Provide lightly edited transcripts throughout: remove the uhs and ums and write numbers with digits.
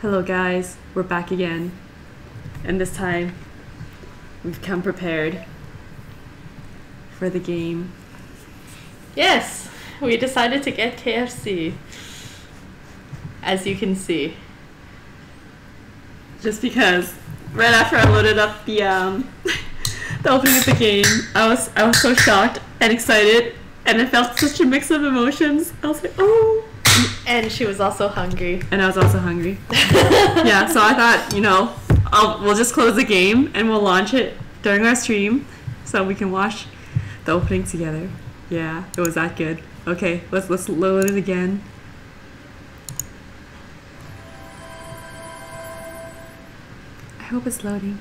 Hello guys, we're back again. And this time, we've come prepared for the game. Yes, we decided to get KFC, as you can see. Just because, right after I loaded up the the opening of the game, I was so shocked and excited, and I felt such a mix of emotions. I was like, oh. And she was also hungry. And I was also hungry. Yeah, so I thought, you know, we'll just close the game and we'll launch it during our stream so we can watch the opening together. Yeah, it was that good. Okay, let's load it again. I hope it's loading.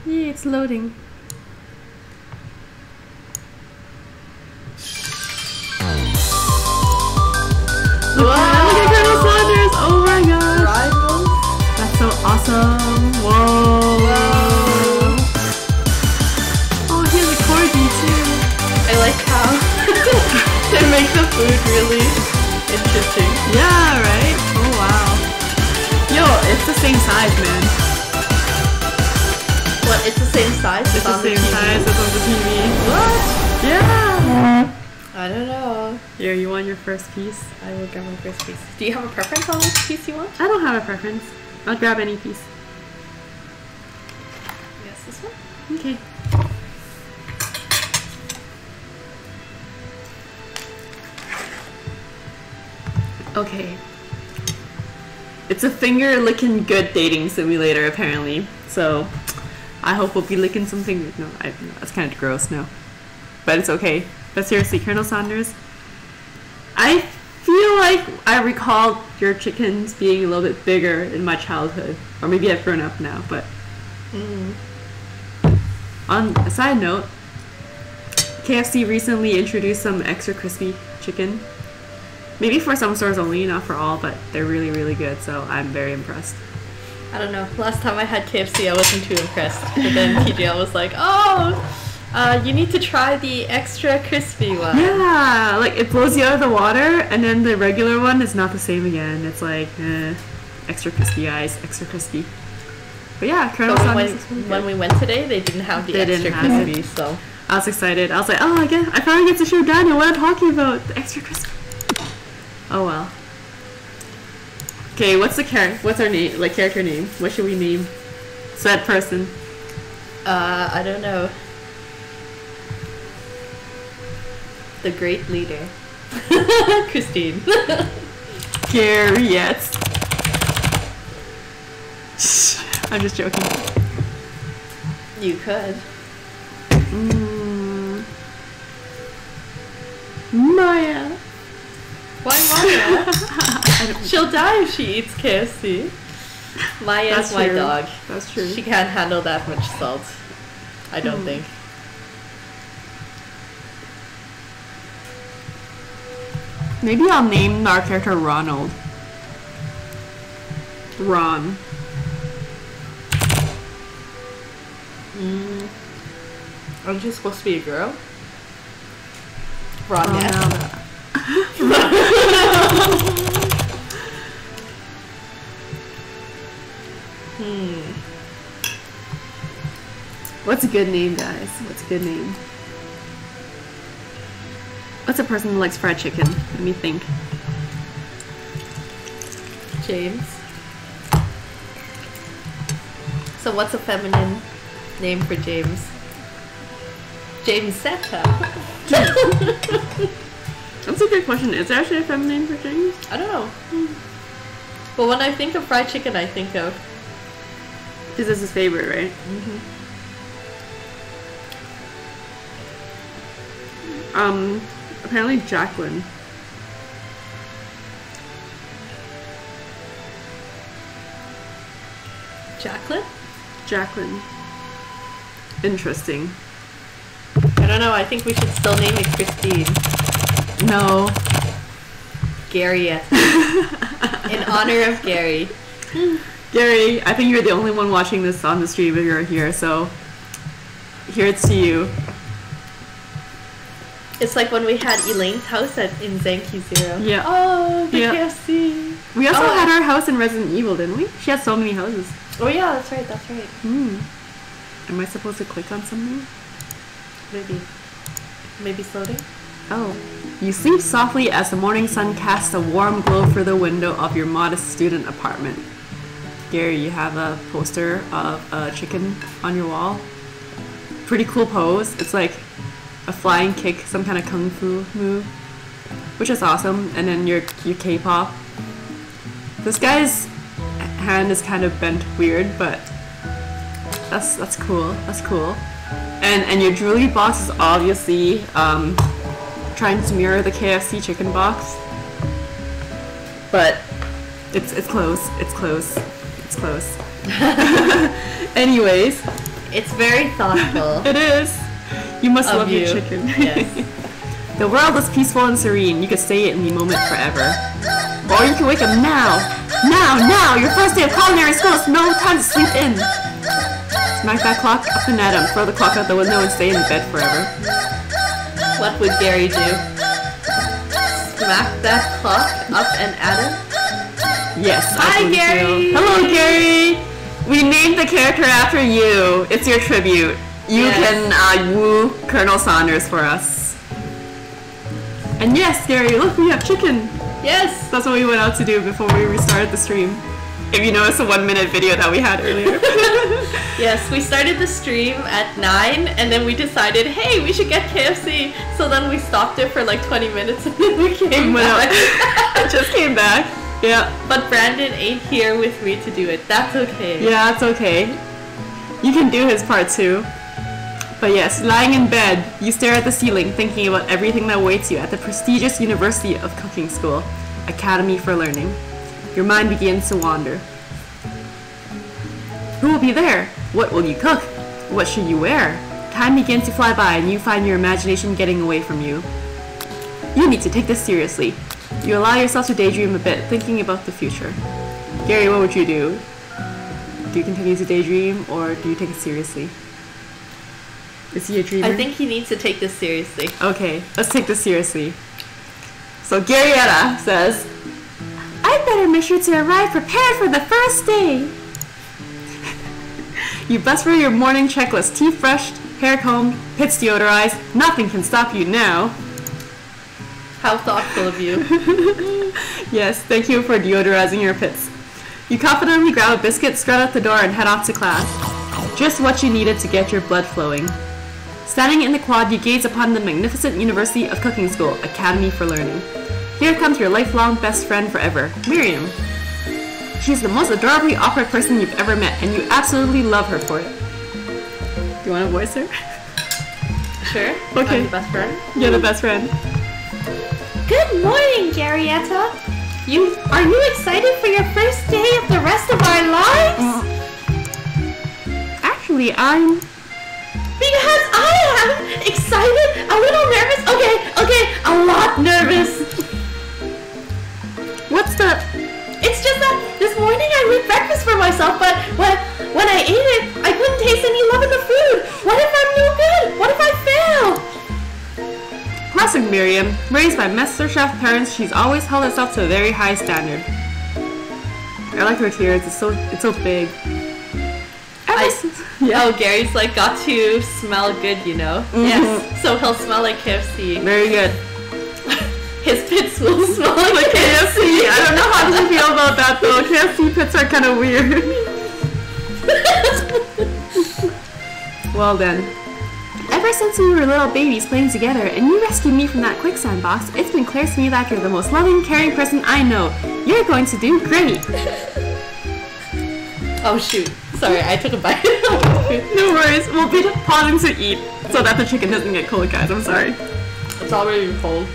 Yeah, it's loading. Look at Colonel Saunders! Oh my gosh! Rivals? That's so awesome! Whoa! Oh, he has a corgi too! I like how they make the food really interesting. Yeah, right? Oh wow. Yo, it's the same size, man. What, it's the same size? It's the same size as on the TV. What? Yeah! I don't know. Here, you want your first piece? I will grab my first piece. Do you have a preference on which piece you want? I don't have a preference. I'll grab any piece. Yes, this one? Okay. Okay. It's a finger licking good dating simulator, apparently. So, I hope we'll be licking some fingers. No, that's kind of gross, no. But it's okay. But seriously, Colonel Saunders, I feel like I recall your chickens being a little bit bigger in my childhood. Or maybe I've grown up now, but... On a side note, KFC recently introduced some extra crispy chicken. Maybe for some stores only, not for all, but they're really, really good, so I'm very impressed. I don't know. Last time I had KFC, I wasn't too impressed. But then TGL was like, oh! You need to try the extra crispy one. Yeah, like it blows you out of the water, and then the regular one is not the same again. It's like, extra crispy guys, extra crispy. But yeah, Colonel Saunders is really good. When we went today, they didn't have the extra crispy, so I was excited. I was like, oh, I finally get to show Daniel what I'm talking about, the extra crispy. Oh well. Okay, what's our name? Like character name? What should we name? Said person. I don't know. The great leader. Christine. Gary, yes. I'm just joking. You could. Maya. Why Maya? She'll die if she eats KFC. Maya's my dog. That's true. She can't handle that much salt. I don't think. Maybe I'll name our character Ronald. Ron. Aren't you supposed to be a girl? Ron, What's a good name, guys? What's a good name? What's a person who likes fried chicken? Let me think. James. So what's a feminine name for James? James Seta. That's a good question. Is there actually a feminine name for James? I don't know. But when I think of fried chicken, I think of... This is his favorite, right? Apparently Jacqueline. Jacqueline? Jacqueline. Interesting. I don't know, I think we should still name it Christine. No. Gary. In honor of Gary. Gary, I think you're the only one watching this on the stream if you're here, so here it's to you. It's like when we had Elaine's house in Zanky Zero. Yeah. Oh, the Yeah. KFC. We also had our house in Resident Evil, didn't we? She had so many houses. Oh yeah, that's right. That's right. Am I supposed to click on something? Maybe floating. Oh. You sleep softly as the morning sun casts a warm glow through the window of your modest student apartment. Gary, you have a poster of a chicken on your wall. Pretty cool pose. It's like a flying kick, some kind of kung fu move, which is awesome. And then your K-pop. This guy's hand is kind of bent weird, but that's cool. That's cool. And your Drooly box is obviously trying to mirror the KFC chicken box, but it's close. It's close. It's close. Anyways, it's very thoughtful. It is. You must love you. your chicken. Yes. The world is peaceful and serene. You could stay in the moment forever, or you can wake up now. Now! Your first day of culinary school is no time to sleep in. Smack that clock up and at him. Throw the clock out the window and stay in bed forever. What would Gary do? Smack that clock up and at him? Yes. Hi, Gary! Hello, Gary! We named the character after you. It's your tribute. You can woo Colonel Saunders for us. And yes, Gary, look, we have chicken. Yes! That's what we went out to do before we restarted the stream. If you notice the 1-minute video that we had earlier. Yes, we started the stream at 9 and then we decided, hey, we should get KFC. So then we stopped it for like 20 minutes and then we came back. Just came back. Yeah. But Brandon ain't here with me to do it. That's okay. Yeah, it's okay. You can do his part too. But yes, lying in bed, you stare at the ceiling thinking about everything that awaits you at the prestigious University of Cooking School, Academy for Learning. Your mind begins to wander. Who will be there? What will you cook? What should you wear? Time begins to fly by and you find your imagination getting away from you. You need to take this seriously. You allow yourself to daydream a bit, thinking about the future. Gary, what would you do? Do you continue to daydream or do you take it seriously? Is he a dreamer? I think he needs to take this seriously. Okay, let's take this seriously. So Garyetta says, I'd better make sure to arrive prepared for the first day. You bust through your morning checklist, teeth brushed, hair combed, pits deodorized. Nothing can stop you now. How thoughtful of you. Yes, thank you for deodorizing your pits. You confidently grab a biscuit, strut out the door, and head off to class. Just what you needed to get your blood flowing. Standing in the quad, you gaze upon the magnificent University of Cooking School, Academy for Learning. Here comes your lifelong best friend forever, Miriam. She's the most adorably awkward person you've ever met, and you absolutely love her for it. Do you want to voice her? Sure. Okay. I'm the best friend. You're the best friend. Good morning, Garyetta. Are you excited for your first day of the rest of our lives? Actually, I'm... Because I am excited, a little nervous. Okay, a lot nervous. What's the... It's just that this morning I made breakfast for myself, but when I ate it, I couldn't taste any love in the food. What if I'm no good? What if I fail? Classic Miriam. Raised by Master Chef parents, she's always held herself to a very high standard. I like her tears. It's so big. Oh, Gary's like got to smell good, you know? Yes. So he'll smell like KFC. Very good. His pits will smell like KFC. I don't know how to feel about that though. KFC pits are kind of weird. Well then. Ever since we were little babies playing together and you rescued me from that quicksand box, it's been clear to me that you're the most loving, caring person I know. You're going to do great. Oh shoot. Sorry, I took a bite. No worries. We'll be pausing to eat so that the chicken doesn't get cold, guys. I'm sorry. It's already cold.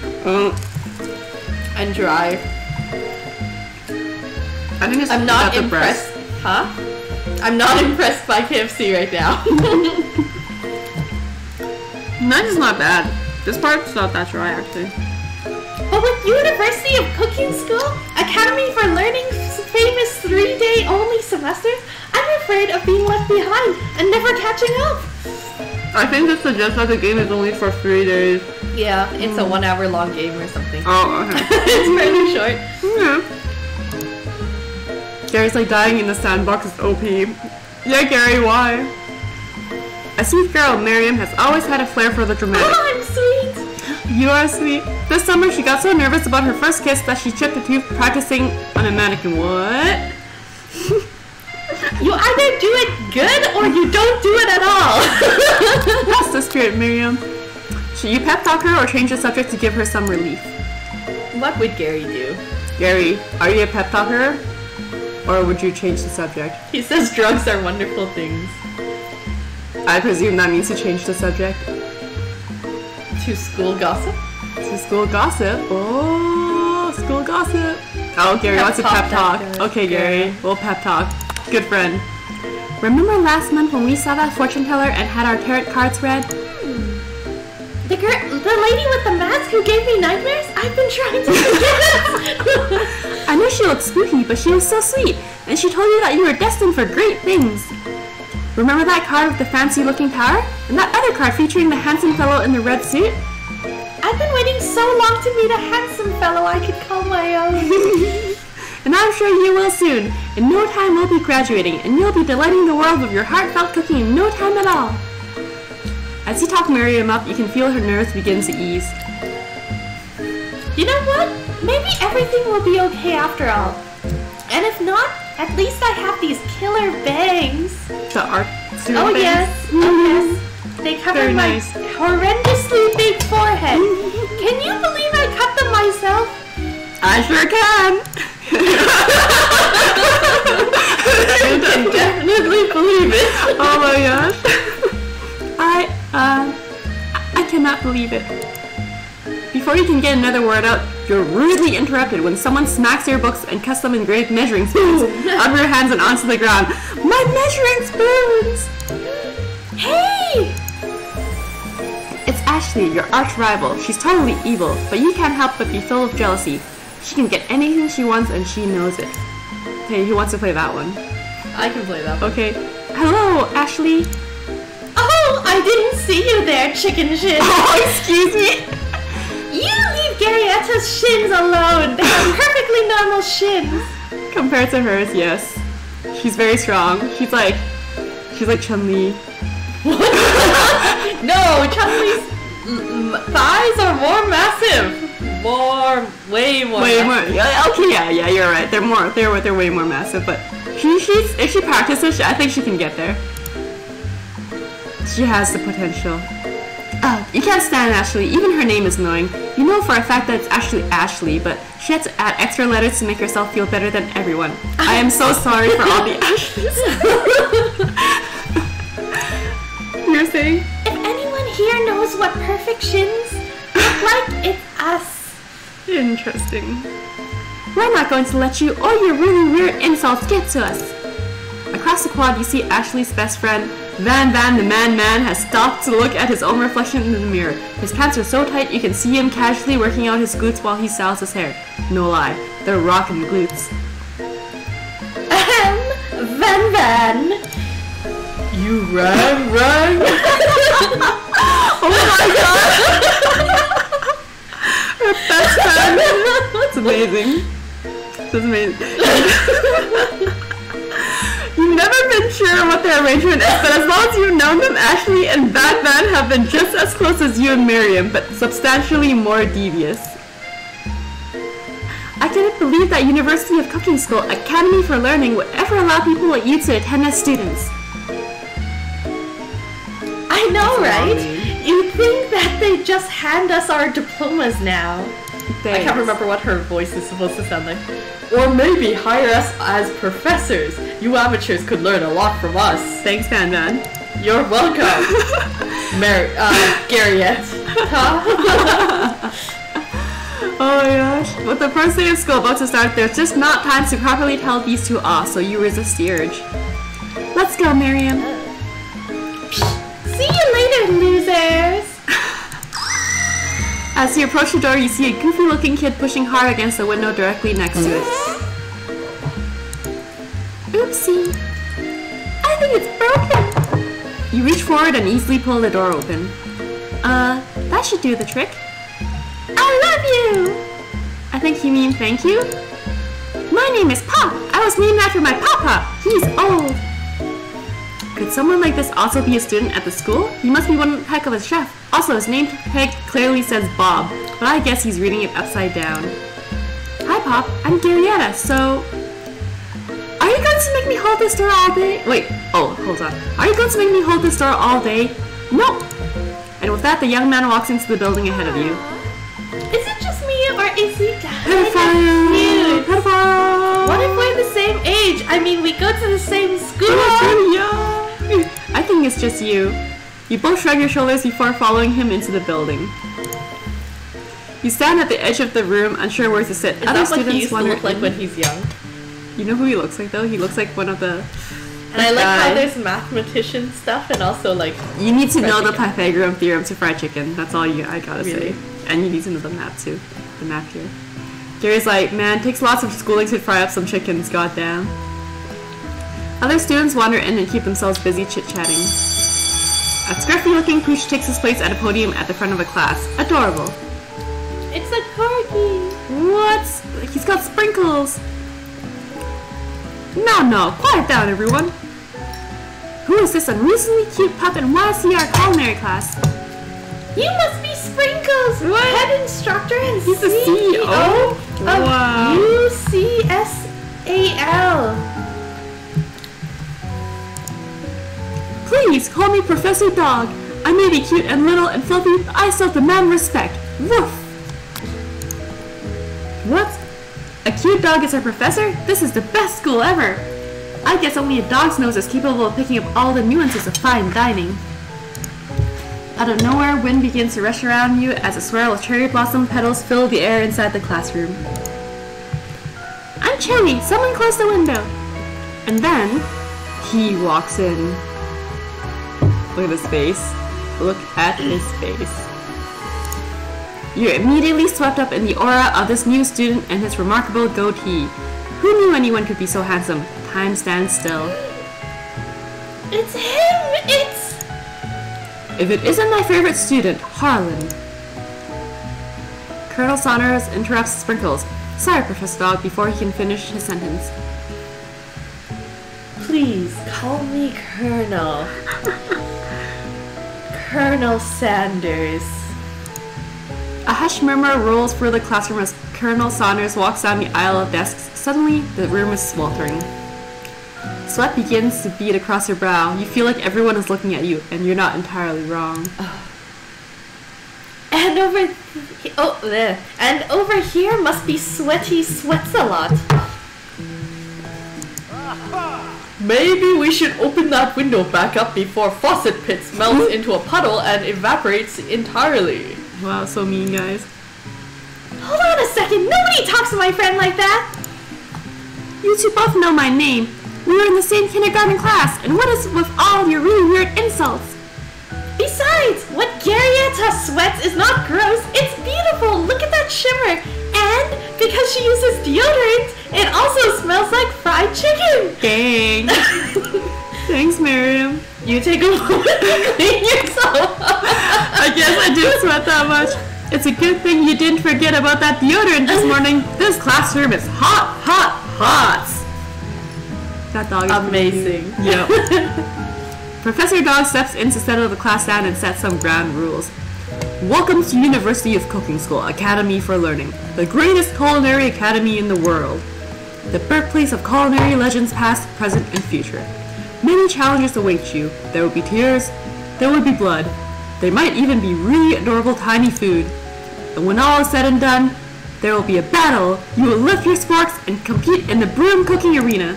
And dry. I think it's I'm not the impressed. breast. Huh? I'm not impressed by KFC right now. Mine is not bad. This part's not that dry, actually. But with University of Cooking School, Academy for Learning's famous 3-day only semesters, I'm afraid of being left behind and never catching up. I think this suggests that the game is only for 3 days. Yeah, it's a 1 hour long game or something. Oh, okay. It's fairly short. Yeah. Gary's like dying in the sandbox is OP. Yeah, Gary, why? A sweet girl, Miriam has always had a flair for the dramatic. Oh, I'm sweet. You are sweet. This summer she got so nervous about her first kiss that she chipped a tooth practicing on a mannequin. What? You either do it good or you don't do it at all. That's the spirit, Miriam. Should you pep talk her or change the subject to give her some relief? What would Gary do? Gary, are you a pep talker? Or would you change the subject? He says drugs are wonderful things. I presume that means to change the subject. To school gossip? To school gossip. Oh, school gossip. Oh, Gary wants a pep talk. Okay, Gary, we'll pep talk. Good friend. Remember last month when we saw that fortune teller and had our tarot cards read? The lady with the mask who gave me nightmares? I've been trying to forget. I know she looked spooky, but she was so sweet, and she told you that you were destined for great things. Remember that card with the fancy-looking tower? And that other card featuring the handsome fellow in the red suit? I've been waiting so long to meet a handsome fellow I could call my own. And I'm sure you will soon. In no time we'll be graduating, and you'll be delighting the world with your heartfelt cooking in no time at all. As you talk Miriam up, you can feel her nerves begin to ease. You know what? Maybe everything will be okay after all. And if not, at least I have these killer bangs. The art student Oh bangs? yes, oh yes. They cover Very my nice. horrendously big forehead. Can you believe I cut them myself? I sure can! You can definitely believe it. Oh my gosh. I cannot believe it. Before you can get another word out, you're rudely interrupted when someone smacks your books and custom engraved measuring spoons out of your hands and onto the ground. My measuring spoons! Hey! It's Ashley, your arch rival. She's totally evil, but you can't help but be filled with jealousy. She can get anything she wants and she knows it. Hey, who wants to play that one? I can play that one. Okay. Hello, Ashley. Oh, I didn't see you there, chicken shit. Oh, excuse me. You leave Garietta's shins alone. They are perfectly normal shins. Compared to hers, yes. She's very strong. She's like Chun-Li. No, Chun-Li's thighs are more massive. Way more. Massive. Yeah, okay, yeah, you're right. They're way more massive. But if she practices, I think she can get there. She has the potential. Oh, you can't stand Ashley. Even her name is annoying. You know for a fact that it's actually Ashley, but she had to add extra letters to make herself feel better than everyone. I am so sorry for all the Ashleys. You're saying? If anyone here knows what perfect shins look like, it's us. Interesting. We're not going to let you or your really weird insults get to us. Across the quad, you see Ashley's best friend, Van the Man has stopped to look at his own reflection in the mirror. His pants are so tight you can see him casually working out his glutes while he styles his hair. No lie, they're rockin' glutes. Van. You rang. Oh my god! Her best friend! It's amazing. It's amazing. You've never been sure what their arrangement is, but as long as you've known them, Ashley and Van have been just as close as you and Miriam, but substantially more devious. I cannot believe that University of Cooking School Academy for Learning would ever allow people like you to attend as students. I know, right? You'd think that they'd just hand us our diplomas now. Thanks. I can't remember what her voice is supposed to sound like. Or maybe hire us as professors. You amateurs could learn a lot from us. Thanks, Van. You're welcome. Garriette. Oh my gosh. With the first day of school about to start, there's just not time to properly tell these two off, so you resist the urge. Let's go, Miriam. See you later, losers. As you approach the door, you see a goofy-looking kid pushing hard against the window directly next to it. Oopsie. I think it's broken. You reach forward and easily pull the door open. That should do the trick. I love you! I think you mean thank you? My name is Pop. I was named after my papa. He's old. Could someone like this also be a student at the school? He must be one heck of a chef. Also, his name tag clearly says Bob, but I guess he's reading it upside down. Hi Pop, I'm Garyetta, so... Are you going to make me hold this door all day? Wait, oh, hold on. Are you going to make me hold this door all day? Nope. And with that, the young man walks into the building ahead of you. Is it just me or is he Pedophile! cute? Pedophile! What if we're the same age? I mean, we go to the same school. I think it's just you. You both shrug your shoulders before following him into the building. You stand at the edge of the room, unsure where to sit. Is that what he used to look like when he's young? You know who he looks like though? He looks like one of the... And I like how there's mathematician stuff and also like... You need to know the chicken. Pythagorean theorem to fried chicken. That's all I gotta Really? say. And you need to know the math too. The math here. Gary's like, man, takes lots of schooling to fry up some chickens, goddamn. Other students wander in and keep themselves busy chit-chatting. A scruffy-looking pooch takes his place at a podium at the front of a class. Adorable. It's a corgi. What? He's got sprinkles. No, quiet down, everyone. Who is this unreasonably cute pup and why is he our culinary class? You must be Sprinkles, What? head instructor and He's the CEO CEO? of Wow. UCSAL. Please call me Professor Dog. I may be cute and little and filthy, but I still demand respect. Woof. What? A cute dog is our professor? This is the best school ever. I guess only a dog's nose is capable of picking up all the nuances of fine dining. Out of nowhere, wind begins to rush around you as a swirl of cherry blossom petals fill the air inside the classroom. I'm chilly. Someone close the window. And then, he walks in. Look at his face. Look at his face. You're immediately swept up in the aura of this new student and his remarkable goatee. Who knew anyone could be so handsome? Time stands still. It's him! It's... If it isn't my favorite student, Harlan. Colonel Saunders interrupts Sprinkles. Sorry, Professor Dog, before he can finish his sentence. Please, call me Colonel. Colonel Sanders. A hushed murmur rolls through the classroom as Colonel Saunders walks down the aisle of desks. Suddenly, the room is sweltering. Sweat begins to bead across your brow. You feel like everyone is looking at you, and you're not entirely wrong. And over here must be Sweaty Sweats-a-Lot. Maybe we should open that window back up before Faucet Pits melts into a puddle and evaporates entirely. Wow, so mean, guys. Hold on a second, nobody talks to my friend like that! You two both know my name. We were in the same kindergarten class, and what is with all your really weird insults? Besides, what Garyetta sweats is not gross, it's beautiful! Look at that shimmer! And because she uses deodorant, it also smells like fried chicken! Dang. Thanks, Miriam. You take a moment to clean yourself up. I guess I didn't sweat that much. It's a good thing you didn't forget about that deodorant this morning. This classroom is hot, hot, hot. That dog is amazing. Yep. Professor Dog steps in to settle the class down and set some ground rules. Welcome to University of Cooking School, Academy for Learning, the greatest culinary academy in the world. The birthplace of culinary legends past, present, and future. Many challenges await you. There will be tears, there will be blood. There might even be really adorable tiny food. And when all is said and done, there will be a battle. You will lift your sporks and compete in the broom cooking arena.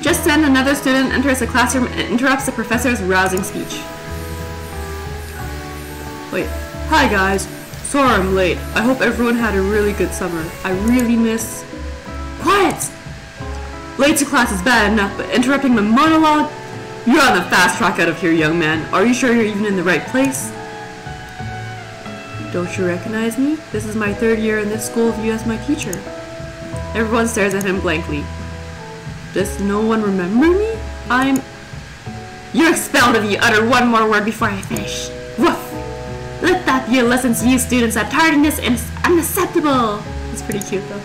Just then, another student enters the classroom and interrupts the professor's rousing speech. Wait, hi guys. Sorry I'm late. I hope everyone had a really good summer. I really miss... Quiet! Late to class is bad enough, but interrupting my monologue? You're on the fast track out of here, young man. Are you sure you're even in the right place? Don't you recognize me? This is my third year in this school with you as my teacher. Everyone stares at him blankly. Does no one remember me? You're expelled if you utter one more word before I finish. Woof! Let that be a lesson to you students that tardiness is unacceptable. It's pretty cute though.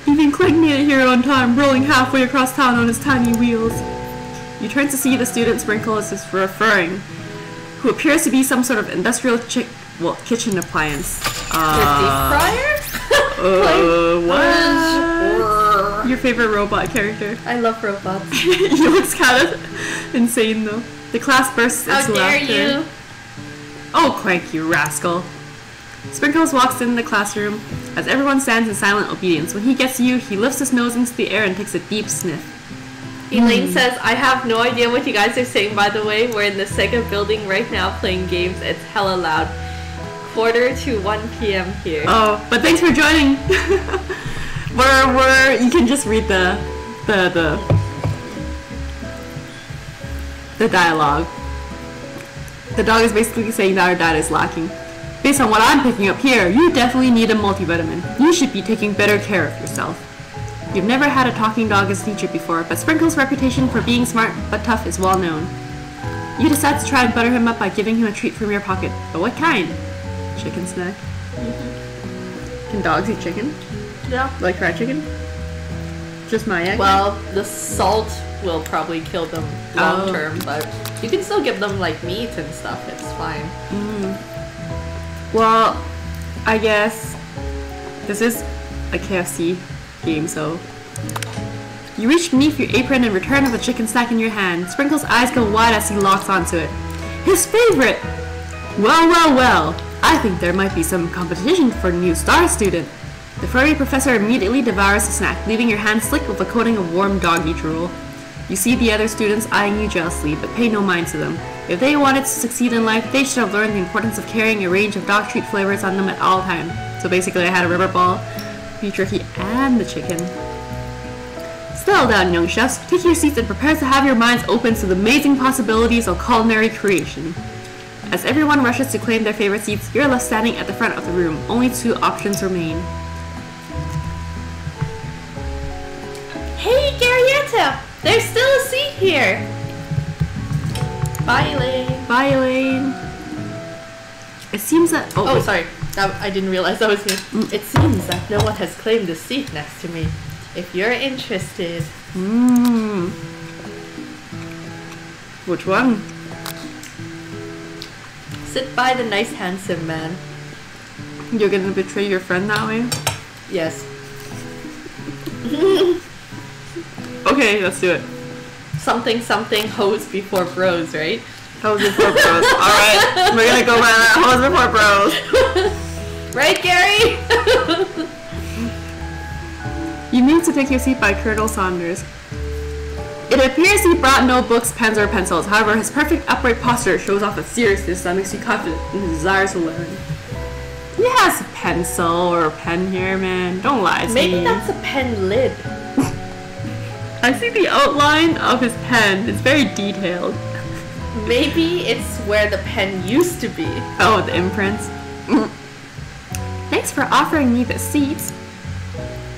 Even Clank made it here on time, rolling halfway across town on his tiny wheels. You turn to see the student Sprinkle is referring, who appears to be some sort of industrial kitchen appliance. Deep fryer? What? Your favorite robot character? I love robots. He looks kind of insane though. The class bursts into laughter. How dare you? Oh, Clank, you rascal. Sprinkles walks in the classroom as everyone stands in silent obedience. When he gets to you, he lifts his nose into the air and takes a deep sniff. Elaine says, I have no idea what you guys are saying, by the way. We're in the Sega building right now playing games. It's hella loud. 1:45 p.m. here. Oh, but thanks for joining. You can just read the dialogue. The dog is basically saying that our dad is lacking. Based on what I'm picking up here, you definitely need a multivitamin. You should be taking better care of yourself. You've never had a talking dog as a teacher before, but Sprinkle's reputation for being smart but tough is well known. You decide to try and butter him up by giving him a treat from your pocket. But what kind? Chicken snack. Can dogs eat chicken? Yeah. Like fried chicken? Just my egg? Well, the salt will probably kill them long term, but you can still give them like meat and stuff. It's fine. Well, I guess this is a KFC game, so you reach beneath your apron in return of a chicken snack in your hand. Sprinkle's eyes go wide as he locks onto it. His favorite! Well, well, well. I think there might be some competition for new star student. The furry professor immediately devours the snack, leaving your hand slick with a coating of warm doggy drool. You see the other students eyeing you jealously, but pay no mind to them. If they wanted to succeed in life, they should have learned the importance of carrying a range of dog treat flavors on them at all times. So basically I had a rubber ball, beef jerky, and the chicken. Settle down, young chefs. Take your seats and prepare to have your minds open to the amazing possibilities of culinary creation. As everyone rushes to claim their favorite seats, you're left standing at the front of the room. Only 2 options remain. Hey, Garyetta! There's still a seat here! Bye, Elaine. Bye, Elaine. It seems that... Oh, sorry. I didn't realize I was here. It seems that no one has claimed the seat next to me. If you're interested... Which one? Sit by the nice, handsome man. You're gonna betray your friend that way? Yes. Okay, let's do it. Something, something, hoes before bros, right? Hoes before bros. Alright, we're gonna go by that. Hoes before bros. Right, Gary? You move to take your seat by Colonel Saunders. It appears he brought no books, pens, or pencils. However, his perfect upright posture shows off a seriousness that makes you confident in his desire to learn. He has a pencil or a pen here, man. Don't lie to me. Maybe that's a pen lid. I see the outline of his pen. It's very detailed. Maybe it's where the pen used to be. Oh, the imprints. Thanks for offering me the seat.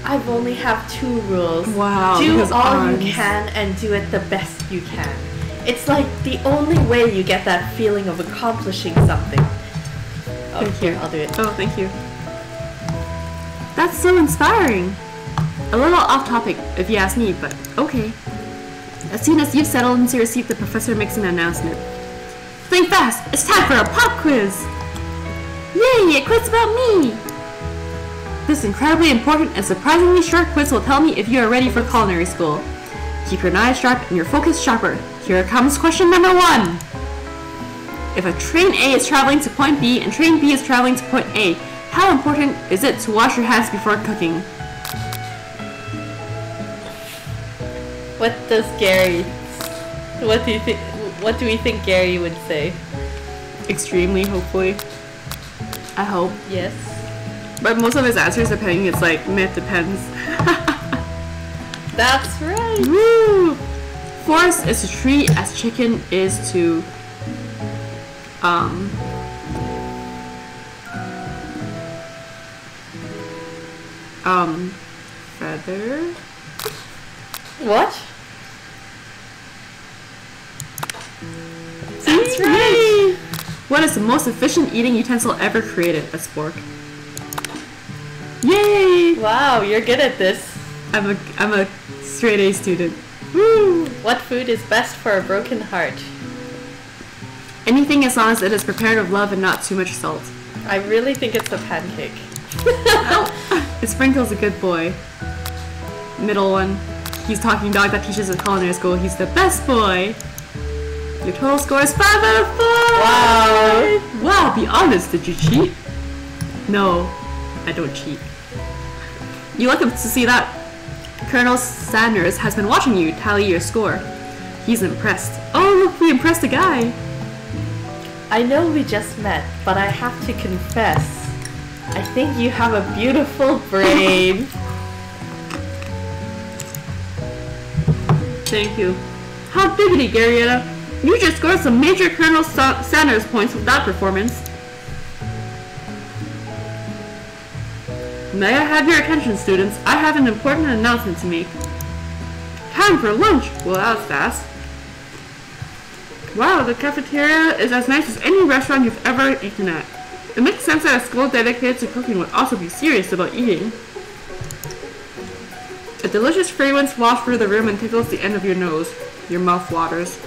I've only have 2 rules. Wow. Do all you can and do it the best you can. It's like the only way you get that feeling of accomplishing something. Oh, thank you. I'll do it. Oh, thank you. That's so inspiring. A little off topic, if you ask me, but okay. As soon as you've settled into your seat, the professor makes an announcement. Think fast! It's time for a pop quiz! Yay! A quiz about me! This incredibly important and surprisingly short quiz will tell me if you are ready for culinary school. Keep your knives sharp and your focus sharper. Here comes question number 1. If a train A is traveling to point B and train B is traveling to point A, how important is it to wash your hands before cooking? What does Gary... What do you think... What do we think Gary would say? Extremely, hopefully. I hope. Yes. But most of his answers, depending, it's like, meh, depends. That's right. Woo! Force is to treat as chicken is to... feather? What? right! Yay! What is the most efficient eating utensil ever created? A spork. Yay! Wow, you're good at this. I'm a straight A student. Woo! What food is best for a broken heart? Anything as long as it is prepared with love and not too much salt. I really think it's a pancake. Sprinkle's a good boy. Middle one. He's talking dog that teaches at culinary school. He's the best boy. Your total score is 5 out of 5! Wow! Wow, be honest, did you cheat? No, I don't cheat. You welcome to see that Colonel Sanders has been watching you tally your score. He's impressed. Oh, look, we impressed a guy. I know we just met, but I have to confess, I think you have a beautiful brain. Thank you. Hot diggity, Garyetta. You just scored some major Colonel Sanders points with that performance. May I have your attention, students? I have an important announcement to make. Time for lunch! Well, that was fast. Wow, the cafeteria is as nice as any restaurant you've ever eaten at. It makes sense that a school dedicated to cooking would also be serious about eating. A delicious fragrance wafts through the room and tickles the end of your nose. Your mouth waters.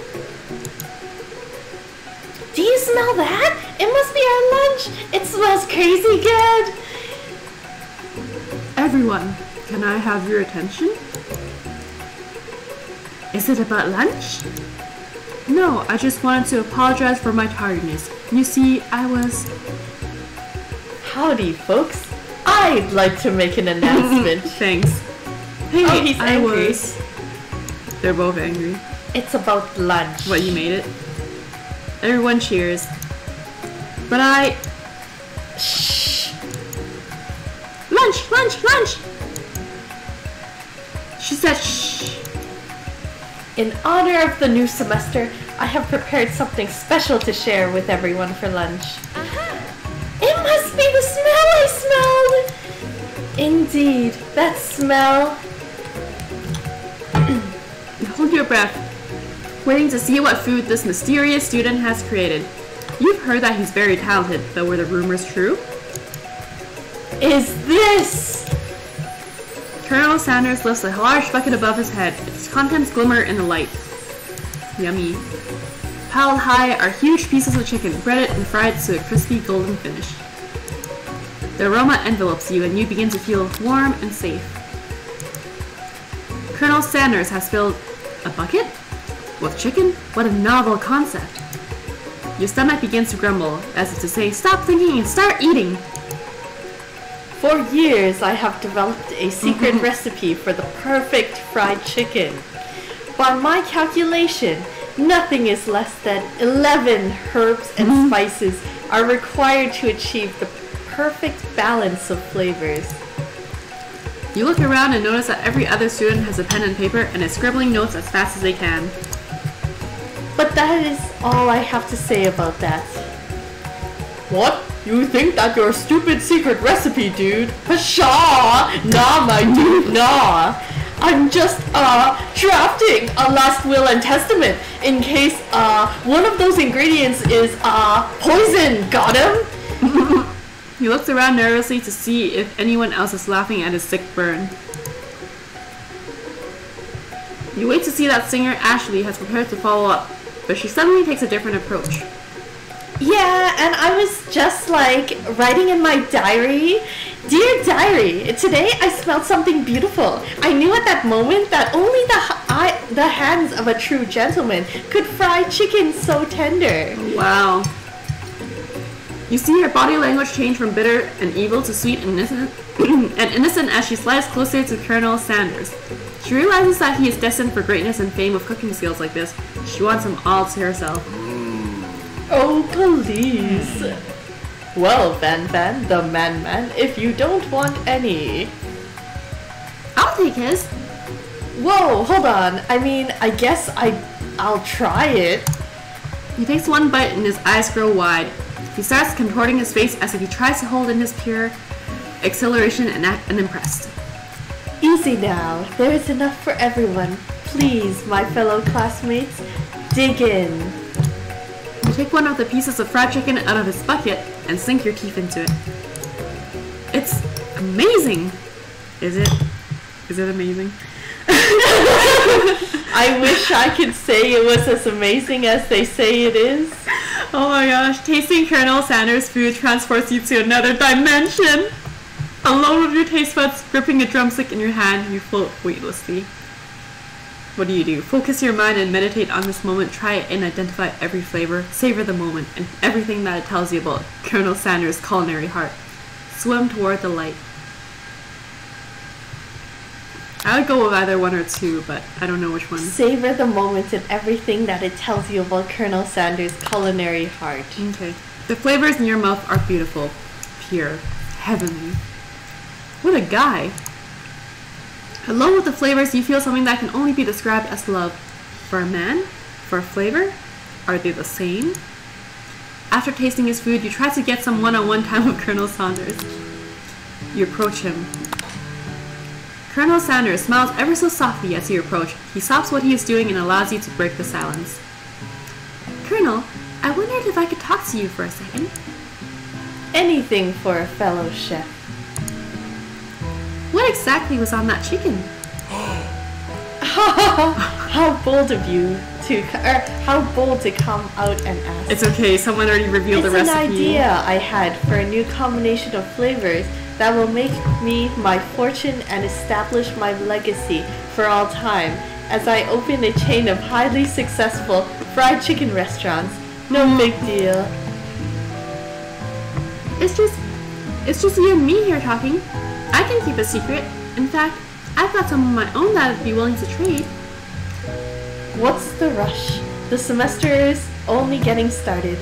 Do you smell that? It must be our lunch. It smells crazy good. Everyone, can I have your attention? Is it about lunch? No, I just wanted to apologize for my tardiness. You see, I was... Howdy, folks. I'd like to make an announcement. Thanks. Hey, Oh, he's angry. They're both angry. It's about lunch. What, you made it? Everyone cheers. But I... Shh. Lunch! Lunch! Lunch! She said shh. In honor of the new semester, I have prepared something special to share with everyone for lunch. It must be the smell I smelled! Indeed, that smell. Hold your breath, waiting to see what food this mysterious student has created. You've heard that he's very talented, but were the rumors true? Is this? Colonel Sanders lifts a large bucket above his head. Its contents glimmer in the light. Yummy. Piled high are huge pieces of chicken, breaded and fried to a crispy golden finish. The aroma envelopes you and you begin to feel warm and safe. Colonel Sanders has filled a bucket? With chicken? What a novel concept. Your stomach begins to grumble, as if to say, stop thinking and start eating. For years, I have developed a secret recipe for the perfect fried chicken. By my calculation, nothing is less than 11 herbs and spices are required to achieve the perfect balance of flavors. You look around and notice that every other student has a pen and paper and is scribbling notes as fast as they can. But that is all I have to say about that. What? You think that your stupid secret recipe, dude? Pshaw! Nah, my dude, nah. I'm just, drafting a last will and testament in case, one of those ingredients is, poison. Got him? He looks around nervously to see if anyone else is laughing at his sick burn. You wait to see that singer Ashley has prepared to follow up, but she suddenly takes a different approach. Yeah, and I was just like writing in my diary. Dear diary, today I smelled something beautiful. I knew at that moment that only the hands of a true gentleman could fry chicken so tender. Wow. You see her body language change from bitter and evil to sweet and innocent as she slides closer to Colonel Sanders. She realizes that he is destined for greatness and fame with cooking skills like this. She wants him all to herself. Oh, please. Well, Van, the man, if you don't want any. I'll take his. Whoa, hold on. I mean, I guess I'll try it. He takes one bite and his eyes grow wide. He starts contorting his face as if he tries to hold in his pure exhilaration and act unimpressed. Easy now. There is enough for everyone. Please, my fellow classmates, dig in. Take one of the pieces of fried chicken out of his bucket and sink your teeth into it. It's amazing! Is it? Is it amazing? I wish I could say it was as amazing as they say it is. Oh my gosh, tasting Colonel Sanders' food transports you to another dimension! Alone with your taste buds, gripping a drumstick in your hand, you float weightlessly. What do? Focus your mind and meditate on this moment. Try it and identify every flavor. Savor the moment and everything that it tells you about Colonel Sanders' culinary heart. Swim toward the light. I would go with either 1 or 2, but I don't know which one. Savor the moment and everything that it tells you about Colonel Sanders' culinary heart. Okay. The flavors in your mouth are beautiful, pure, heavenly. What a guy. Alone with the flavors, you feel something that can only be described as love. For a man? For a flavor? Are they the same? After tasting his food, you try to get some one-on-one time with Colonel Sanders. You approach him. Colonel Sanders smiles ever so softly as you approach. He stops what he is doing and allows you to break the silence. Colonel, I wondered if I could talk to you for a second. Anything for a fellow chef. What exactly was on that chicken? How bold of you how bold to come out and ask. It's okay, someone already revealed the recipe. It's an idea I had for a new combination of flavors that will make me my fortune and establish my legacy for all time as I open a chain of highly successful fried chicken restaurants. No big deal. It's just you and me here talking. I can keep a secret. In fact, I've got some of my own that I'd be willing to trade. What's the rush? The semester is only getting started.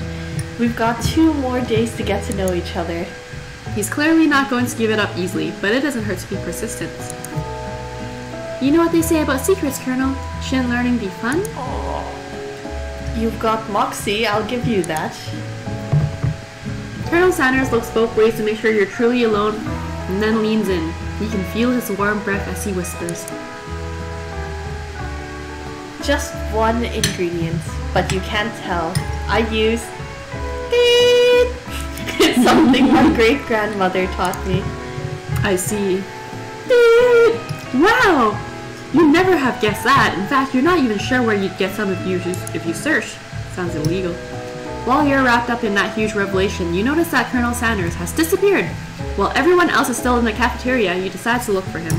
We've got 2 more days to get to know each other. He's clearly not going to give it up easily, but it doesn't hurt to be persistent. You know what they say about secrets, Colonel? Shouldn't learning be fun? You've got moxie, I'll give you that. Colonel Sanders looks both ways to make sure you're truly alone, and then leans in. You can feel his warm breath as he whispers. Just one ingredient, but you can't tell. I use beep. It's something my great-grandmother taught me. I see. Beep. Wow! You never have guessed that. In fact, you're not even sure where you'd get some if you search. Sounds illegal. While you're wrapped up in that huge revelation, you notice that Colonel Sanders has disappeared. While everyone else is still in the cafeteria, you decide to look for him.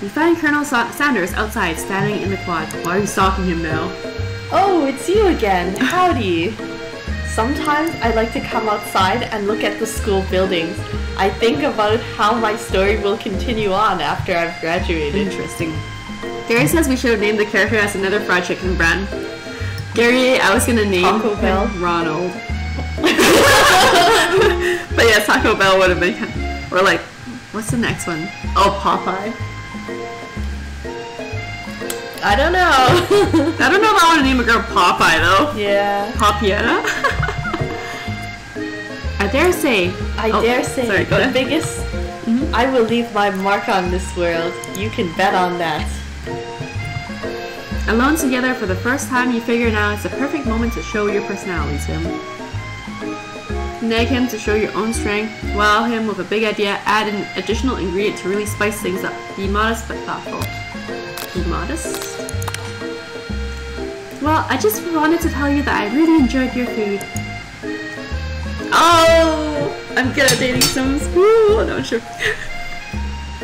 You find Colonel Sanders outside, standing in the quad. Why are you stalking him now? Oh, it's you again. Howdy. Sometimes I like to come outside and look at the school buildings. I think about how my story will continue on after I've graduated. Interesting. Gary says we should have named the character as another fried chicken brand. Gary, I was gonna name Taco Bell. Ronald. But yeah, Taco Bell would have been kind of, or like, what's the next one? Oh, Popeye. I don't know. I don't know if I want to name a girl Popeye though. Yeah. Popietta? I dare say. Sorry, the biggest. I will leave my mark on this world. You can bet on that. Alone together for the first time, you figure now it's the perfect moment to show your personality to him. Nag him to show your own strength. Wow him with a big idea. Add an additional ingredient to really spice things up. Be modest but thoughtful. Be modest? Well, I just wanted to tell you that I really enjoyed your food. Oh! I'm good at dating sims. Ooh, no, sure.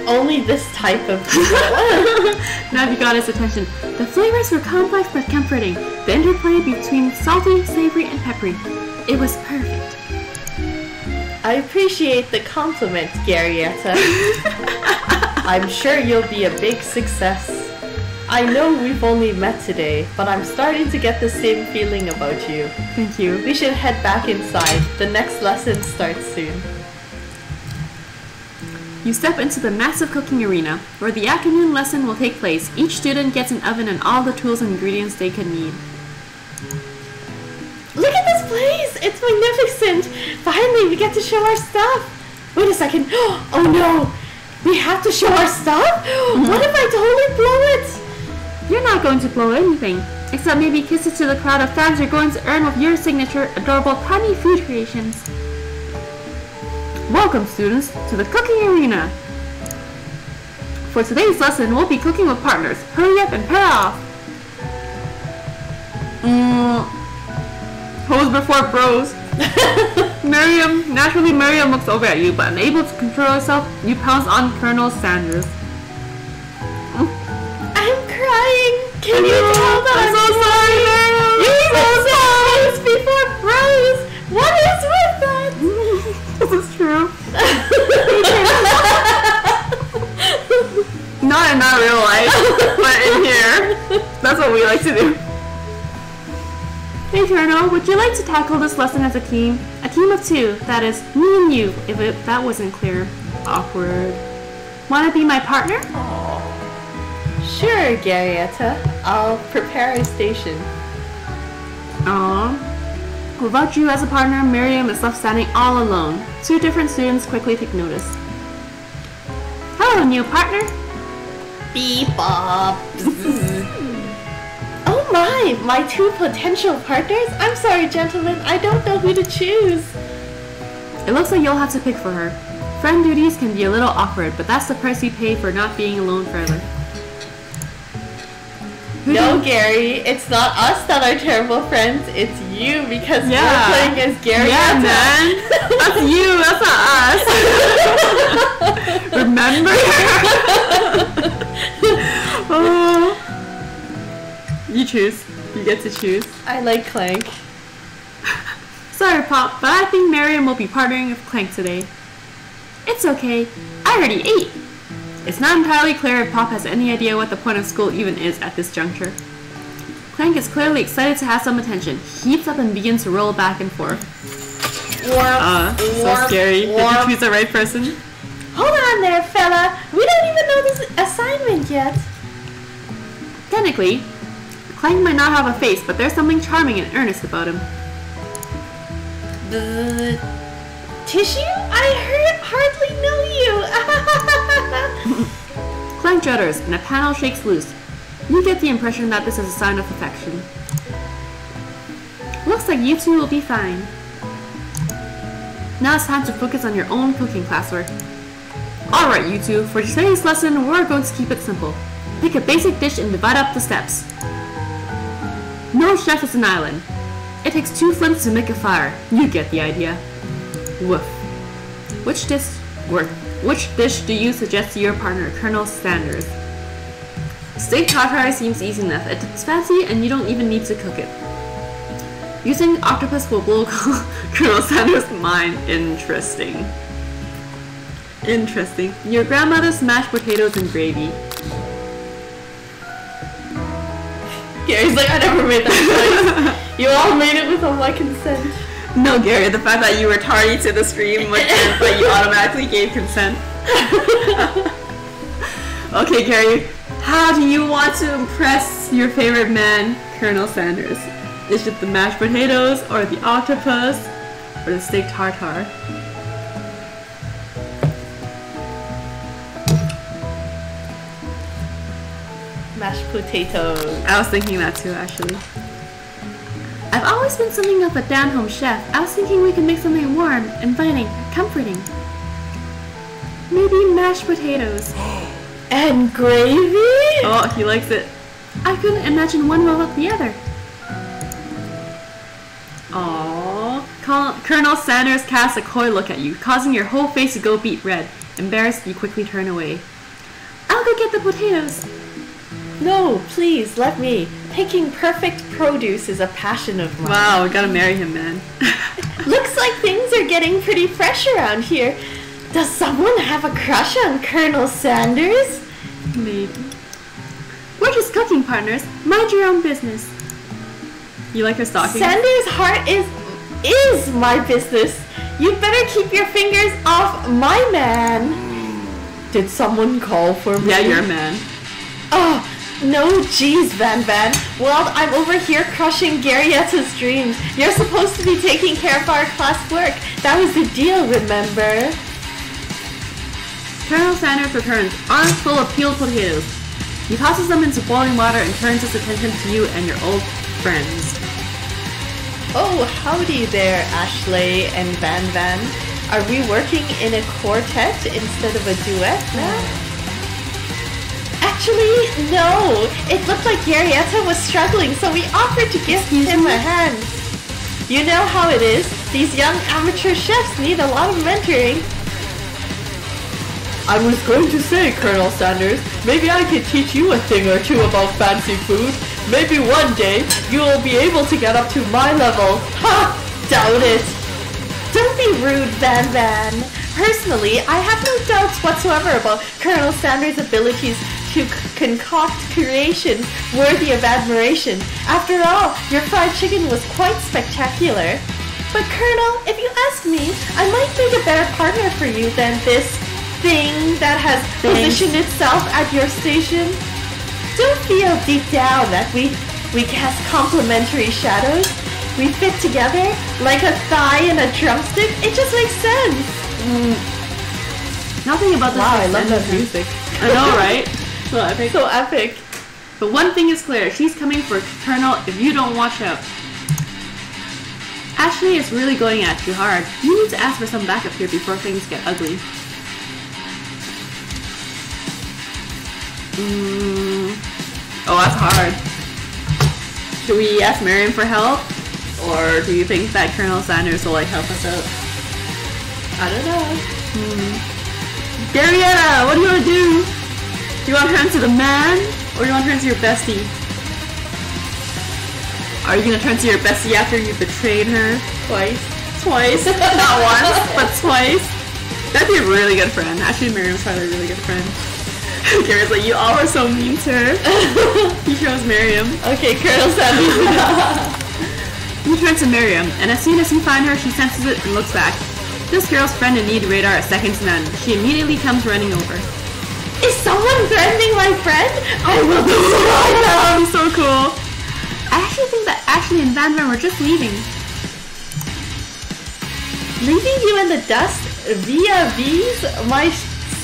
Only this type of people. Now you got his attention. The flavors were complex but comforting. The interplay between salty, savory, and peppery. It was perfect. I appreciate the compliment, Garyetta. I'm sure you'll be a big success. I know we've only met today, but I'm starting to get the same feeling about you. Thank you. We should head back inside. The next lesson starts soon. You step into the massive cooking arena, where the afternoon lesson will take place. Each student gets an oven and all the tools and ingredients they could need. Look at this place! It's magnificent! Finally, we get to show our stuff! Wait a second. Oh no! We have to show our stuff? What if I totally blow it? You're not going to blow anything. Except maybe kisses to the crowd of fans you're going to earn with your signature adorable tiny food creations. Welcome, students, to the cooking arena. For today's lesson, we'll be cooking with partners. Hurry up and pair off. Hoes before bros. Naturally Miriam looks over at you, but unable to control herself, you pounce on Colonel Sanders. I'm crying. Can you tell that I'm so sorry, Miriam. You're so before bros. What is with that? This is true. Not in our real life, but in here. That's what we like to do. Hey Colonel, would you like to tackle this lesson as a team? A team of two, that is, me and you, if that wasn't clear. Awkward. Wanna be my partner? Sure, Garyetta. I'll prepare a station. Aww. Without you as a partner, Miriam is left standing all alone. Two different students quickly take notice. Hello, new partner. Beep bop. Oh my two potential partners? I'm sorry, gentlemen, I don't know who to choose. It looks like you'll have to pick for her. Friend duties can be a little awkward, but that's the price you pay for not being alone forever. No, Gary, it's not us that are terrible friends, it's you, because we're playing as Gary. Yeah, man. That's you, that's not us. Remember? Oh. You choose. You get to choose. I like Clank. Sorry, Pop, but I think Miriam will be partnering with Clank today. It's okay. I already ate. It's not entirely clear if Pop has any idea what the point of school even is at this juncture. Clank is clearly excited to have some attention. He heats up and begins to roll back and forth. So scary. Did you choose the right person? Hold on there, fella. We don't even know this assignment yet. Technically, Clank might not have a face, but there's something charming and earnest about him. The tissue? I hardly know you. Clank judders, and a panel shakes loose. You get the impression that this is a sign of affection. Looks like you two will be fine. Now it's time to focus on your own cooking classwork. Alright, you two, for today's lesson, we're going to keep it simple. Pick a basic dish and divide up the steps. No chef is an island. It takes 2 flints to make a fire. You get the idea. Woof. Which dish do you suggest to your partner, Colonel Sanders? Steak tartare seems easy enough. It's fancy and you don't even need to cook it. Using octopus will blow Colonel Sanders' mind. Interesting. Interesting. Your grandmother's mashed potatoes and gravy. Gary's like, I never made that choice. You all made it with all my consent. No, Gary, the fact that you were tardy to the stream meant that you automatically gave consent. Okay, Gary, how do you want to impress your favorite man, Colonel Sanders? Is it the mashed potatoes, or the octopus, or the steak tartare? Mashed potatoes. I was thinking that too, actually. I've always been something of a down-home chef. I was thinking we could make something warm, inviting, comforting. Maybe mashed potatoes. And gravy? Oh, he likes it. I couldn't imagine one without the other. Aww. Colonel Sanders casts a coy look at you, causing your whole face to go beet red. Embarrassed, you quickly turn away. I'll go get the potatoes. No, please, let me. Picking perfect produce is a passion of mine. Wow, we gotta marry him, man. Looks like things are getting pretty fresh around here. Does someone have a crush on Colonel Sanders? Maybe. We're just cooking partners. Mind your own business. You like her stocking? Sanders' heart is my business. You'd better keep your fingers off my man. Did someone call for me? Yeah, you're a man. Oh, no, geez, Van. Well, I'm over here crushing Garyetta's dreams. You're supposed to be taking care of our classwork. That was the deal, remember? Colonel Sanders returns, arms full of peeled potatoes. He tosses them into boiling water and turns his attention to you and your old friends. Oh, howdy there, Ashley and Van Van. Are we working in a quartet instead of a duet now? Actually, no. It looked like Garyetta was struggling, so we offered to give him a hand. You know how it is. These young amateur chefs need a lot of mentoring. I was going to say, Colonel Sanders, maybe I could teach you a thing or two about fancy food. Maybe one day you will be able to get up to my level. Ha! Doubt it. Don't be rude, Van Van. Personally, I have no doubts whatsoever about Colonel Sanders' abilities to concoct creations worthy of admiration. After all, your fried chicken was quite spectacular. But Colonel, if you ask me, I might make a better partner for you than this thing that has positioned itself at your station. Don't feel deep down that we cast complementary shadows. We fit together like a thigh and a drumstick. It just makes sense. Nothing about this. Wow, I love that music. I know, right? So epic. So epic. But one thing is clear, she's coming for Colonel if you don't watch out. Ashley is really going at you hard. You need to ask for some backup here before things get ugly. Oh, that's hard. Should we ask Miriam for help? Or do you think that Colonel Sanders will help us out? I don't know. Garyetta, what do you want to do? Do you want to turn to the man? Or do you want to turn to your bestie? Are you going to turn to your bestie after you betrayed her? Twice. Not once, but twice. That'd be a really good friend. Actually, Miriam's probably a really good friend. Gary's like, you all were so mean to her. He chose Miriam. Okay, Colonel Sanders. You turn to Miriam, and as soon as you find her, she senses it and looks back. This girl's friend and need radar is second to none. She immediately comes running over. Is someone threatening my friend? I will destroy them! That would be so cool. I actually think that Ashley and Van Van were just leaving. Leaving you in the dust vis my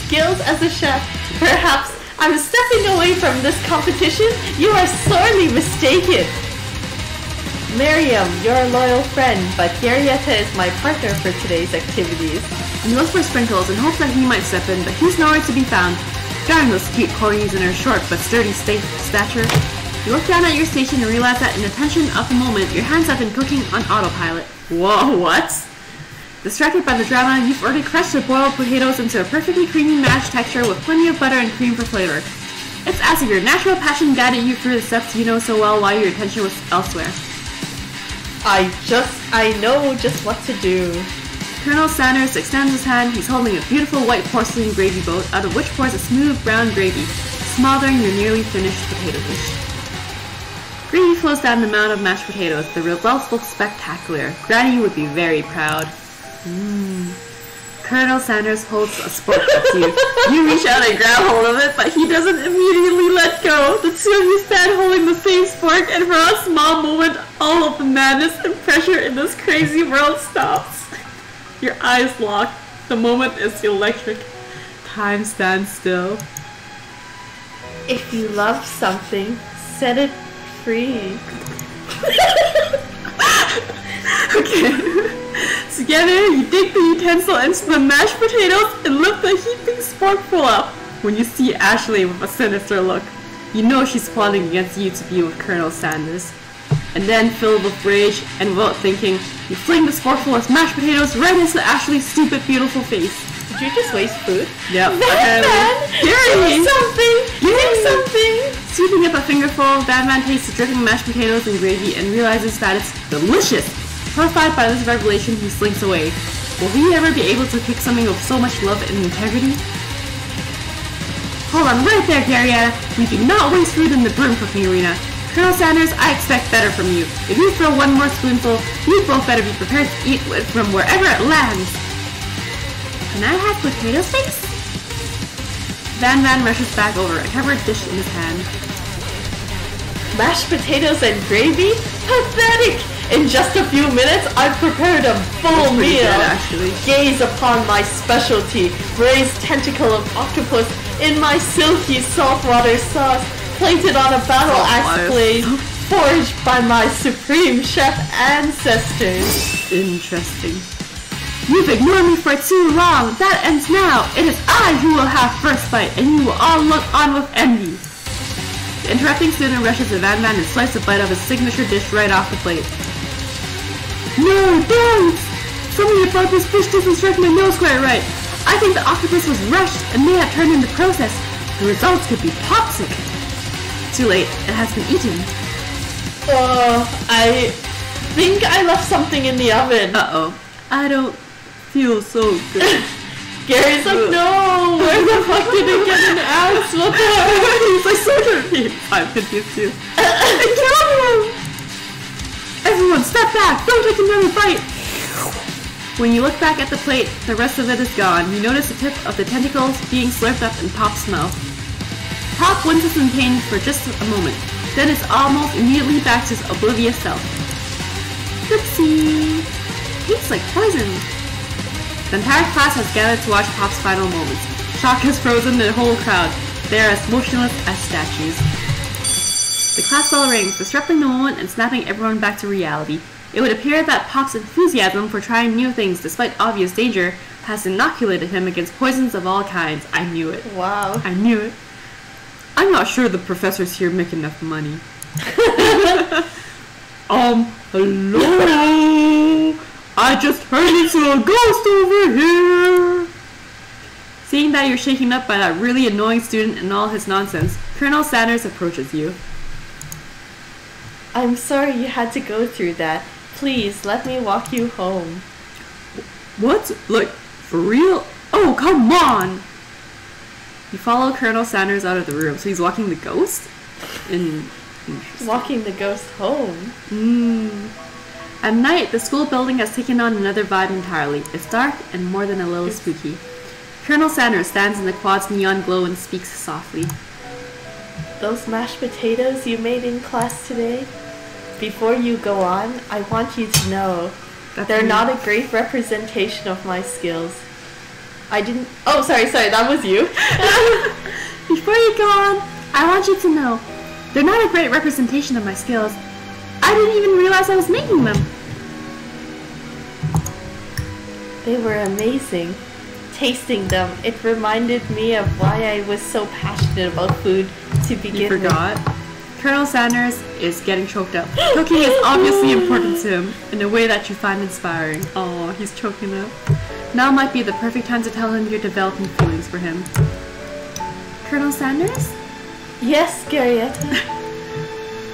skills as a chef. Perhaps I'm stepping away from this competition. You are sorely mistaken. Miriam, you're a loyal friend, but Garyetta is my partner for today's activities. You look for Sprinkles and hope that he might step in, but he's nowhere to be found. Darn those cute corgis in her short but sturdy stature. You look down at your station and realize that in the tension of the moment, your hands have been cooking on autopilot. Whoa, what? Distracted by the drama, you've already crushed the boiled potatoes into a perfectly creamy mashed texture with plenty of butter and cream for flavor. It's as if your natural passion guided you through the steps you know so well while your attention was elsewhere. I know just what to do. Colonel Sanders extends his hand. He's holding a beautiful white porcelain gravy boat out of which pours a smooth brown gravy, smothering your nearly finished potato dish. Gravy flows down the mound of mashed potatoes. The results look spectacular. Granny would be very proud. Colonel Sanders holds a spork up to you. You reach out and grab hold of it, but he doesn't immediately let go. The two of you stand holding the same spork, and for a small moment, all of the madness and pressure in this crazy world stops. Your eyes lock. The moment is electric. Time stands still. If you love something, set it free. Okay. Together, you dig the utensil into the mashed potatoes and lift the heaping sporkful up. When you see Ashley with a sinister look, you know she's plotting against you to be with Colonel Sanders. And then, filled with rage and without thinking, you fling the sporkful of mashed potatoes right into Ashley's stupid, beautiful face. Did you just waste food? Yep. Van, Gary! something! Give something! Scooping up a fingerful, Van tastes the dripping mashed potatoes and gravy and realizes that it's delicious. Horrified by this revelation, he slinks away. Will he ever be able to pick something with so much love and integrity? Hold on right there, Garyetta. We do not waste food in the broom cooking arena. Colonel Sanders, I expect better from you. If you throw one more spoonful, you both better be prepared to eat it from wherever it lands. Can I have potato face? Van rushes back over, a covered dish in his hand. Mashed potatoes and gravy? Pathetic! In just a few minutes, I've prepared a full meal. Good, actually. Gaze upon my specialty, braised tentacle of octopus in my silky saltwater sauce, plated on a battle axe blade, forged by my supreme chef ancestors. Interesting. You've ignored me for too long. That ends now. It is I who will have first bite, and you will all look on with envy. The interrupting student rushes to Van and slices a bite of his signature dish right off the plate. No, don't! Somebody about this fish doesn't strike my nose quite right. I think the octopus was rushed and may have turned in the process. The results could be toxic. Too late. It has been eaten. I think I left something in the oven. Uh-oh. I don't feel so good. Gary's like, no! Where the fuck did it get an axe? What the hell? He's like, so dirty. I'm confused too. It killed him! Everyone, step back! Don't take another bite! When you look back at the plate, the rest of it is gone. You notice the tip of the tentacles being slurped up in Pop's mouth. Pop winces in pain for just a moment, then is almost immediately back to his oblivious self. Oopsie! Tastes like poison. The entire class has gathered to watch Pop's final moments. Shock has frozen the whole crowd. They are as motionless as statues. The class bell rings, disrupting the moment and snapping everyone back to reality. It would appear that Pop's enthusiasm for trying new things despite obvious danger has inoculated him against poisons of all kinds. I knew it. Wow. I knew it. I'm not sure the professors here make enough money. Hello? I just turned into a ghost over here! Seeing that you're shaken up by that really annoying student and all his nonsense, Colonel Sanders approaches you. I'm sorry you had to go through that. Please, let me walk you home. What? Like, for real? Oh, come on! You follow Colonel Sanders out of the room, so he's walking the ghost? Walking the ghost home? At night, the school building has taken on another vibe entirely. It's dark and more than a little spooky. Colonel Sanders stands in the quad's neon glow and speaks softly. Those mashed potatoes you made in class today? Before you go on, I want you to know they're not a great representation of my skills. I didn't... Oh, sorry, that was you. Before you go on, I want you to know they're not a great representation of my skills. I didn't even realize I was making them. They were amazing. Tasting them, it reminded me of why I was so passionate about food to begin with. You forgot? Colonel Sanders is getting choked up. Cooking is obviously important to him in a way that you find inspiring. Oh, he's choking up. Now might be the perfect time to tell him you're developing feelings for him. Colonel Sanders? Yes, Garyetta.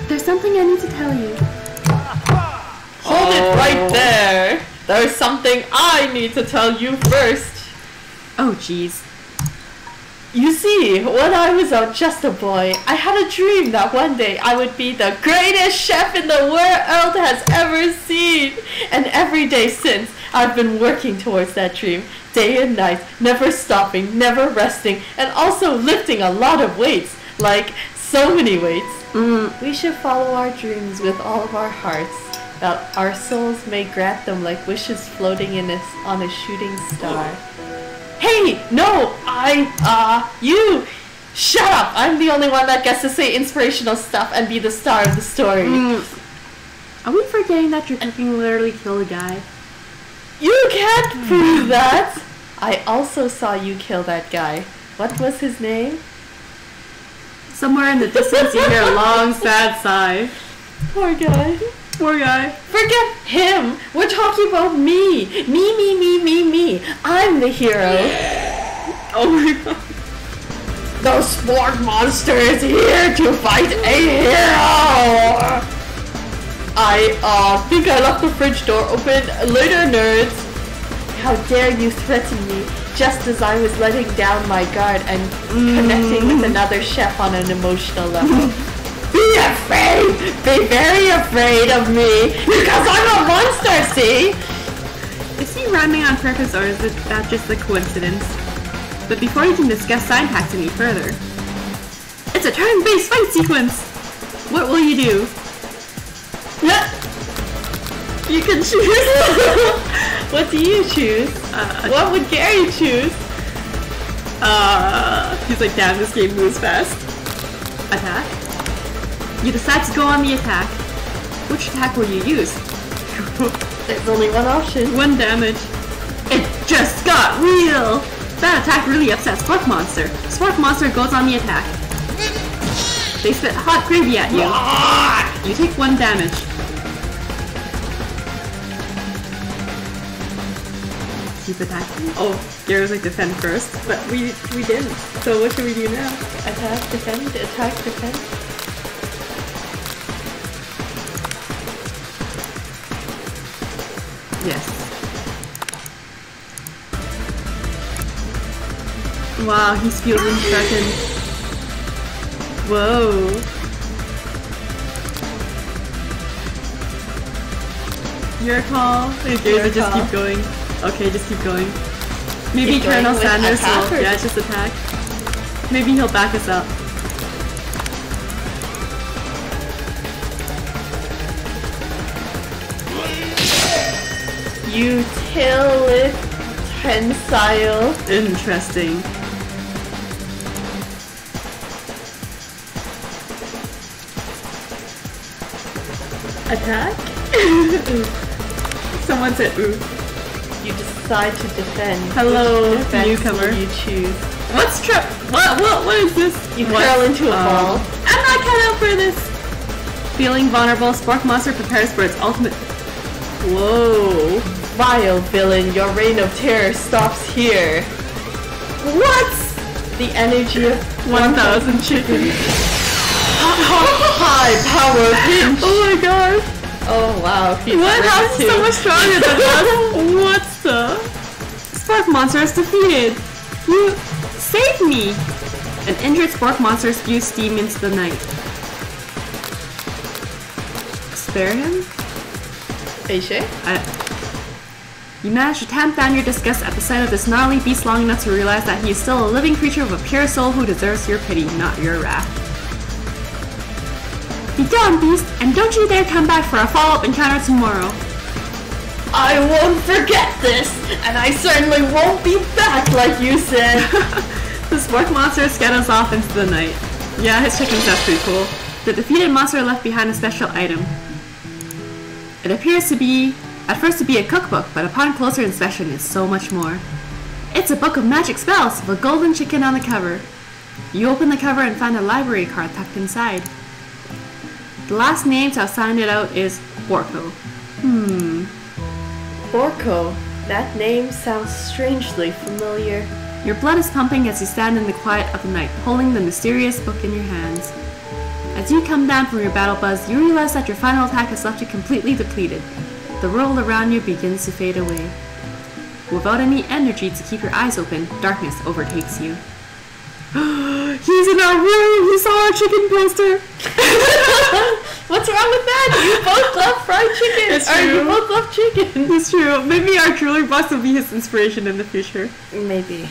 There's something I need to tell you. Hold it right there. There's something I need to tell you first. Oh, jeez. You see, when I was just a boy, I had a dream that one day I would be the greatest chef in the world has ever seen. And every day since, I've been working towards that dream, day and night, never stopping, never resting, and also lifting a lot of weights, like so many weights. We should follow our dreams with all of our hearts, that our souls may grant them like wishes floating on a shooting star. Hey, no, you! Shut up! I'm the only one that gets to say inspirational stuff and be the star of the story. Are we forgetting that your cooking literally killed a guy? You can't prove that! I also saw you kill that guy. What was his name? Somewhere in the distance you hear a long, sad sigh. Poor guy. Poor guy. Forget him! We're talking about me! Me! I'm the hero! Oh my god. The sport monster is here to fight a hero! I think I left the fridge door open. Later, nerds! How dare you threaten me just as I was letting down my guard and connecting with another chef on an emotional level. Be afraid! Be very afraid of me! Because I'm a monster, see? Is he rhyming on purpose or is that just a coincidence? But before you can discuss syntax any further, it's a turn-based fight sequence! What will you do? You can choose. What do you choose? What would Gary choose? He's like, damn, this game moves fast. Attack. You decide to go on the attack. Which attack will you use? There's only one option. 1 damage. It just got real! That attack really upsets Spark Monster. Spark Monster goes on the attack. They spit hot gravy at you. You take 1 damage. Keep attacking. Oh, Gary was like defend first, but we didn't. So what should we do now? Attack, defend, attack, defend. Yes. Wow, he's feeling threatened. Whoa. Your call. Okay, just keep going. Okay, just keep going. Maybe Keep going Colonel with Sanders attack will, or- yeah, just attack. Maybe he'll back us up. Utilitensile. Interesting. Attack? Someone said ooh. You decide to defend. Hello, Which defense newcomer. will you choose? What's what is this? You What? curl into a ball. I'm not cut out for this. Feeling vulnerable, Spark Monster prepares for its ultimate. Whoa. Vile villain, your reign of terror stops here. What? The energy of 1,000 chickens. high power pinch. Oh my god. Oh wow. What? How is he so much stronger than us? What the? Spark Monster is defeated. You saved me. An injured Spark Monster spews steam into the night. Spare him? Aisha? You manage to tamp down your disgust at the sight of this gnarly beast long enough to realize that he is still a living creature of a pure soul who deserves your pity, not your wrath. Be gone, beast, and don't you dare come back for a follow-up encounter tomorrow. I won't forget this, and I certainly won't be back like you said. The Spark Monster scatters off into the night. Yeah, his chicken sounds pretty cool. The defeated monster left behind a special item. It appears to be, at first to be a cookbook, but upon closer inspection it's so much more. It's a book of magic spells with a golden chicken on the cover. You open the cover and find a library card tucked inside. The last name to have signed it out is Borko. Borko. That name sounds strangely familiar. Your blood is pumping as you stand in the quiet of the night, holding the mysterious book in your hands. As you come down from your battle buzz, you realize that your final attack has left you completely depleted. The world around you begins to fade away. Without any energy to keep your eyes open, darkness overtakes you. He's in our room! He saw our chicken poster! What's wrong with that? You both love fried chicken! It's Or you true. both love chicken! It's true. Maybe our jeweler box will be his inspiration in the future. Maybe.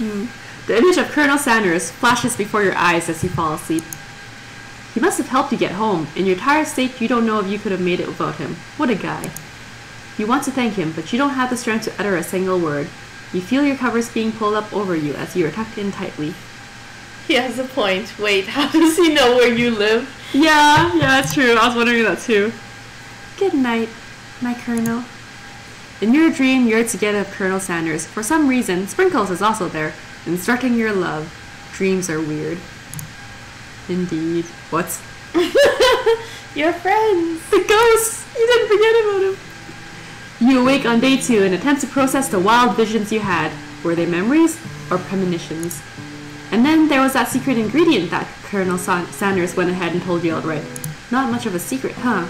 The image of Colonel Sanders flashes before your eyes as you fall asleep. He must have helped you get home. In your tired state, you don't know if you could have made it without him. What a guy. You want to thank him, but you don't have the strength to utter a single word. You feel your covers being pulled up over you as you are tucked in tightly. He has a point. Wait, how does he know where you live? Yeah, that's true. I was wondering that too. Good night, my Colonel. In your dream, you're together with Colonel Sanders. For some reason, Sprinkles is also there, instructing your love. Dreams are weird. Indeed. What? Your friends. The ghost! You didn't forget about him. You awake on day 2 and attempt to process the wild visions you had. Were they memories or premonitions? And then there was that secret ingredient that Colonel Sanders went ahead and told you outright. Not much of a secret, huh?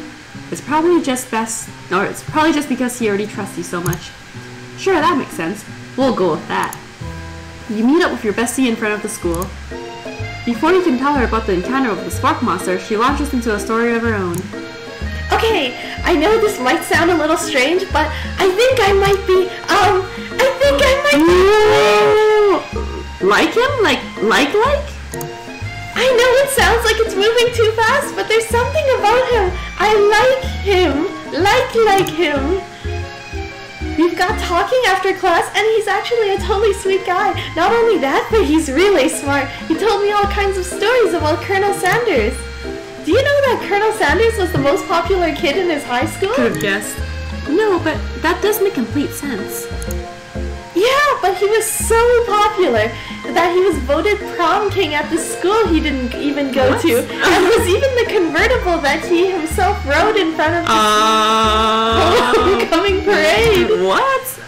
It's probably just because he already trusts you so much. Sure, that makes sense. We'll go with that. You meet up with your bestie in front of the school. Before you can tell her about the encounter with the Spark Monster, she launches into a story of her own. Okay, I know this might sound a little strange, but I think I might be, Like him? Like? I know it sounds like it's moving too fast, but there's something about him. I like him. Like him. We've got talking after class, and he's actually a totally sweet guy. Not only that, but he's really smart. He told me all kinds of stories about Colonel Sanders. Do you know that Colonel Sanders was the most popular kid in his high school? Could have guessed. No, but that does make complete sense. Yeah, but he was so popular that he was voted prom king at the school he didn't even go to, and was even the convertible that he himself rode in front of the homecoming parade. What?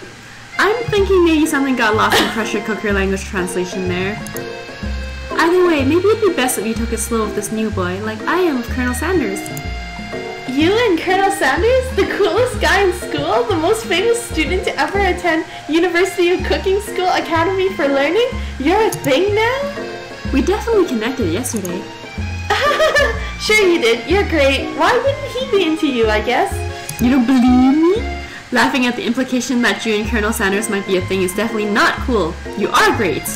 I'm thinking maybe something got lost in pressure cooker language translation there. Either way, maybe it'd be best if you took it slow with this new boy, like I am with Colonel Sanders. You and Colonel Sanders, the coolest guy in school, the most famous student to ever attend University of Cooking School Academy for Learning, you're a thing now? We definitely connected yesterday. Sure you did, you're great. Why wouldn't he be into you, I guess? You don't believe me? Laughing at the implication that you and Colonel Sanders might be a thing is definitely not cool. You are great.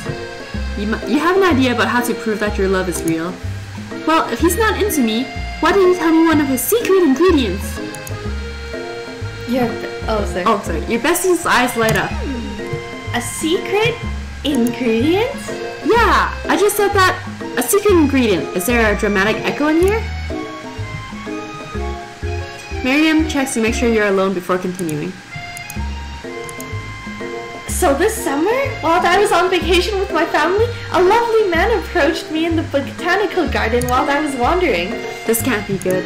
You have an idea about how to prove that your love is real. Well, if he's not into me, why didn't you tell me one of his secret ingredients? Sorry. Your bestie's eyes light up. A secret ingredient? Yeah, I just said that. A secret ingredient. Is there a dramatic echo in here? Miriam checks to make sure you're alone before continuing. So this summer, while I was on vacation with my family, a lovely man approached me in the botanical garden while I was wandering. This can't be good.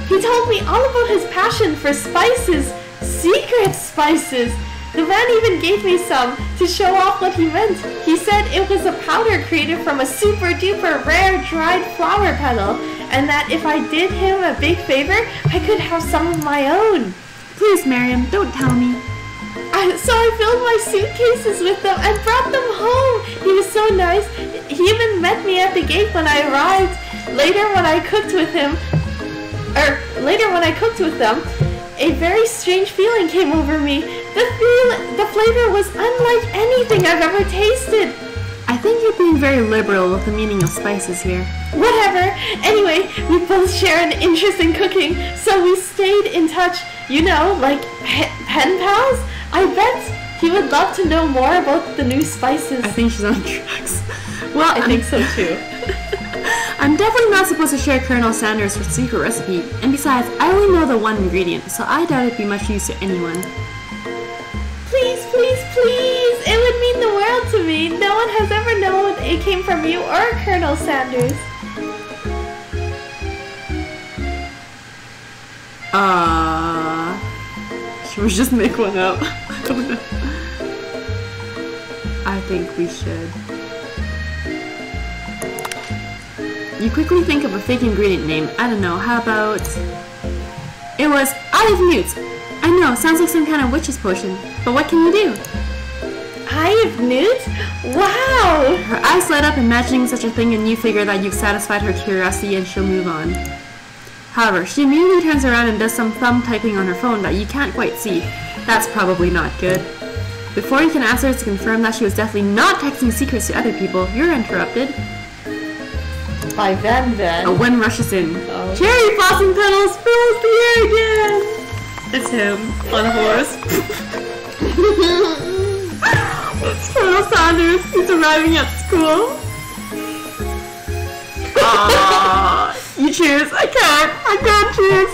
He told me all about his passion for spices, secret spices. The man even gave me some to show off what he meant. He said it was a powder created from a super duper rare dried flower petal, and that if I did him a big favor, I could have some of my own. Please, Miriam, don't tell me. So I filled my suitcases with them and brought them home. He was so nice. He even met me at the gate when I arrived. Later when I cooked with them, a very strange feeling came over me. The flavor was unlike anything I've ever tasted. I think you're being very liberal with the meaning of spices here. Whatever. Anyway, we both share an interest in cooking, so we stayed in touch. You know, like pen pals? I bet he would love to know more about the new spices. I think she's on drugs. Well, I think so too. I'm definitely not supposed to share Colonel Sanders' secret recipe, and besides, I only know the one ingredient, so I doubt it'd be much use to anyone. Please, please, please! It would mean the world to me. No one has ever known it came from you or Colonel Sanders. Should we just make one up? I don't know. I think we should. You quickly think of a fake ingredient name. I don't know, how about... It was Eye of Newt. I know, sounds like some kind of witch's potion. But what can you do? Eye of Newt? Wow! Her eyes light up imagining such a thing, and you figure that you've satisfied her curiosity and she'll move on. However, she immediately turns around and does some thumb typing on her phone that you can't quite see. That's probably not good. Before you can ask her to confirm that she was definitely not texting secrets to other people, you're interrupted. By Van. A wind rushes in. Oh. Cherry blossom petals fills the air again! It's him, on a horse. It's Colonel Sanders. He's arriving at school. Aww. You choose. I can't choose.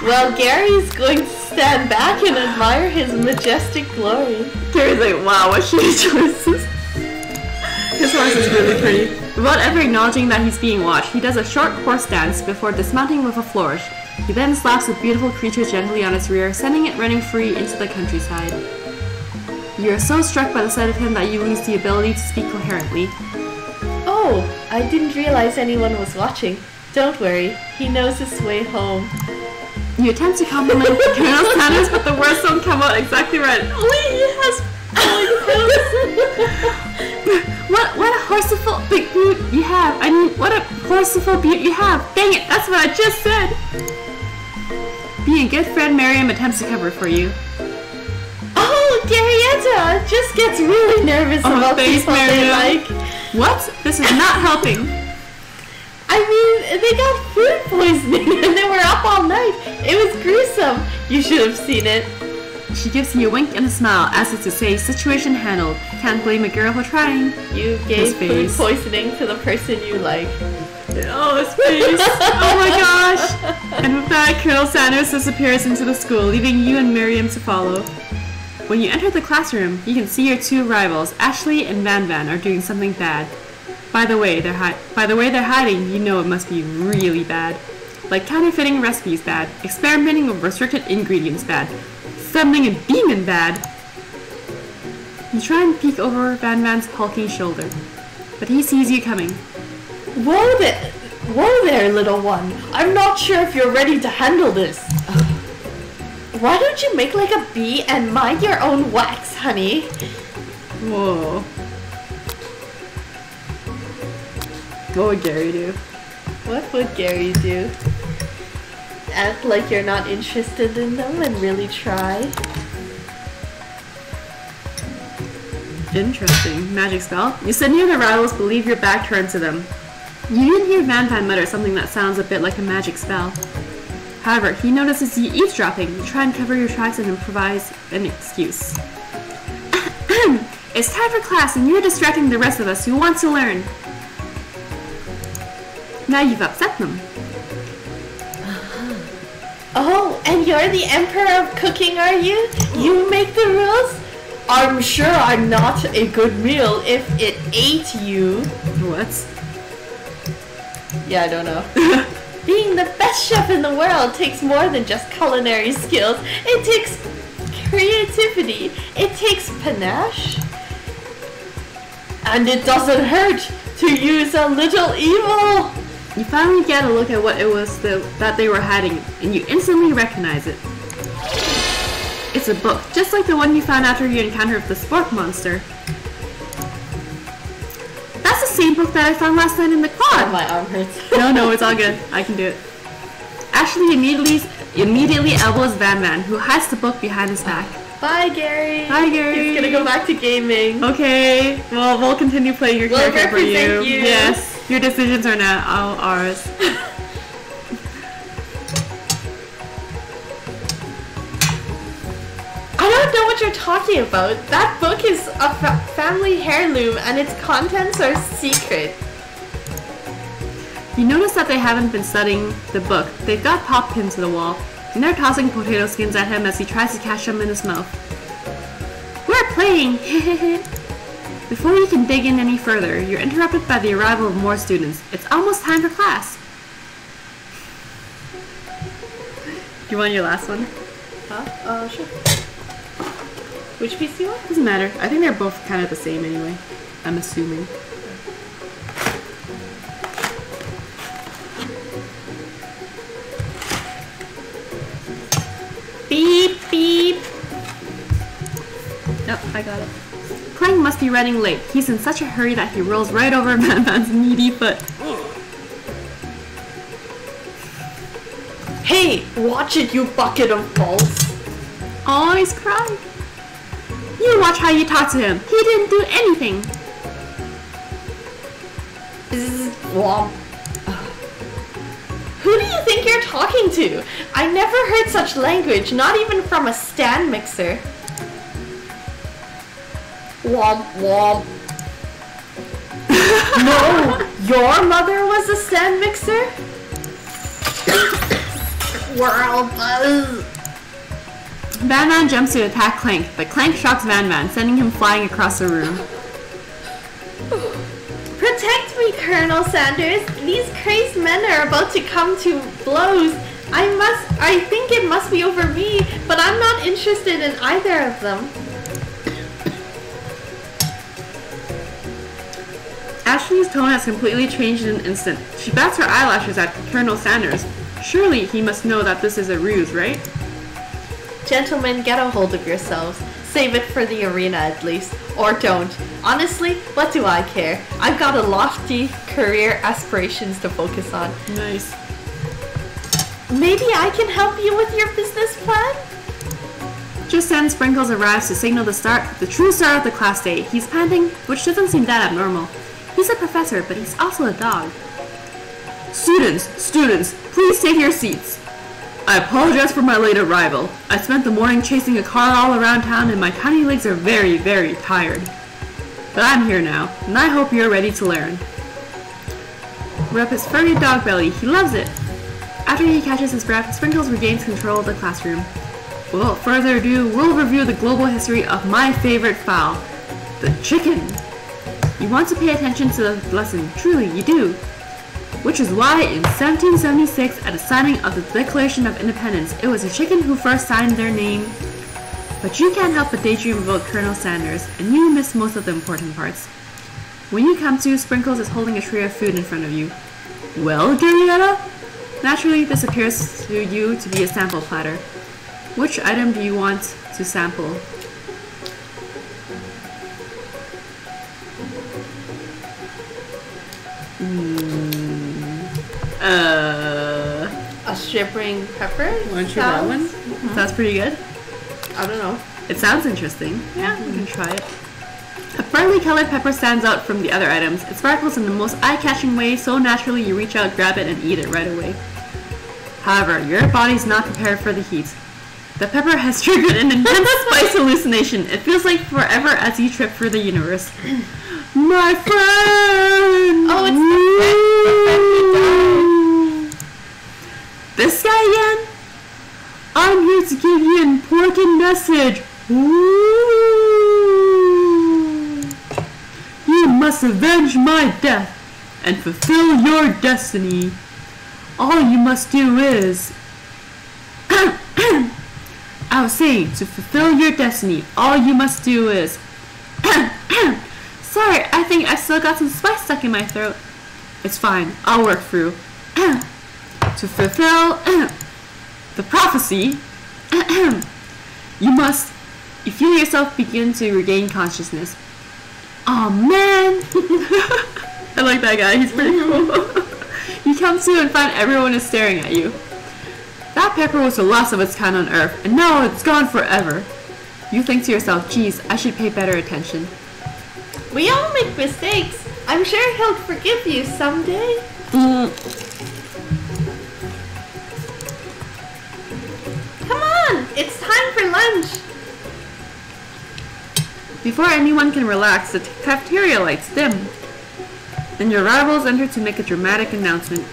Well, Gary's going to stand back and admire his majestic glory. Gary's like, wow, what shitty choices. His horse is really pretty. Without ever acknowledging that he's being watched, he does a short horse dance before dismounting with a flourish. He then slaps the beautiful creature gently on its rear, sending it running free into the countryside. You are so struck by the sight of him that you lose the ability to speak coherently. Oh, I didn't realize anyone was watching. Don't worry, he knows his way home. You attempt to compliment Colonel Sanders, but the words don't come out exactly right. Only he has What a horseful big boot you have. I mean, what a horseful butte you have. Dang it, that's what I just said. Being a good friend, Miriam attempts to cover for you. Oh, Garyetta just gets really nervous about people they like. What? This is not helping. I mean, they got food poisoning and they were up all night. It was gruesome. You should have seen it. She gives you a wink and a smile as if to say, situation handled. Can't blame a girl for trying. You gave food face. poisoning to the person you like. Oh, his face. Oh my gosh. And with that, Colonel Sanders disappears into the school, leaving you and Miriam to follow. When you enter the classroom, you can see your two rivals, Ashley and Van Van, are doing something bad. By the way they're hiding, you know it must be really bad. Like counterfeiting recipes bad, experimenting with restricted ingredients bad, summoning a demon bad. You try and peek over Van Van's hulking shoulder, but he sees you coming. Whoa there, little one. I'm not sure if you're ready to handle this. Why don't you make like a bee and mind your own wax, honey? Whoa. What would Gary do? What would Gary do? Act like you're not interested in them and really try? Interesting. Magic spell. You said near the rivals, believe your back turned to them. You didn't hear Van Van mutter something that sounds a bit like a magic spell. However, he notices you eavesdropping. You try and cover your tracks and improvise an excuse. It's time for class and you're distracting the rest of us who want to learn. Now you've upset them. Oh, and you're the emperor of cooking, are you? You make the rules? I'm sure I'm not a good meal if it ate you. What? Yeah, I don't know. Being the best chef in the world takes more than just culinary skills. It takes creativity. It takes panache. And it doesn't hurt to use a little evil. You finally get a look at what it was that they were hiding, and you instantly recognize it. It's a book, just like the one you found after you encountered the spork monster. That's the same book that I found last night in the quad. Oh, my arm hurts. No, it's all good. I can do it. Ashley immediately elbows Van Van, who hides the book behind his back. Bye, Gary. Bye, Gary. He's gonna go back to gaming. Okay, well, we'll continue playing your character for you. Represent you. Yes, your decisions are now all ours. I don't know what you're talking about. That book is a family heirloom and its contents are secret. You notice that they haven't been studying the book. They've got pop pins to the wall, and they're tossing potato skins at him as he tries to catch them in his mouth. We're playing! Before you can dig in any further, you're interrupted by the arrival of more students. It's almost time for class. You want your last one? Huh? Sure. Which piece do you want? Doesn't matter. I think they're both kind of the same anyway. I'm assuming. Beep, beep. Oh, I got it. Clank must be running late. He's in such a hurry that he rolls right over Van Van's meaty foot. Hey, watch it, you bucket of balls. Oh, he's crying. You watch how you talk to him. He didn't do anything. Womp. Who do you think you're talking to? I never heard such language, not even from a stand mixer. Womp womp. No, your mother was a stand mixer? World buzz. Van Van jumps to attack Clank, but Clank shocks Van Van, sending him flying across the room. Protect me, Colonel Sanders. These crazed men are about to come to blows. I think it must be over me, but I'm not interested in either of them. Ashley's tone has completely changed in an instant. She bats her eyelashes at Colonel Sanders. Surely he must know that this is a ruse, right? Gentlemen, get a hold of yourselves. Save it for the arena at least. Or don't. Honestly, what do I care? I've got a lofty career aspirations to focus on. Nice. Maybe I can help you with your business plan? Just then, Sprinkles arrives to signal the true start of the class day. He's panting, which doesn't seem that abnormal. He's a professor, but he's also a dog. Students, please take your seats. I apologize for my late arrival. I spent the morning chasing a car all around town and my tiny legs are very, very tired. But I'm here now, and I hope you're ready to learn. Rub his furry dog belly. He loves it. After he catches his breath, Sprinkles regains control of the classroom. Without further ado, we'll review the global history of my favorite fowl, the chicken. You want to pay attention to the lesson, truly you do. Which is why in 1776, at the signing of the Declaration of Independence, it was a chicken who first signed their name. But you can't help but daydream about Colonel Sanders, and you miss most of the important parts. When you come to, Sprinkles is holding a tray of food in front of you. Well, Gabriella? Naturally, this appears to you to be a sample platter. Which item do you want to sample? A strip ring pepper? Want to try that one? Sounds pretty good. I don't know. It sounds interesting. Yeah, we can try it. A brightly colored pepper stands out from the other items. It sparkles in the most eye-catching way, so naturally you reach out, grab it, and eat it right away. However, your body's not prepared for the heat. The pepper has triggered an intense spice hallucination. It feels like forever as you trip through the universe. My friend! Oh, it's the friend. This guy again? I'm here to give you an important message. Ooh. You must avenge my death and fulfill your destiny. All you must do is... I was saying, to fulfill your destiny, all you must do is... Sorry, I think I still got some spice stuck in my throat. It's fine, I'll work through. To fulfill the prophecy, you feel yourself begin to regain consciousness. Oh man! I like that guy, he's pretty cool. You come to and find everyone is staring at you. That pepper was the last of its kind on Earth, and now it's gone forever. You think to yourself, geez, I should pay better attention. We all make mistakes. I'm sure he'll forgive you someday. Come on, it's time for lunch. Before anyone can relax, the cafeteria lights dim. Then your rivals enter to make a dramatic announcement.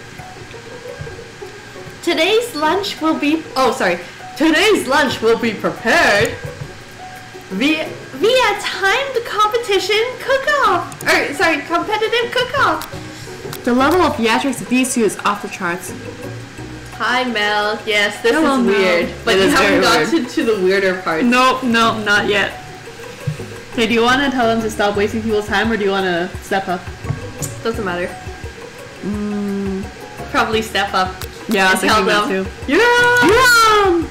Today's lunch will be prepared via timed competitive cook-off. The level of theatrics of these two is off the charts. Hi Mel, yes, this Hello, is Mel. weird, but It you is haven't very gotten to the weirder parts. Nope, not yet. Okay, do you want to tell them to stop wasting people's time, or do you want to step up? Doesn't matter. Probably step up. Yeah, I was tell thinking that them. too. Yeah!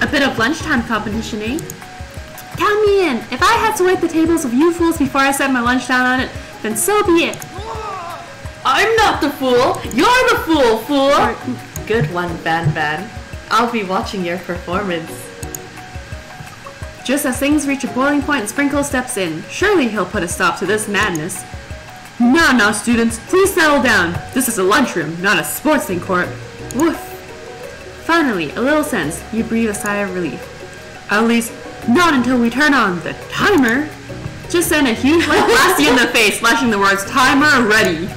A bit of lunchtime competition, eh? Count me in. If I had to wipe the tables of you fools before I set my lunch down on it, then so be it. I'm not the fool. You're the fool. Good one, Van. I'll be watching your performance. Just as things reach a boiling point, Sprinkles steps in. Surely he'll put a stop to this madness. Now, students, please settle down. This is a lunchroom, not a sportsing court. Woof. Finally, a little sense. You breathe a sigh of relief. At least, not until we turn on the timer. Just then, a huge light blasts you in the face, flashing the words, "Timer ready."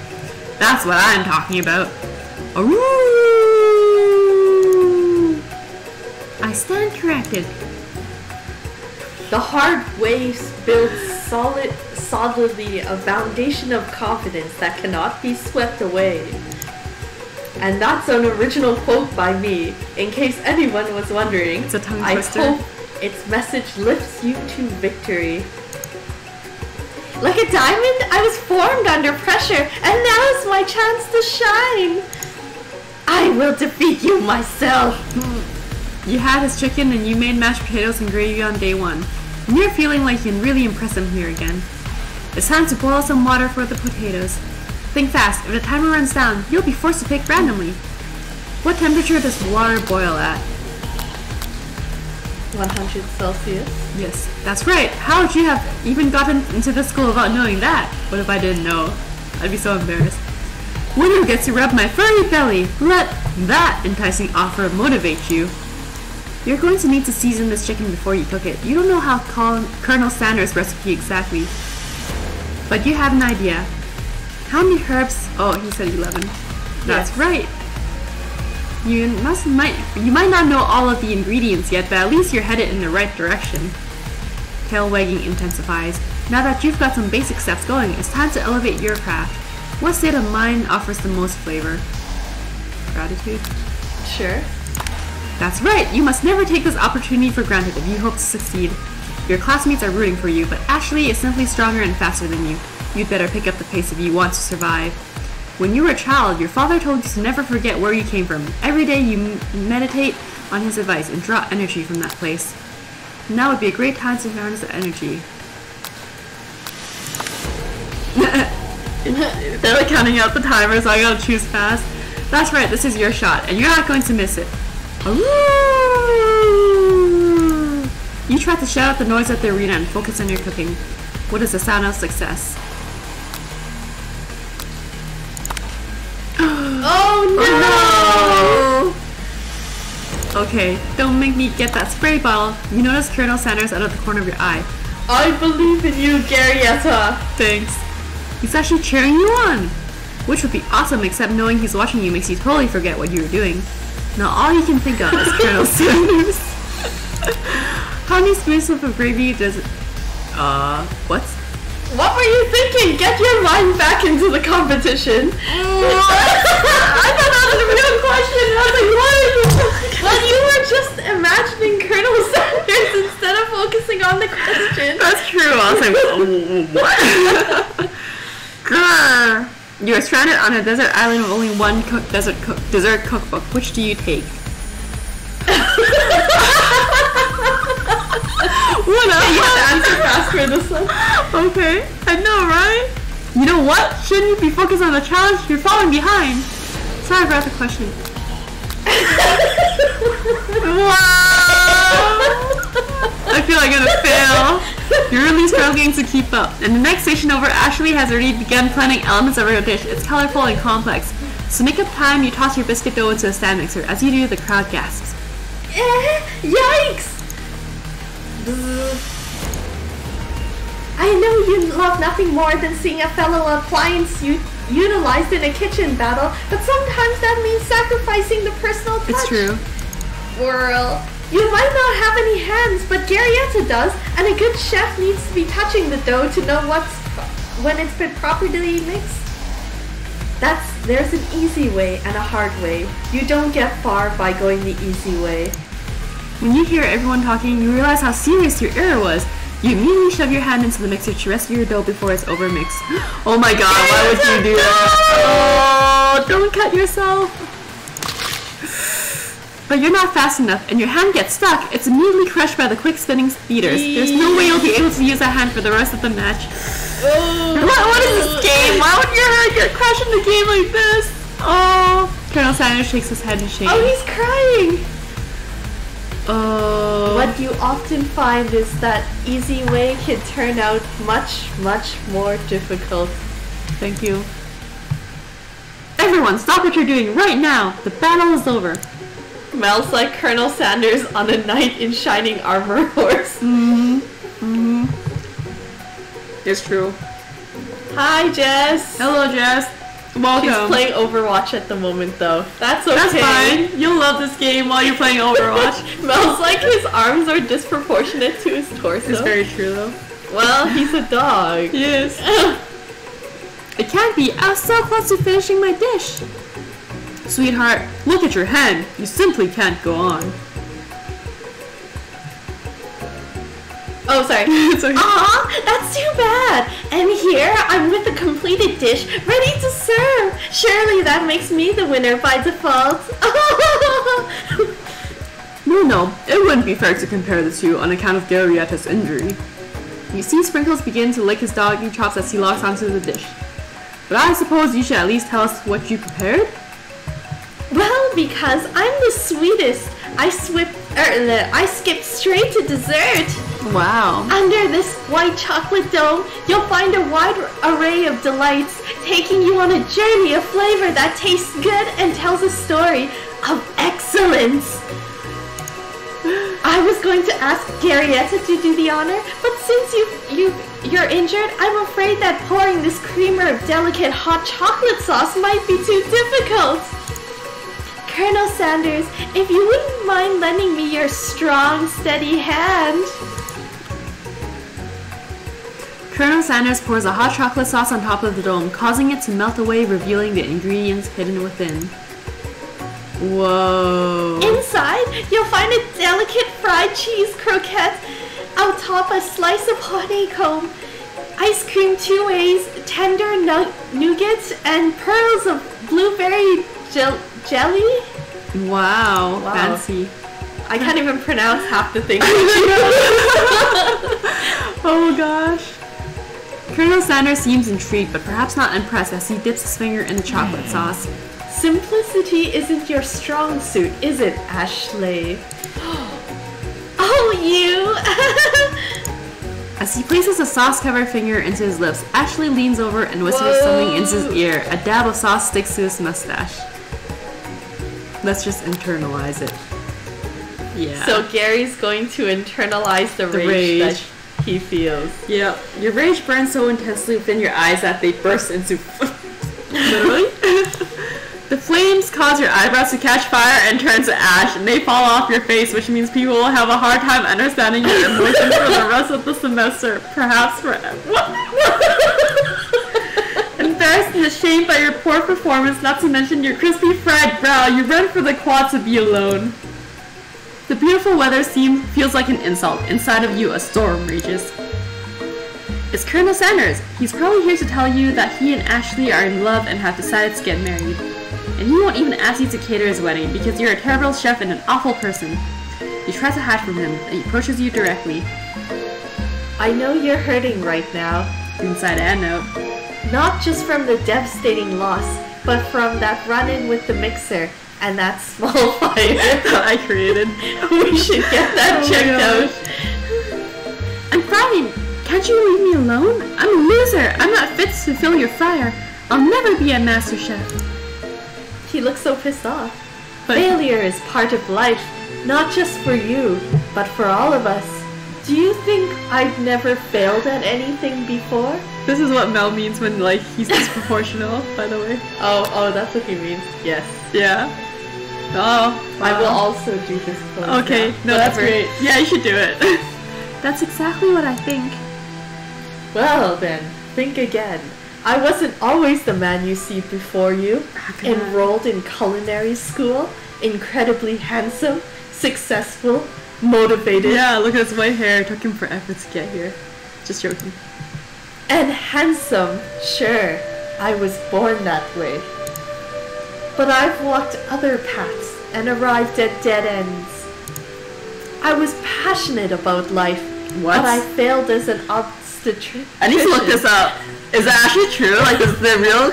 That's what I'm talking about. Ooh. I stand corrected. The hard waves build solidly a foundation of confidence that cannot be swept away. And that's an original quote by me, in case anyone was wondering. It's a tongue I twister. hope its message lifts you to victory. Like a diamond, I was formed under pressure, and now is my chance to shine. I will defeat you myself. You had his chicken and you made mashed potatoes and gravy on day one. And you're feeling like you can really impress him here again. It's time to boil some water for the potatoes. Think fast, if the timer runs down, you'll be forced to pick randomly. What temperature does water boil at? 100 Celsius. Yes, that's right. How would you have even gotten into this school without knowing that? What if I didn't know? I'd be so embarrassed. Winner gets to rub my furry belly. Let that enticing offer motivate you. You're going to need to season this chicken before you cook it. You don't know how Colonel Sanders' recipe exactly, but you have an idea. How many herbs? Oh, he said 11. That's right. You might not know all of the ingredients yet, but at least you're headed in the right direction. Tail wagging intensifies. Now that you've got some basic steps going, it's time to elevate your craft. What state of mind offers the most flavor? Gratitude? Sure. That's right! You must never take this opportunity for granted if you hope to succeed. Your classmates are rooting for you, but Ashley is simply stronger and faster than you. You'd better pick up the pace if you want to survive. When you were a child, your father told you to never forget where you came from. Every day you meditate on his advice and draw energy from that place. Now would be a great time to harness the energy. They're like counting out the timer, so I gotta choose fast. That's right, this is your shot, and you're not going to miss it. You try to shout out the noise at the arena and focus on your cooking. What is the sound of success? Oh no! Okay, don't make me get that spray bottle. You notice Colonel Sanders out of the corner of your eye. I believe in you, Garyetta. Thanks. He's actually cheering you on, which would be awesome, except knowing he's watching you makes you totally forget what you were doing. Now all you can think of is Colonel Sanders. How many spoonfuls of gravy does it... what? What were you thinking? Get your mind back into the competition. I thought that was a real question. I was like, what are you... Well, you were just imagining Colonel Sanders instead of focusing on the question. That's true. I was like, what? Grr. You are stranded on a desert island with only one dessert cookbook. Which do you take? What up? You have to answer fast for this one. Okay, I know, right? You know what? Shouldn't you be focused on the challenge? You're falling behind. Sorry about the question. Wow! I feel like I'm gonna fail. You're really struggling to keep up. And the next station over, Ashley has already begun planning elements of her dish. It's colorful and complex. So make up time, you toss your biscuit dough into a stand mixer. As you do, the crowd gasps. Yikes! I know you love nothing more than seeing a fellow appliance utilized in a kitchen battle, but sometimes that means sacrificing the personal touch. It's true. Whirl. You might not have any hands, but Garyetta does, and a good chef needs to be touching the dough to know when it's been properly mixed. There's an easy way and a hard way. You don't get far by going the easy way. When you hear everyone talking, you realize how serious your error was. You immediately shove your hand into the mixer to rescue your dough before it's overmixed. Oh my god, why would you do that? Oh, don't cut yourself. But you're not fast enough, and your hand gets stuck. It's immediately crushed by the quick spinning speeders. There's no way you'll be able to use that hand for the rest of the match. What is this game? Why would your hand get crushed in the game like this? Oh, Colonel Sanders shakes his head in shame. Oh, he's crying. Oh. What you often find is that easy way can turn out much, much more difficult. Thank you. Everyone, stop what you're doing right now. The battle is over. Smells like Colonel Sanders on a knight in shining armor horse. It's true. Hi, Jess. Hello, Jess. Welcome. She's playing Overwatch at the moment, though. That's okay. That's fine. You'll love this game while you're playing Overwatch. Smells like his arms are disproportionate to his torso. It's very true, though. Well, he's a dog. Yes. It can't be. I was so close to finishing my dish. Sweetheart, look at your hand. You simply can't go on. Oh, sorry. It's okay. Aw, that's too bad. And here, I'm with a completed dish, ready to serve. Surely that makes me the winner by default. No, it wouldn't be fair to compare the two on account of Garyetta's injury. You see Sprinkles begin to lick his doggy chops as he locks onto the dish. But I suppose you should at least tell us what you prepared? Well, because I'm the sweetest, I skipped straight to dessert. Wow. Under this white chocolate dome, you'll find a wide array of delights, taking you on a journey of flavor that tastes good and tells a story of excellence. I was going to ask Garyetta to do the honor, but since you're injured, I'm afraid that pouring this creamer of delicate hot chocolate sauce might be too difficult. Colonel Sanders, if you wouldn't mind lending me your strong, steady hand. Colonel Sanders pours a hot chocolate sauce on top of the dome, causing it to melt away, revealing the ingredients hidden within. Whoa. Inside, you'll find a delicate fried cheese croquette, atop a slice of honeycomb, ice cream 2 ways, tender nougat, and pearls of blueberry jelly. Wow, fancy. I can't even pronounce half the things. Oh gosh. Colonel Sanders seems intrigued, but perhaps not impressed as he dips his finger in the chocolate sauce. Simplicity isn't your strong suit, is it, Ashley? Oh, you! As he places a sauce-covered finger into his lips, Ashley leans over and whispers something into his ear. A dab of sauce sticks to his mustache. Let's just internalize it. Yeah. So Gary's going to internalize the rage that he feels. Yeah. Your rage burns so intensely within your eyes that they burst into... Literally? The flames cause your eyebrows to catch fire and turn to ash, and they fall off your face, which means people will have a hard time understanding your emotions for the rest of the semester, perhaps forever. Embarrassed and ashamed by your poor performance, not to mention your crispy fried brow, you run for the quad to be alone. The beautiful weather feels like an insult. Inside of you, a storm rages. It's Colonel Sanders. He's probably here to tell you that he and Ashley are in love and have decided to get married. And he won't even ask you to cater his wedding because you're a terrible chef and an awful person. You try to hide from him, and he approaches you directly. I know you're hurting right now. Inside and out. Not just from the devastating loss, but from that run-in with the mixer and that small fire that I created. We should get that checked out. I'm fine. Can't you leave me alone? I'm a loser. I'm not fit to fill your fire. I'll never be a master chef. He looks so pissed off. Failure is part of life, not just for you, but for all of us. Do you think I've never failed at anything before? This is what Mel means when, like, he's disproportional, by the way. Oh, that's what he means. Yes. Yeah. Oh. Wow. I will also do this pose. Okay. Now. No, that's great. Yeah, you should do it. That's exactly what I think. Well then, think again. I wasn't always the man you see before you. Enrolled in culinary school, incredibly handsome, successful, motivated. Yeah, look at his white hair. It took him forever to get here. Just joking. And handsome, sure. I was born that way. But I've walked other paths and arrived at dead ends. I was passionate about life, but I failed as an obstetrician. I need to look this up. Is that actually true? Like, does the real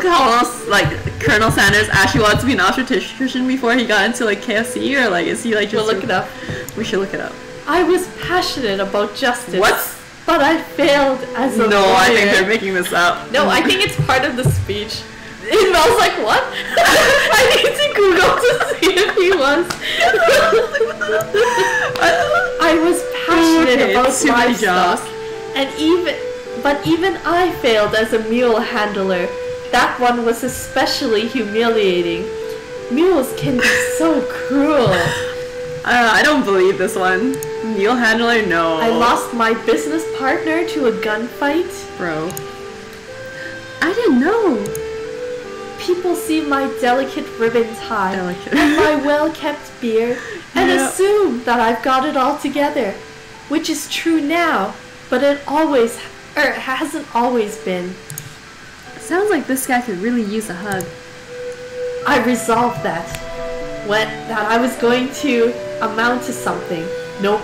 Colonel Sanders actually wanted to be an obstetrician before he got into, like, KFC? Or, like, is he, like, just... We'll look it up. We should look it up. I was passionate about justice. What? But I failed as a lawyer. No, I think they're making this up. No, I think it's part of the speech. It smells like what? I need to Google to see if he was. I was passionate about livestock, and even I failed as a mule handler. That one was especially humiliating. Mules can be so cruel. I don't believe this one. Mule handler, no. I lost my business partner to a gunfight. Bro. I didn't know. People see my delicate ribbon tie and my well-kept beard and assume that I've got it all together, which is true now, but it hasn't always been. Sounds like this guy could really use a hug. I resolved that I was going to amount to something. No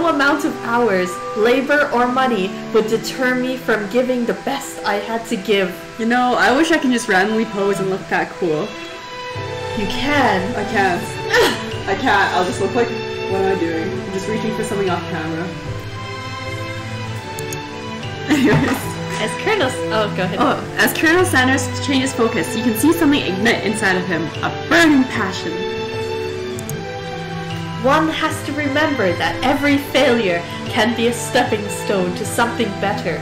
amount of hours, labor, or money would deter me from giving the best I had to give. You know, I wish I could just randomly pose and look that cool. You can. I can't. I can't. I'll just look like, what am I doing? I'm just reaching for something off camera. As Colonel... Oh, go ahead. Oh, as Colonel Sanders changes focus, you can see something ignite inside of him, a burning passion. One has to remember that every failure can be a stepping stone to something better.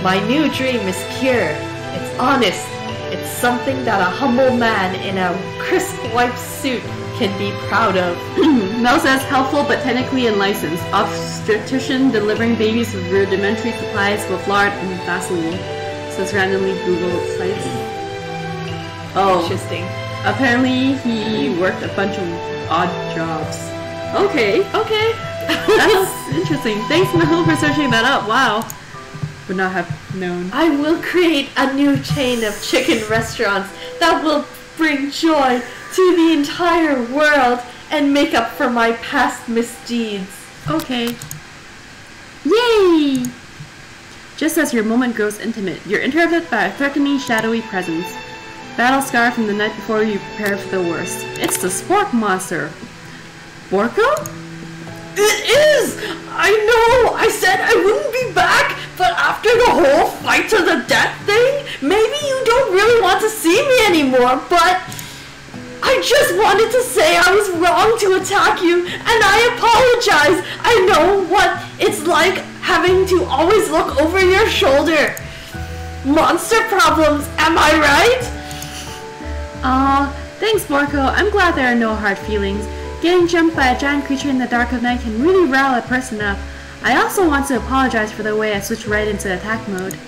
My new dream is pure. It's honest. It's something that a humble man in a crisp white suit can be proud of. Mel says helpful but technically unlicensed. Obstetrician delivering babies with rudimentary supplies with lard and Vaseline. So it's randomly Google sites. Oh. Interesting. Apparently he worked a bunch of odd jobs. Okay. Okay. That's interesting. Thanks, Mel, for searching that up. Wow. Would not have known. I will create a new chain of chicken restaurants that will bring joy to the entire world and make up for my past misdeeds. Okay. Yay! Just as your moment grows intimate, you're interrupted by a threatening, shadowy presence. Battle scar from the night before you prepare for the worst. It's the Spork Monster. Borko? It is! I know! I said I wouldn't be back, but after the whole fight to the death thing, maybe you don't really want to see me anymore, but I just wanted to say I was wrong to attack you, and I apologize. I know what it's like having to always look over your shoulder. Monster problems, am I right? Aw, thanks, Borko. I'm glad there are no hard feelings. Getting jumped by a giant creature in the dark of night can really rile a person up. I also want to apologize for the way I switched right into attack mode.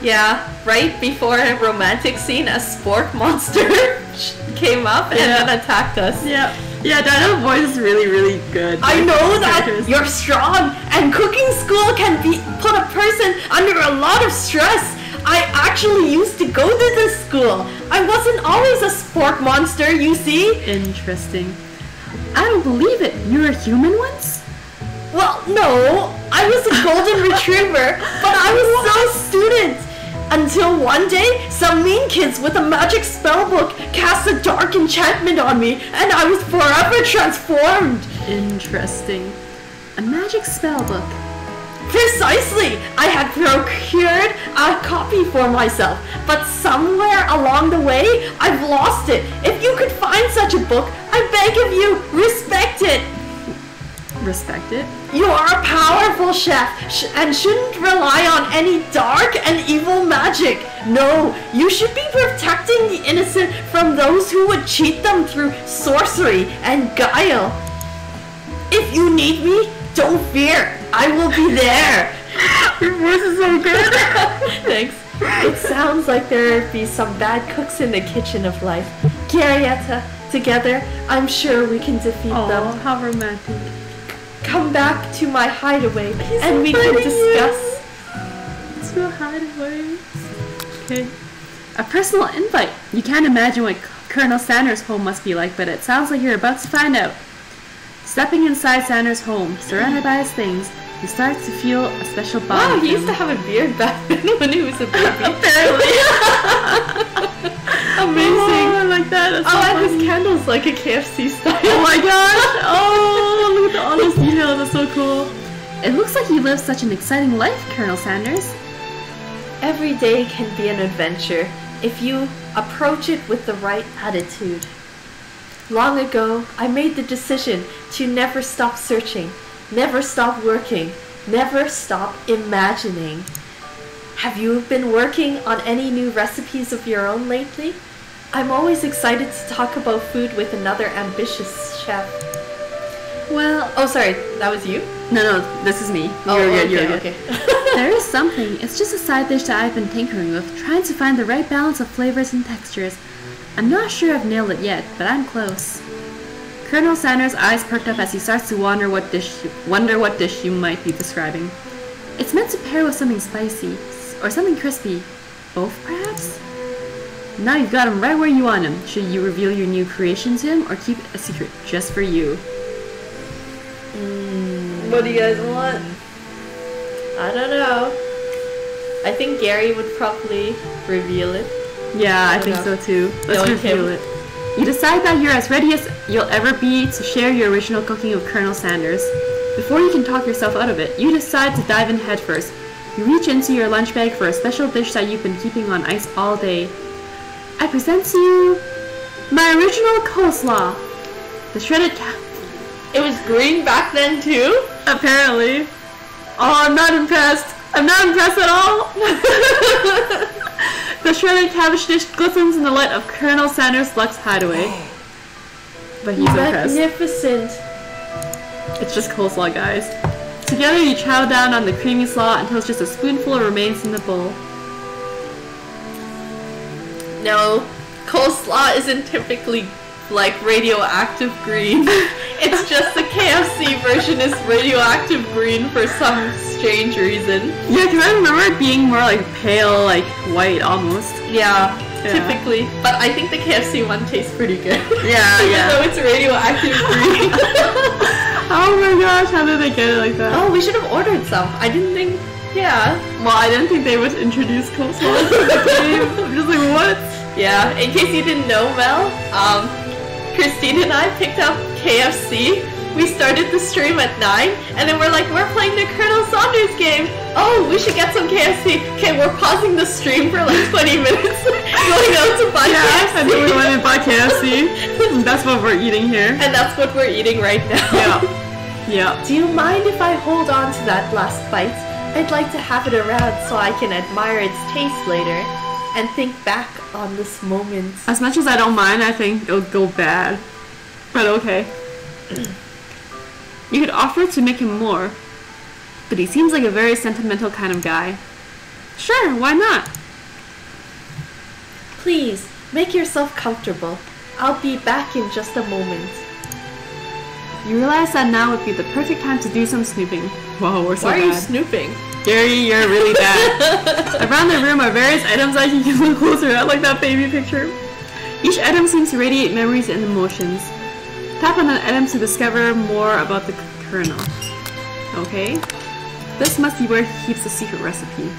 Yeah, right before a romantic scene, a spork monster came up and then attacked us. Yeah. Yeah, Dino's voice is really, really good. I know that you're strong, and cooking school can put a person under a lot of stress. I actually used to go to this school. I wasn't always a spork monster, you see. Interesting. I don't believe it. You were human once? Well, no. I was a golden retriever, but I was still a student. Until one day, some mean kids with a magic spellbook cast a dark enchantment on me, and I was forever transformed. Interesting. A magic spellbook. Precisely! I had procured a copy for myself, but somewhere along the way, I've lost it. If you could find such a book, I beg of you, respect it. Respect it? You are a powerful chef and shouldn't rely on any dark and evil magic. No, you should be protecting the innocent from those who would cheat them through sorcery and guile. If you need me, don't fear. I will be there. Your voice is so good. Thanks. It sounds like there'd be some bad cooks in the kitchen of life. Garyetta, together, I'm sure we can defeat them. How romantic. Come back to my hideaway and we can discuss. To hideaway. Okay. A personal invite. You can't imagine what Colonel Sanders' home must be like, but it sounds like you're about to find out. Stepping inside Sanders' home, surrounded by his things, you start to feel a special bond. Wow, he used to have a beard back then when he was a baby. Apparently. Amazing. Oh, I like that. That's so and funny. his candle's like a KFC style. Oh my gosh! Oh, look at all those details. That's so cool. It looks like you live such an exciting life, Colonel Sanders. Every day can be an adventure if you approach it with the right attitude. Long ago, I made the decision to never stop searching, never stop working, never stop imagining. Have you been working on any new recipes of your own lately? I'm always excited to talk about food with another ambitious chef. Well, oh sorry, that was you? No, this is me. You're good. Okay. There is something. It's just a side dish that I've been tinkering with, trying to find the right balance of flavors and textures. I'm not sure I've nailed it yet, but I'm close. Colonel Sanders' eyes perked up as he starts to wonder what dish you might be describing. It's meant to pair with something spicy, or something crispy. Both, perhaps? Now you've got him right where you want him. Should you reveal your new creation to him, or keep it a secret just for you? What do you guys want? I don't know. I think Gary would probably reveal it. Yeah, I think so too. Let's reveal it. You decide that you're as ready as you'll ever be to share your original cooking with Colonel Sanders. Before you can talk yourself out of it, you decide to dive in headfirst. You reach into your lunch bag for a special dish that you've been keeping on ice all day. I present to you my original coleslaw. The shredded It was green back then too? Apparently. Oh, I'm not impressed. I'm not impressed at all. The shredded cabbage dish glistens in the light of Colonel Sanders' Lux hideaway. But he's impressed. Magnificent. It's just coleslaw, guys. Together you chow down on the creamy slaw until it's just a spoonful remains in the bowl. No, coleslaw isn't typically like radioactive green. It's just the KFC version is radioactive green for some strange reason. Yeah, because I remember it being more like pale, like white almost. Yeah, typically. But I think the KFC one tastes pretty good. Yeah, Even though it's radioactive green. Oh my gosh, how did they get it like that? Oh, we should have ordered some. I didn't think. Yeah. Well, I didn't think they would introduce coleslaw to the game. I'm just like, what? Yeah, in case you didn't know, Mel, Christine and I picked up KFC. We started the stream at 9, and then we're like, we're playing the Colonel Sanders game. Oh, we should get some KFC. Okay, we're pausing the stream for like 20 minutes, going out to buy KFC. And then we went and bought KFC. That's what we're eating here. And that's what we're eating right now. Yeah. Yeah. Do you mind if I hold on to that last bite? I'd like to have it around so I can admire its taste later and think back on this moment. As much as I don't mind, I think it'll go bad. But okay. You could offer to make him more, but he seems like a very sentimental kind of guy. Sure, why not? Please, make yourself comfortable. I'll be back in just a moment. You realize that now would be the perfect time to do some snooping. Whoa, we're so bad. Why are you snooping? Gary, you're really bad. Around the room are various items that you can look closer at, like that baby picture. Each item seems to radiate memories and emotions. Tap on an item to discover more about the Colonel. Okay. This must be where he keeps the secret recipe.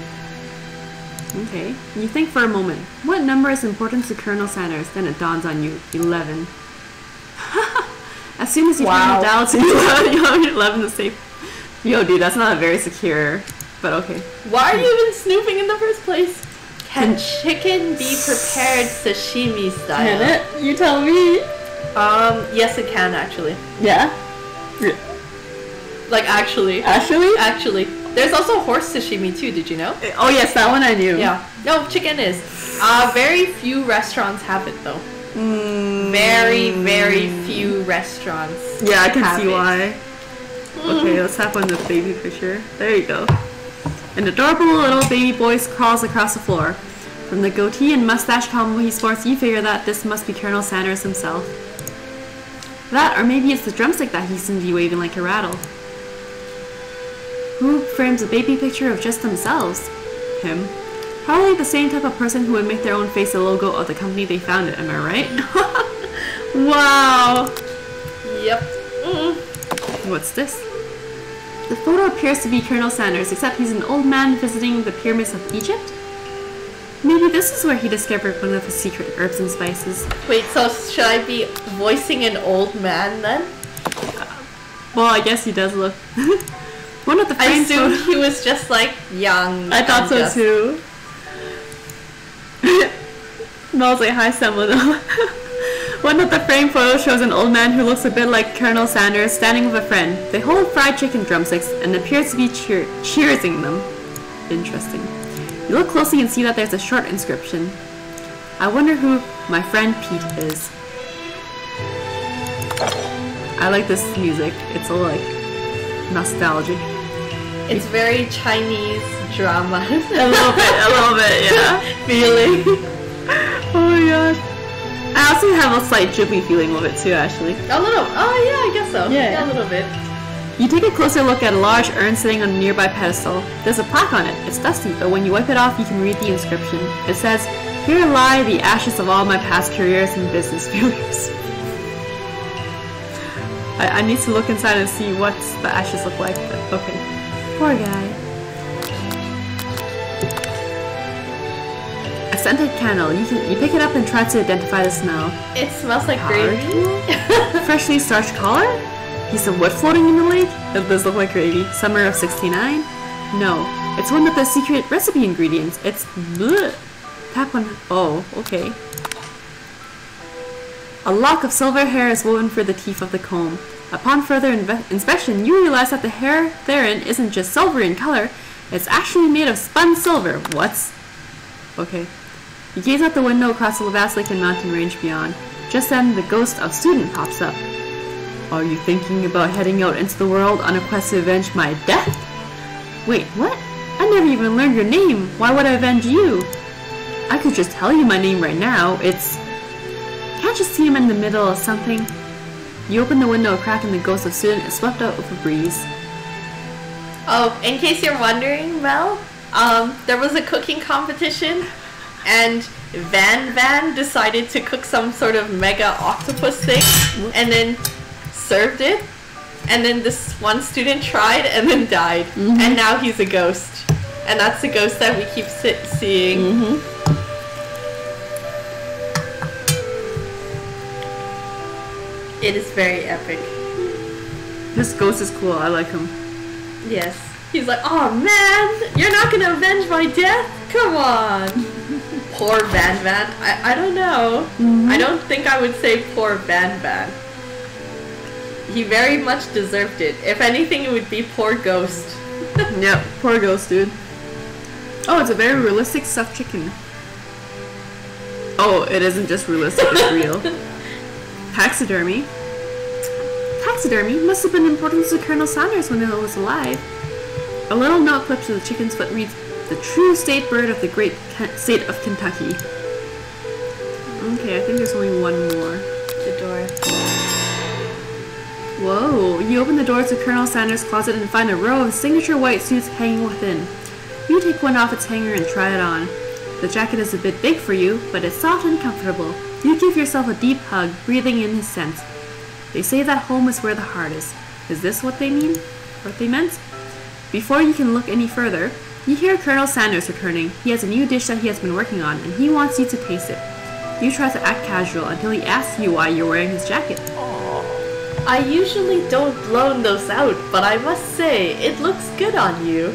Okay. You think for a moment. What number is important to Colonel Sanders? Then it dawns on you. 11. As soon as you find the dial to 11 is safe. Yo, dude, that's not very secure. But okay. Why are you even snooping in the first place? Can chicken be prepared sashimi style? Can it? You tell me. Yes it can actually. Yeah? Like actually. Actually? Actually. There's also horse sashimi too, did you know? Oh yes, that one I knew. Yeah. No, chicken is. Very few restaurants have it though. Very, very few restaurants. Yeah, I can see why. Okay, let's tap on the baby picture. There you go. An adorable little baby boy crawls across the floor. From the goatee and mustache combo he sports, you figure that this must be Colonel Sanders himself. That, or maybe it's the drumstick that he seems to be waving like a rattle. Who frames a baby picture of just themselves? Him. Probably the same type of person who would make their own face the logo of the company they founded, am I right? Wow! Yep. What's this? The photo appears to be Colonel Sanders, except he's an old man visiting the pyramids of Egypt? Maybe this is where he discovered one of his secret herbs and spices. Wait, so should I be voicing an old man then? Well, I guess he does look... One of the I assumed he was just like young. I thought so just... too. Mel's like, hi Samuel. One of the framed photos shows an old man who looks a bit like Colonel Sanders standing with a friend. They hold fried chicken drumsticks and appears to be cheersing them. Interesting. You look closely and see that there's a short inscription. I wonder who my friend Pete is. I like this music. It's all like nostalgic. It's very Chinese drama. a little bit, yeah. Feeling. Oh my gosh. I also have a slight Ghibli feeling with it too, actually. A little. Oh yeah, I guess so. Yeah, a little bit. You take a closer look at a large urn sitting on a nearby pedestal. There's a plaque on it. It's dusty, but when you wipe it off, you can read the inscription. It says, "Here lie the ashes of all my past careers and business failures." I need to look inside and see what the ashes look like, but okay. Poor guy. A scented candle. You pick it up and try to identify the smell. It smells like gravy. Freshly starched collar? Piece of wood floating in the lake? It does look like gravy. Summer of '69? No. It's one of the secret recipe ingredients. It's bleh. Tap on. Oh, okay. A lock of silver hair is woven for the teeth of the comb. Upon further inspection, you realize that the hair therein isn't just silvery in color, it's actually made of spun silver. What? Okay. You gaze out the window across the vast lake and mountain range beyond. Just then, the ghost of student pops up. Are you thinking about heading out into the world on a quest to avenge my death? Wait, what? I never even learned your name. Why would I avenge you? I could just tell you my name right now. It's... Can't you see him in the middle of something? You open the window a crack and the ghost of student is swept out with a breeze. Oh, in case you're wondering, Mel, there was a cooking competition and Van decided to cook some sort of mega octopus thing and then served it. And then this one student tried and then died. And now he's a ghost. And that's the ghost that we keep seeing. It is very epic. This ghost is cool. I like him. Yes. He's like, oh man, you're not gonna avenge my death? Come on. Poor Van. I don't know. I don't think I would say poor Van. He very much deserved it. If anything, it would be poor ghost. Yep, poor ghost, dude. Oh, it's a very realistic stuffed chicken. Oh, it isn't just realistic, it's real. Taxidermy. Taxidermy must have been important to Colonel Sanders when he was alive. A little note clipped to the chicken's foot reads, "The true state bird of the great state of Kentucky." Okay, I think there's only one more. The door. Whoa, you open the doors to Colonel Sanders' closet and find a row of signature white suits hanging within. You take one off its hanger and try it on. The jacket is a bit big for you, but it's soft and comfortable. You give yourself a deep hug, breathing in his scent. They say that home is where the heart is. Is this what they mean? What they meant? Before you can look any further, you hear Colonel Sanders returning. He has a new dish that he has been working on, and he wants you to taste it. You try to act casual until he asks you why you're wearing his jacket. I usually don't loan those out, but I must say, it looks good on you.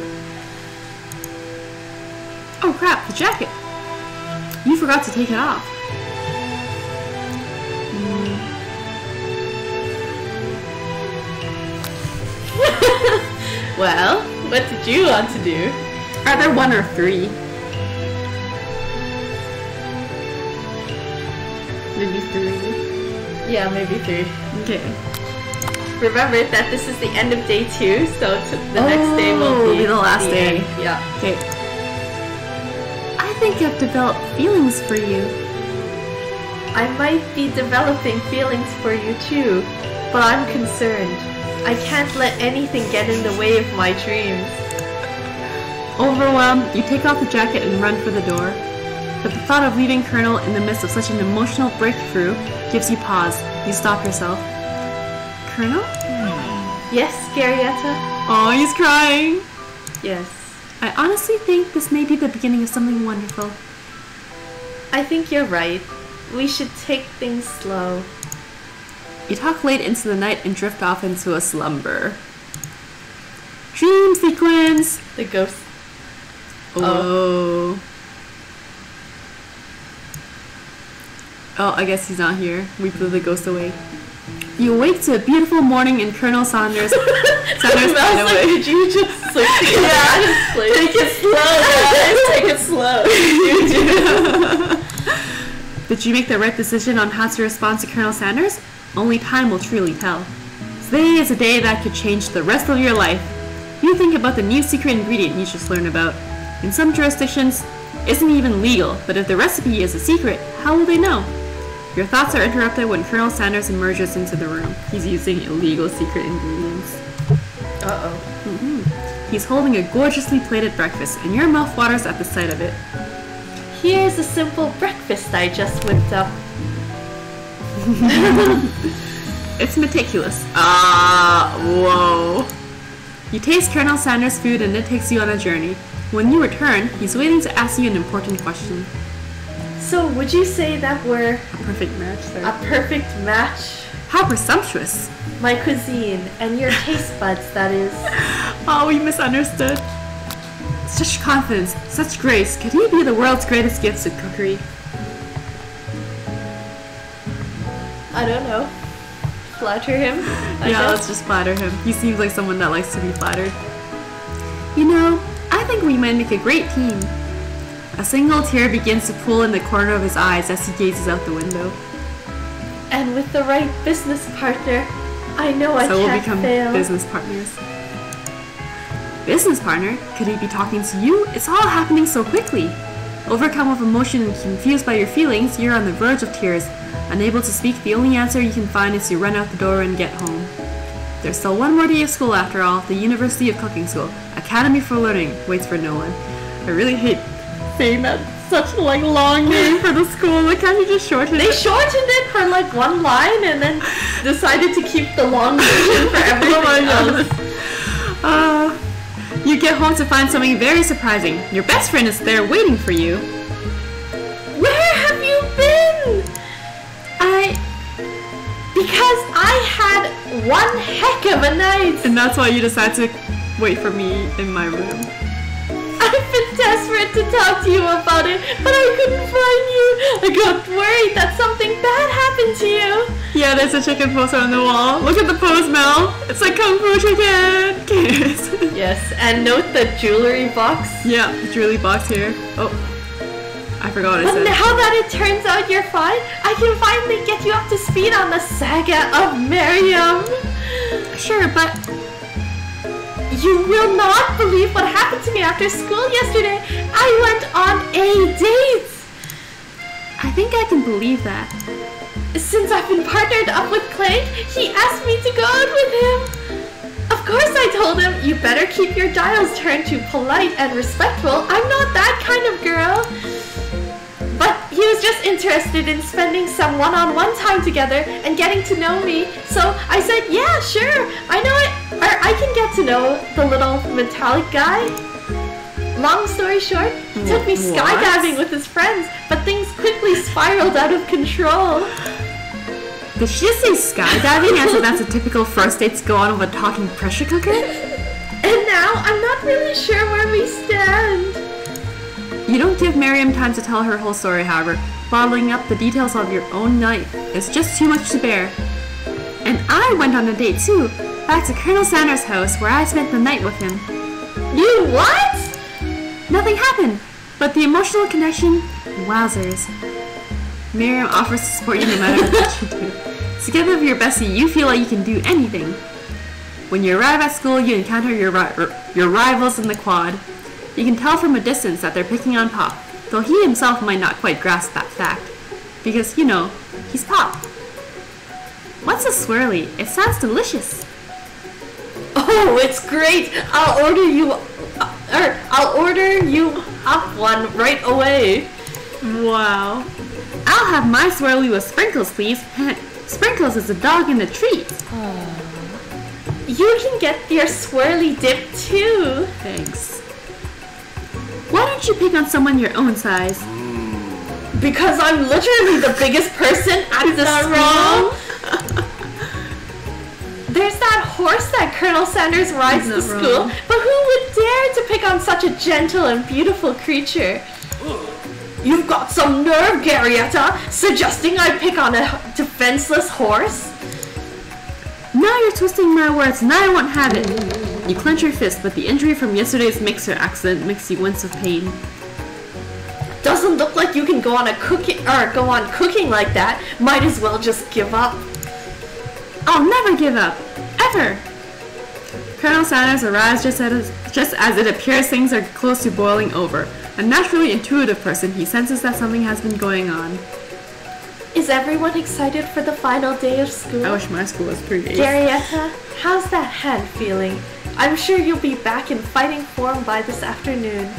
Oh crap, the jacket! You forgot to take it off. Well, what did you want to do? Are there one or three? Maybe three. Yeah, maybe 3. Okay. Remember that this is the end of day 2, so the next day will be the last day. End. Yeah. Okay. I think I've developed feelings for you. I might be developing feelings for you too, but I'm concerned. I can't let anything get in the way of my dreams. Overwhelmed, you take off the jacket and run for the door. But the thought of leaving Colonel in the midst of such an emotional breakthrough gives you pause. You stop yourself. Colonel? Yes, Scarietta? Oh, he's crying. Yes. I honestly think this may be the beginning of something wonderful. I think you're right. We should take things slow. You talk late into the night and drift off into a slumber. Dream sequence! The ghost. Oh. Oh, I guess he's not here. We blew the ghost away. You awake to a beautiful morning in Colonel Sanders' hideaway. Did you just sleep? Yeah, take it slow, guys. Take it slow. Did you make the right decision on how to respond to Colonel Sanders? Only time will truly tell. Today is a day that could change the rest of your life. You think about the new secret ingredient you just learned about. In some jurisdictions, it isn't even legal, but if the recipe is a secret, how will they know? Your thoughts are interrupted when Colonel Sanders emerges into the room. He's using illegal secret ingredients. Uh-oh. He's holding a gorgeously plated breakfast, and your mouth waters at the sight of it. Here's a simple breakfast I just whipped up. It's meticulous. Whoa. You taste Colonel Sanders' food and it takes you on a journey. When you return, he's waiting to ask you an important question. So, would you say that we're a perfect match, sir? A perfect match? How presumptuous. My cuisine and your taste buds, that is. Oh, we misunderstood. Such confidence, such grace. Could he be the world's greatest gifts at cookery? I don't know. Flatter him? Yeah, let's just flatter him. He seems like someone that likes to be flattered. You know, I think we might make a great team. A single tear begins to pool in the corner of his eyes as he gazes out the window. And with the right business partner, I know I So we'll can't become fail. business partners. Business partner? Could he be talking to you? It's all happening so quickly. Overcome with emotion and confused by your feelings, you're on the verge of tears. Unable to speak, the only answer you can find is to run out the door and get home. There's still one more day of school after all. The University of Cooking School. Academy for Learning waits for no one. I really hate saying that such like long name for the school. Like, can't you just shorten They it? shortened it for like one line and then decided to keep the long version for everything else. You get home to find something very surprising. Your best friend is there waiting for you. Where have you been? Because I had one heck of a night. And that's why you decide to wait for me in my room. I've been desperate to talk to you about it, but I couldn't find you. I got worried that something bad happened to you. Yeah, there's a chicken poster on the wall. Look at the pose, Mel. It's like Kung Fu Chicken. Kiss. Yes, and note the jewelry box. Yeah, jewelry box here. Oh, I forgot what I But said. now that it turns out you're fine, I can finally get you up to speed on the saga of Miriam. Sure, but You will not believe what happened to me after school yesterday. I went on a date. I think I can believe that. Since I've been partnered up with Clay, he asked me to go out with him. Of course I told him, you better keep your dials turned to polite and respectful. I'm not that kind of girl. But he was just interested in spending some one-on-one time together and getting to know me. So I said, yeah, sure. I know it, or I can get to know the little metallic guy. Long story short, he took me skydiving with his friends, but things quickly spiraled out of control. Did she just say skydiving as if that's a typical first date to go on with a talking pressure cooker? And now I'm not really sure where we stand. You don't give Miriam time to tell her whole story, however. Bottling up the details of your own night is just too much to bear. And I went on a date too, back to Colonel Sanders' house where I spent the night with him. You what? Nothing happened, but the emotional connection, wowzers. Miriam offers to support you no matter what you do. Together with your bestie, you feel like you can do anything. When you arrive at school, you encounter your rivals in the quad. You can tell from a distance that they're picking on Pop, though he himself might not quite grasp that fact. Because, you know, he's Pop. What's a swirly? It sounds delicious. Oh, it's great. I'll order you up one right away. Wow. I'll have my swirly with Sprinkles, please. Sprinkles is a dog in a treat. You can get your swirly dip too. Thanks. Why don't you pick on someone your own size? Because I'm literally the biggest person at the school. There's that horse that Colonel Sanders rides to school, but who would dare to pick on such a gentle and beautiful creature? You've got some nerve, Garyetta, suggesting I pick on a defenseless horse? Now you're twisting my words and I won't have it. You clench your fist, but the injury from yesterday's mixer accident makes you wince with pain. Doesn't look like you can go on cooking like that. Might as well just give up. I'll never give up. Ever. Colonel Sanders arrives just as it appears things are close to boiling over. A naturally intuitive person, he senses that something has been going on. Is everyone excited for the final day of school? I wish my school was 3 days. Garyetta, how's that hand feeling? I'm sure you'll be back in fighting form by this afternoon.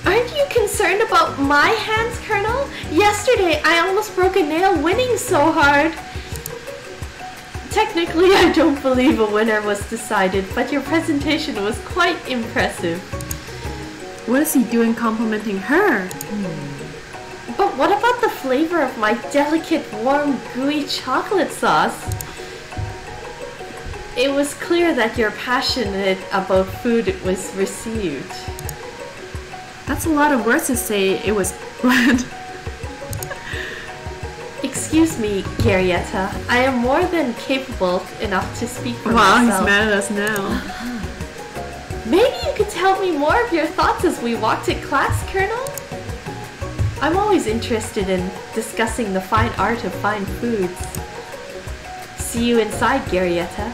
Aren't you concerned about my hands, Colonel? Yesterday, I almost broke a nail winning so hard. Technically, I don't believe a winner was decided, but your presentation was quite impressive. What is he doing complimenting her? But what about the flavor of my delicate, warm, gooey chocolate sauce? it was clear that you're passionate about food was received. That's a lot of words to say. It was bland. Excuse me, Garyetta. I am more than capable enough to speak for wow, myself. he's mad at us now. Maybe you could tell me more of your thoughts as we walk to class, Colonel? I'm always interested in discussing the fine art of fine foods. See you inside, Garyetta.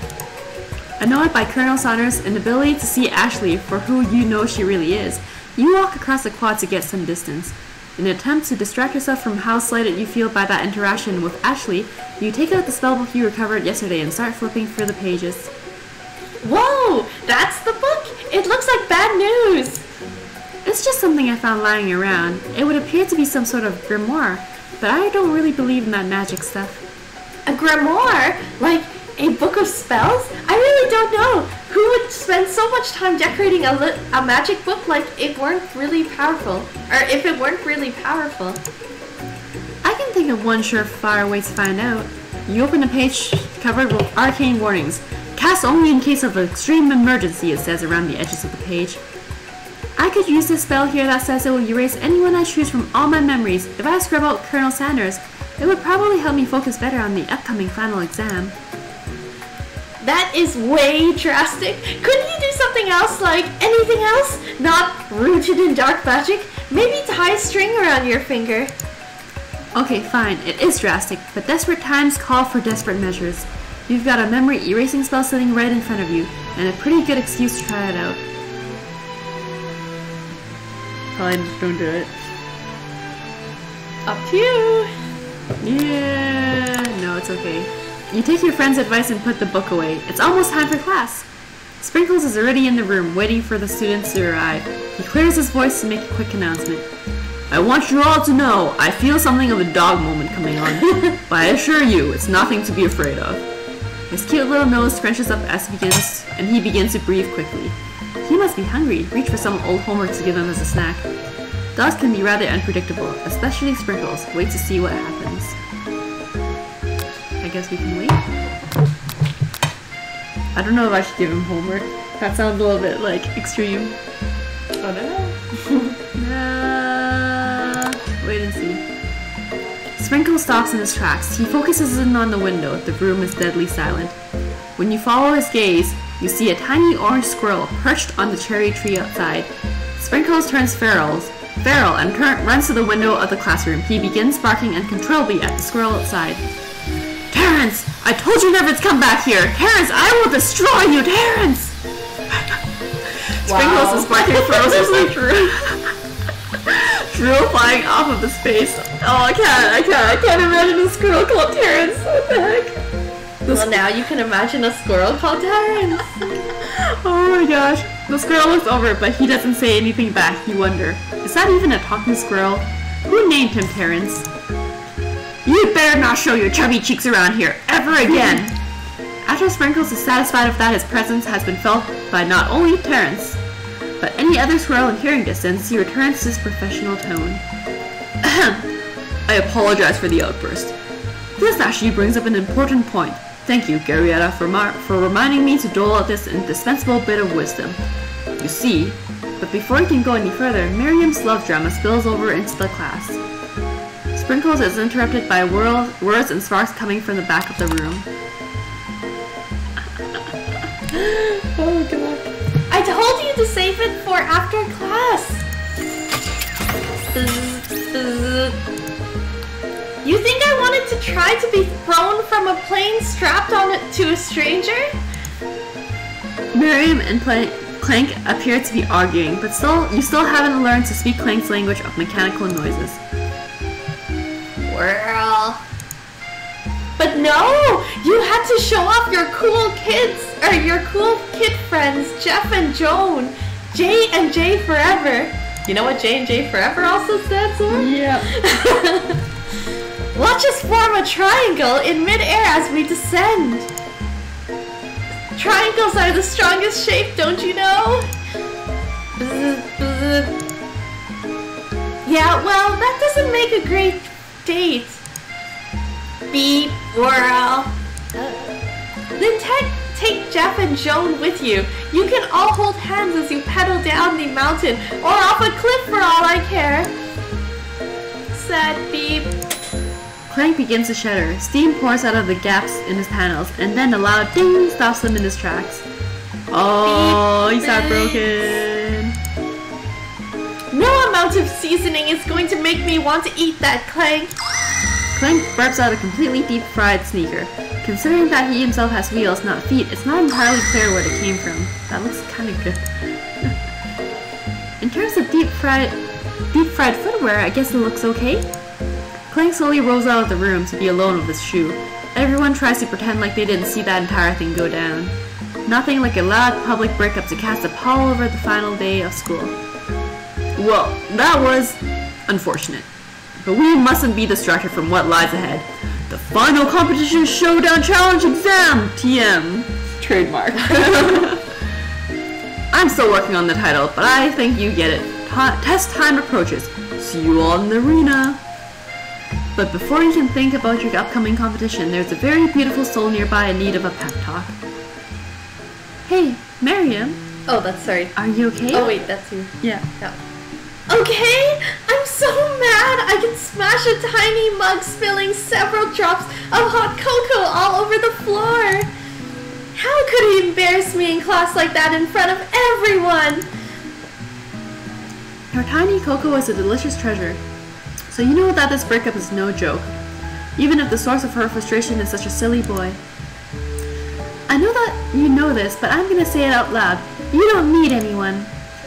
Annoyed by Colonel Saunders' inability to see Ashley for who you know she really is, you walk across the quad to get some distance. In an attempt to distract yourself from how slighted you feel by that interaction with Ashley, you take out the spellbook you recovered yesterday and start flipping through the pages. Whoa! That's the book! It looks like bad news! It's just something I found lying around. It would appear to be some sort of grimoire, but I don't really believe in that magic stuff. A grimoire? Like a book of spells? I really don't know. Who would spend so much time decorating a magic book like it weren't really powerful? Or if it weren't really powerful? I can think of one surefire way to find out. You open a page covered with arcane warnings. Cast only in case of extreme emergency, it says around the edges of the page. I could use this spell here that says it will erase anyone I choose from all my memories. If I scrub out Colonel Sanders, it would probably help me focus better on the upcoming final exam. That is way drastic. Couldn't you do something else, like anything else? Not rooted in dark magic? Maybe tie a string around your finger. Okay, fine, it is drastic, but desperate times call for desperate measures. You've got a memory erasing spell sitting right in front of you, and a pretty good excuse to try it out. Probably just don't do it. Up to you. Yeah, no, it's okay. You take your friend's advice and put the book away. It's almost time for class. Sprinkles is already in the room, waiting for the students to arrive. He clears his voice to make a quick announcement. I want you all to know, I feel something of a dog moment coming on, but I assure you, it's nothing to be afraid of. His cute little nose scrunches up as he begins to breathe quickly. He must be hungry. Reach for some old homework to give him as a snack. Dogs can be rather unpredictable, especially Sprinkles. Wait to see what happens. I guess we can wait. I don't know if I should give him homework. That sounds a little bit like extreme. I don't know. Wait and see. Sprinkles stops in his tracks. He focuses in on the window. The room is deadly silent. When you follow his gaze, you see a tiny orange squirrel perched on the cherry tree outside. Sprinkles turns feral and runs to the window of the classroom. He begins barking uncontrollably at the squirrel outside. Terrence! I told you never to come back here! Terrence, I will destroy you, Terrence! Sprinkles is barking ferociously through. Drool flying off of his face. Oh, I can't imagine a squirrel called Terrence. What the heck? Well, now you can imagine a squirrel called Terrence. Oh my gosh. The squirrel looks over, but he doesn't say anything back. You wonder, is that even a talking squirrel? Who named him Terrence? You better not show your chubby cheeks around here ever again! After Sprinkles is satisfied with that his presence has been felt by not only Terrence, but any other squirrel in hearing distance, he returns to his professional tone. I apologize for the outburst. This actually brings up an important point. Thank you, Garyetta, for reminding me to dole out this indispensable bit of wisdom. You see, but before he can go any further, Miriam's love drama spills over into the class. Sprinkles is interrupted by words and sparks coming from the back of the room. Oh god. I told you to save it for after class. You think I wanted to try to be thrown from a plane strapped on it to a stranger? Miriam and Clank appear to be arguing, but you still haven't learned to speak Clank's language of mechanical noises. Well, but no! You had to show off your cool kid friends, Jeff and Joan. J and J forever. You know what J and J forever also stands for? Yeah. Watch us form a triangle in mid-air as we descend. Triangles are the strongest shape, don't you know? Yeah, well, that doesn't make a great date. Beep, whirl. Then take Jeff and Joan with you. You can all hold hands as you pedal down the mountain or off a cliff for all I care. Sad beep. Clank begins to shudder. Steam pours out of the gaps in his panels, and then a loud ding stops him in his tracks. Oh, he's heartbroken. No amount of seasoning is going to make me want to eat that, Clank. Clank burps out a completely deep-fried sneaker. Considering that he himself has wheels, not feet, it's not entirely clear where it came from. That looks kind of good. In terms of deep-fried footwear, I guess it looks okay. Clank slowly rolls out of the room to be alone with his shoe. Everyone tries to pretend like they didn't see that entire thing go down. Nothing like a loud public breakup to cast a pall over the final day of school. Well, that was unfortunate. But we mustn't be distracted from what lies ahead. The final competition showdown challenge exam! TM. Trademark. I'm still working on the title, but I think you get it. Test time approaches. See you all in the arena. But before you can think about your upcoming competition, there's a very beautiful soul nearby in need of a pep talk. Hey, Miriam. Oh, that's sorry. Are you okay? Oh wait, that's you. Yeah. Okay? I'm so mad! I can smash a tiny mug, spilling several drops of hot cocoa all over the floor. How could he embarrass me in class like that in front of everyone? Her tiny cocoa is a delicious treasure. So you know that this breakup is no joke, even if the source of her frustration is such a silly boy. I know that you know this, but I'm gonna say it out loud. You don't need anyone.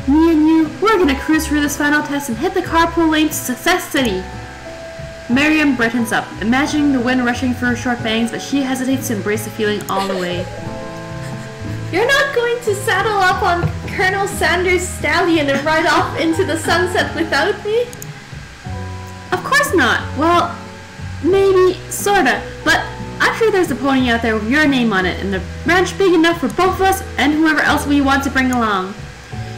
Me and you, we're gonna cruise through this final test and hit the carpool lane to Success City. Miriam brightens up, imagining the wind rushing through her short bangs, but she hesitates to embrace the feeling all the way. You're not going to saddle up on Colonel Sanders' stallion and ride off into the sunset without me? Of course not. Well, maybe, sorta, but I'm sure there's a pony out there with your name on it and a ranch big enough for both of us and whoever else we want to bring along.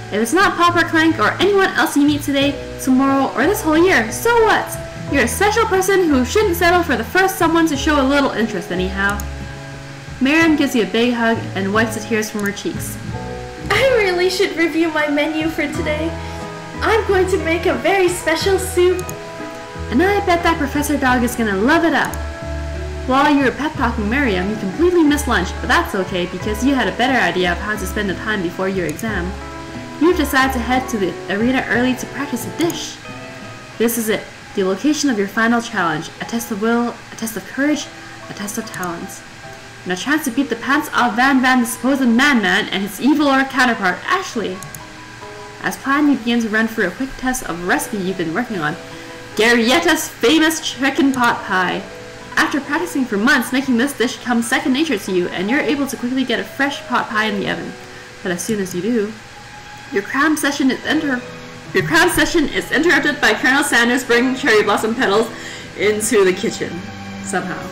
If it's not Pop or Clank or anyone else you meet today, tomorrow, or this whole year, so what? You're a special person who shouldn't settle for the first someone to show a little interest anyhow. Miriam gives you a big hug and wipes the tears from her cheeks. I really should review my menu for today. I'm going to make a very special soup. And I bet that Professor Dog is gonna love it up. While you were pep talking Miriam, you completely missed lunch, but that's okay because you had a better idea of how to spend the time before your exam. You've decided to head to the arena early to practice a dish. This is it, the location of your final challenge, a test of will, a test of courage, a test of talents. And a chance to beat the pants off Van the supposed man-man and his eviler counterpart, Ashley. As planned, you begin to run through a quick test of a recipe you've been working on, Garrietta's famous chicken pot pie. After practicing for months, making this dish comes second nature to you, and you're able to quickly get a fresh pot pie in the oven. But as soon as you do, your cram session is interrupted by Colonel Sanders bringing cherry blossom petals into the kitchen. Somehow.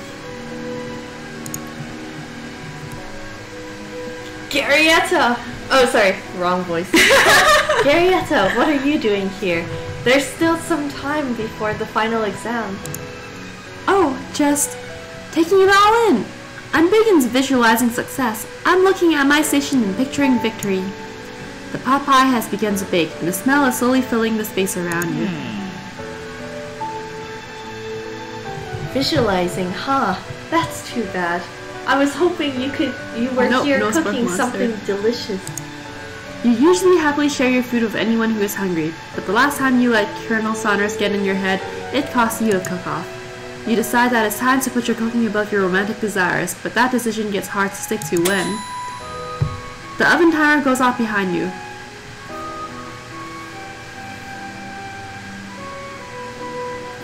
Garrietta! Oh, sorry, wrong voice. Garrietta, what are you doing here? There's still some time before the final exam. Oh, just taking it all in. I'm big into visualizing success. I'm looking at my station and picturing victory. The pot pie has begun to bake, and the smell is slowly filling the space around you. Visualizing, huh? That's too bad. I was hoping you were here cooking something delicious. You usually happily share your food with anyone who is hungry, but the last time you let Colonel Saunders get in your head, it cost you a cook-off. You decide that it's time to put your cooking above your romantic desires, but that decision gets hard to stick to when the oven timer goes off behind you.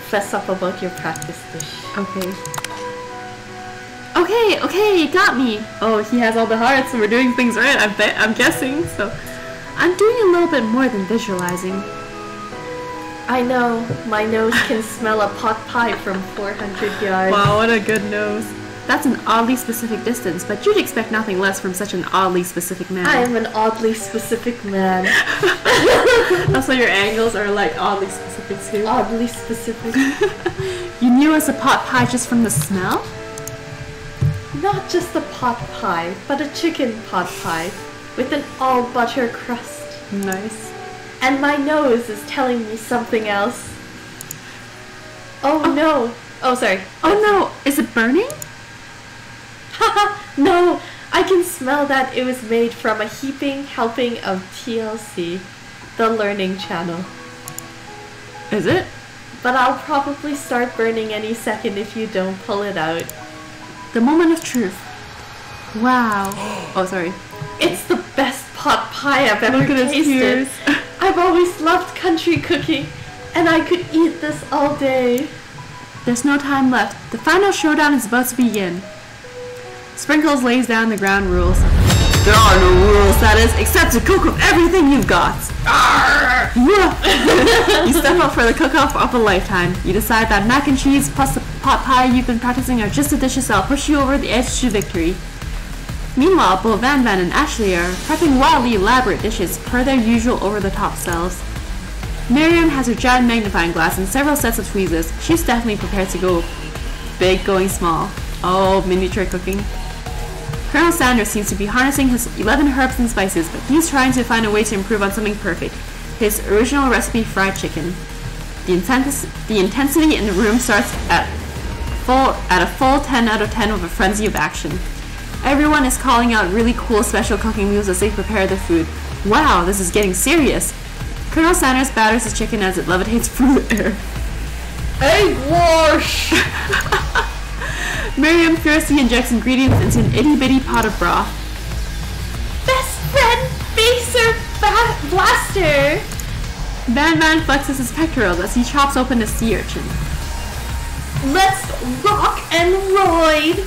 Fess up about your practice dish. Okay, you got me. Oh, he has all the hearts, and we're doing things right, I'm guessing, so I'm doing a little bit more than visualizing. I know, my nose can smell a pot pie from 400 yards. Wow, what a good nose. That's an oddly specific distance, but you'd expect nothing less from such an oddly specific man. I am an oddly specific man. Also, your angles are like oddly specific too. Oddly specific. You knew it was a pot pie just from the smell? Not just a pot pie, but a chicken pot pie with an all butter crust. Nice. And my nose is telling me something else. Oh no. Oh, sorry. Oh no, is it burning? Haha, no. I can smell that it was made from a heaping helping of TLC, the learning channel. Is it? But I'll probably start burning any second if you don't pull it out. The moment of truth. Wow. Oh, sorry. It's the best pot pie I've ever Look at his tasted. tears. I've always loved country cooking, and I could eat this all day. There's no time left. The final showdown is about to begin. Sprinkles lays down the ground rules. There are no rules, that is, except to cook with everything you've got. You step up for the cook-off of a lifetime. You decide that mac and cheese plus the pot pie you've been practicing are just the dishes that'll push you over the edge to victory. Meanwhile, both Van Van and Ashley are prepping wildly elaborate dishes per their usual over-the-top selves. Miriam has her giant magnifying glass and several sets of tweezers. She's definitely prepared to go big going small. Oh, miniature cooking. Colonel Sanders seems to be harnessing his 11 herbs and spices, but he's trying to find a way to improve on something perfect. His original recipe fried chicken. The intensity in the room starts at a full 10 out of 10 with a frenzy of action. Everyone is calling out really cool special cooking moves as they prepare the food. Wow, this is getting serious. Colonel Sanders batters his chicken as it levitates through the air. Egg wash! Miriam fiercely injects ingredients into an itty-bitty pot of broth. Best friend, baser, blaster! Van Van flexes his pectorals as he chops open a sea urchin. Let's rock and roid!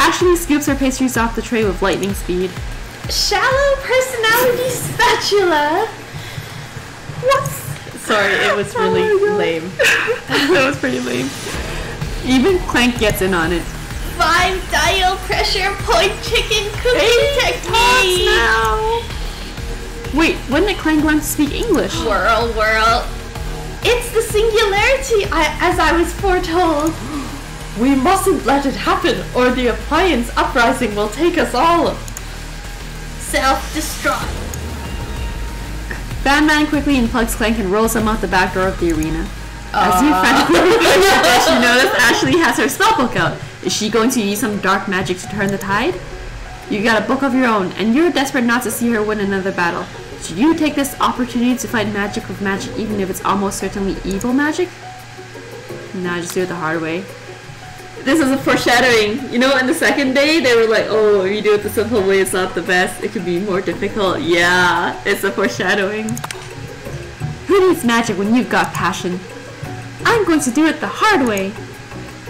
Ashley scoops her pastries off the tray with lightning speed. Shallow personality spatula! What? Sorry, it was really lame. That was pretty lame. Even Clank gets in on it. 5 dial pressure point chicken cooking technique! Now. Wait, when did Clank learn to speak English? Whirl, whirl. It's the singularity, as I was foretold. We mustn't let it happen, or the appliance uprising will take us all. Self-destruct. Van Man quickly unplugs Clank and rolls him out the back door of the arena. As you frantically approach the dish, you notice Ashley has her spellbook out. Is she going to use some dark magic to turn the tide? You got a book of your own, and you're desperate not to see her win another battle. Should you take this opportunity to fight magic with magic, even if it's almost certainly evil magic? Nah, just do it the hard way. This is a foreshadowing. You know, in the second day, they were like, oh, if you do it the simple way, it's not the best. It could be more difficult. Yeah, it's a foreshadowing. Who needs magic when you've got passion? I'm going to do it the hard way.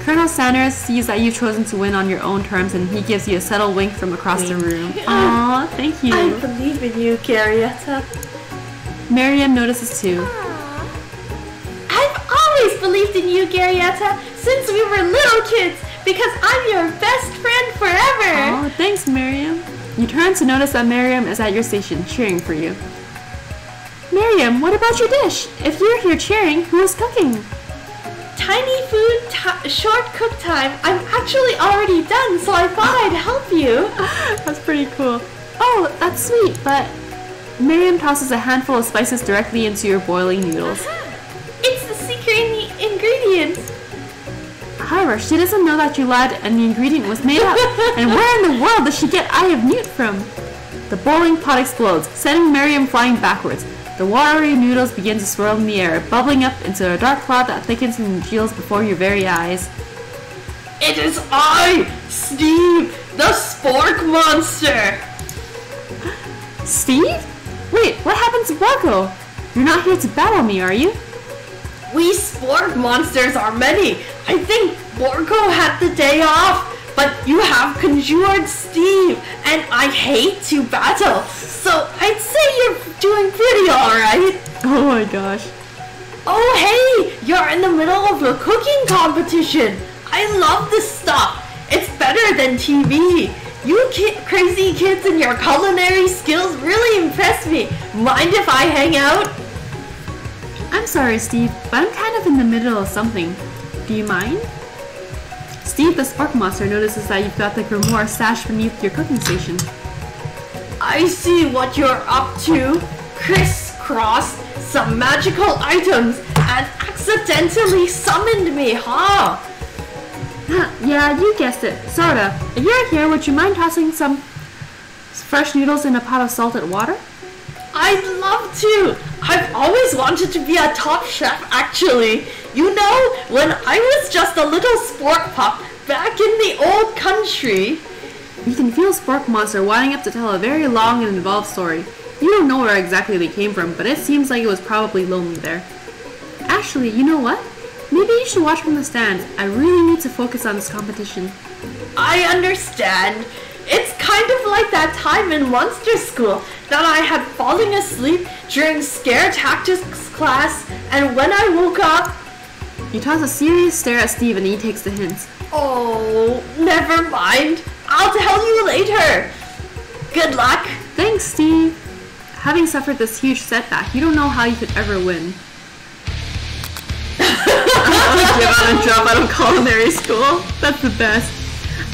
Colonel Sanders sees that you've chosen to win on your own terms, and he gives you a subtle wink from across the room. Aw, thank you. I believe in you, Garyetta. Miriam notices too. I've always believed in you, Garyetta, since we were little kids, because I'm your best friend forever. Oh, thanks, Miriam. You turn to notice that Miriam is at your station, cheering for you. Miriam, what about your dish? If you're here cheering, who is cooking? Tiny food, short cook time. I'm actually already done, so I thought I'd help you. That's pretty cool. Oh, that's sweet, but... Miriam tosses a handful of spices directly into your boiling noodles. It's the secret ingredient. However, she doesn't know that you lied and the ingredient was made up. And where in the world does she get Eye of Newt from? The boiling pot explodes, sending Miriam flying backwards. The watery noodles begin to swirl in the air, bubbling up into a dark cloud that thickens and congeals before your very eyes. It is I, Steve, the spork monster! Steve? Wait, what happened to Borgo? You're not here to battle me, are you? We spork monsters are many. I think Borgo had the day off, but you have conjured Steve, and I hate to battle, so I'd say you're doing pretty alright. Oh my gosh. Oh hey, you're in the middle of a cooking competition. I love this stuff. It's better than TV. You crazy kids and your culinary skills really impress me. Mind if I hang out? I'm sorry, Steve, but I'm kind of in the middle of something. Do you mind? Steve the Spark Monster notices that you've got the grimoire stashed beneath your cooking station. I see what you're up to. Crisscrossed some magical items and accidentally summoned me, huh? Yeah, you guessed it. Sorta. If you're here, would you mind tossing some fresh noodles in a pot of salted water? I'd love to. I've always wanted to be a top chef, actually. You know, when I was just a little sport pup back in the old country. You can feel Spork Monster winding up to tell a very long and involved story. You don't know where exactly they came from, but it seems like it was probably lonely there. Actually, you know what? Maybe you should watch from the stands. I really need to focus on this competition. I understand. It's kind of like that time in Monster School that I had fallen asleep during scare tactics class, and when I woke up... You toss a serious stare at Steve and he takes the hints. Oh, never mind. I'll tell you later. Good luck. Thanks, Steve. Having suffered this huge setback, you don't know how you could ever win. Give out and drop out of culinary school? That's the best.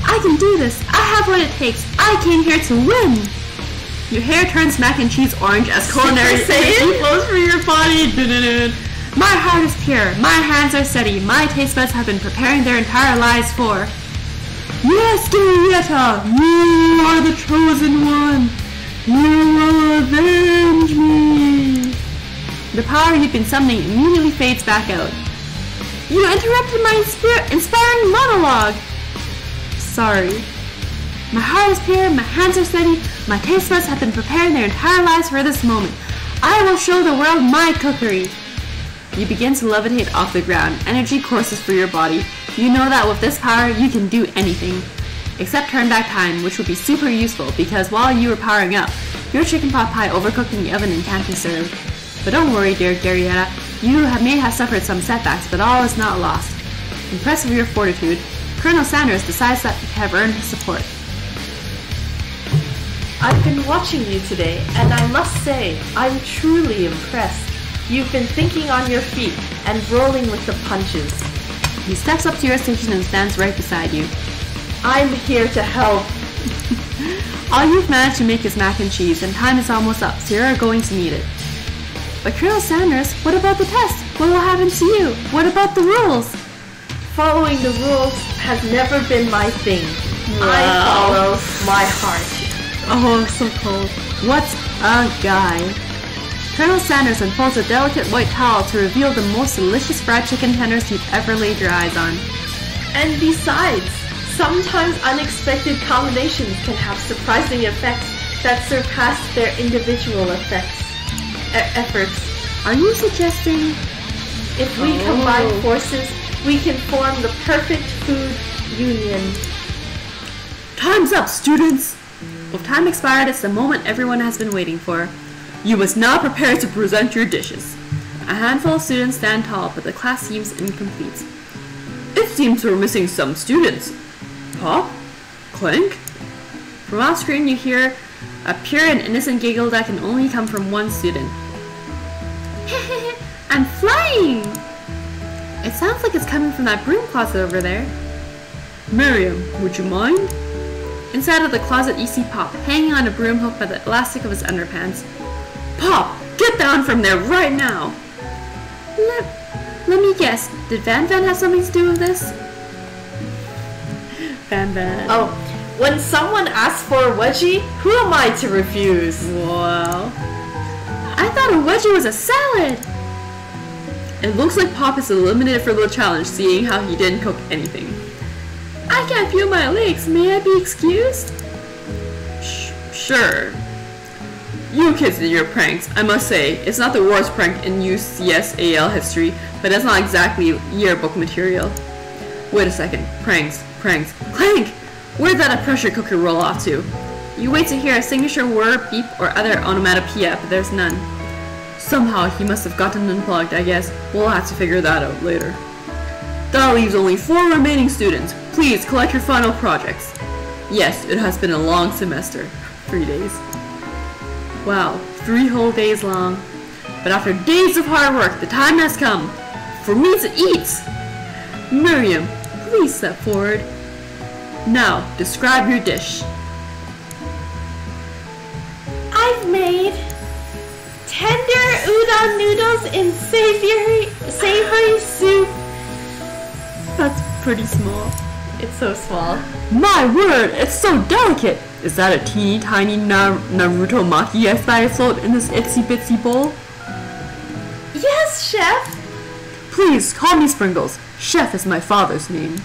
I can do this. I have what it takes. I came here to win. Your hair turns mac and cheese orange as culinary energy flows through your body. My heart is pure. My hands are steady. My taste buds have been preparing their entire lives for. Yes, Garyetta, you are the chosen one. You will avenge me. The power you've been summoning immediately fades back out. You interrupted my inspiring monologue. Sorry. My heart is pure, my hands are steady, my taste buds have been preparing their entire lives for this moment. I will show the world my cookery. You begin to levitate off the ground. Energy courses through your body. You know that with this power, you can do anything. Except turn back time, which would be super useful because while you were powering up, your chicken pot pie overcooked in the oven and can't be served. But don't worry, dear Garyetta. You may have suffered some setbacks, but all is not lost. Impressed with your fortitude, Colonel Sanders decides that you have earned his support. I've been watching you today, and I must say, I'm truly impressed. You've been thinking on your feet and rolling with the punches. He steps up to your station and stands right beside you. I'm here to help. All you've managed to make is mac and cheese, and time is almost up, so you're going to need it. But Colonel Sanders, what about the test? What will happen to you? What about the rules? Following the rules has never been my thing. Wow. I follow my heart. Oh, so cold. What a guy. Colonel Sanders unfolds a delicate white towel to reveal the most delicious fried chicken tenders you've ever laid your eyes on. And besides, sometimes unexpected combinations can have surprising effects that surpass their individual efforts. Are you suggesting... If we combine forces, we can form the perfect food union. Time's up, students! With time expired, it's the moment everyone has been waiting for. You must now prepare to present your dishes. A handful of students stand tall, but the class seems incomplete. It seems we're missing some students. Pop? Clink? From off screen you hear a pure and innocent giggle that can only come from one student. I'm flying! It sounds like it's coming from that broom closet over there. Miriam, would you mind? Inside of the closet you see Pop, hanging on a broom hook by the elastic of his underpants. Pop, get down from there right now! Let me guess, did Van Van have something to do with this? Van Van. Oh, when someone asks for a wedgie, who am I to refuse? Wow. I thought a wedgie was a salad! It looks like Pop is eliminated for the challenge, seeing how he didn't cook anything. I can't feel my legs, may I be excused? Sure. You kids and your pranks, I must say, it's not the worst prank in UCSAL history, but that's not exactly yearbook material. Wait a second, pranks. Clank! Where'd that pressure cooker roll off to? You wait to hear a signature whir, beep, or other onomatopoeia, but there's none. Somehow he must have gotten unplugged, I guess. We'll have to figure that out later. That leaves only 4 remaining students. Please collect your final projects. Yes, it has been a long semester. 3 days. Wow, 3 whole days long. But after days of hard work, the time has come for me to eat. Miriam, please step forward. Now, describe your dish. I've made tender udon noodles in savory soup. That's pretty small. It's so small. My word, it's so delicate! Is that a teeny tiny Naruto Maki I spy float in this itsy bitsy bowl? Yes, Chef! Please, call me Sprinkles. Chef is my father's name.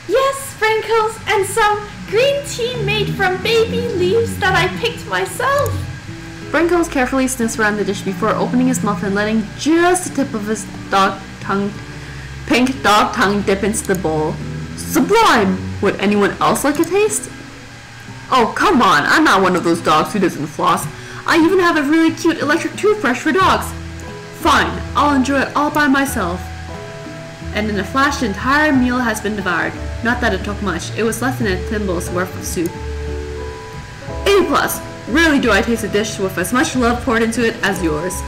Yes, Sprinkles, and some green tea made from baby leaves that I picked myself. Sprinkles carefully sniffs around the dish before opening his mouth and letting just the tip of his pink dog tongue dip into the bowl. Sublime! Would anyone else like a taste? Oh, come on, I'm not one of those dogs who doesn't floss. I even have a really cute electric toothbrush for dogs. Fine, I'll enjoy it all by myself. And in a flash, the entire meal has been devoured. Not that it took much, it was less than a thimble's worth of soup. A+. Rarely do I taste a dish with as much love poured into it as yours.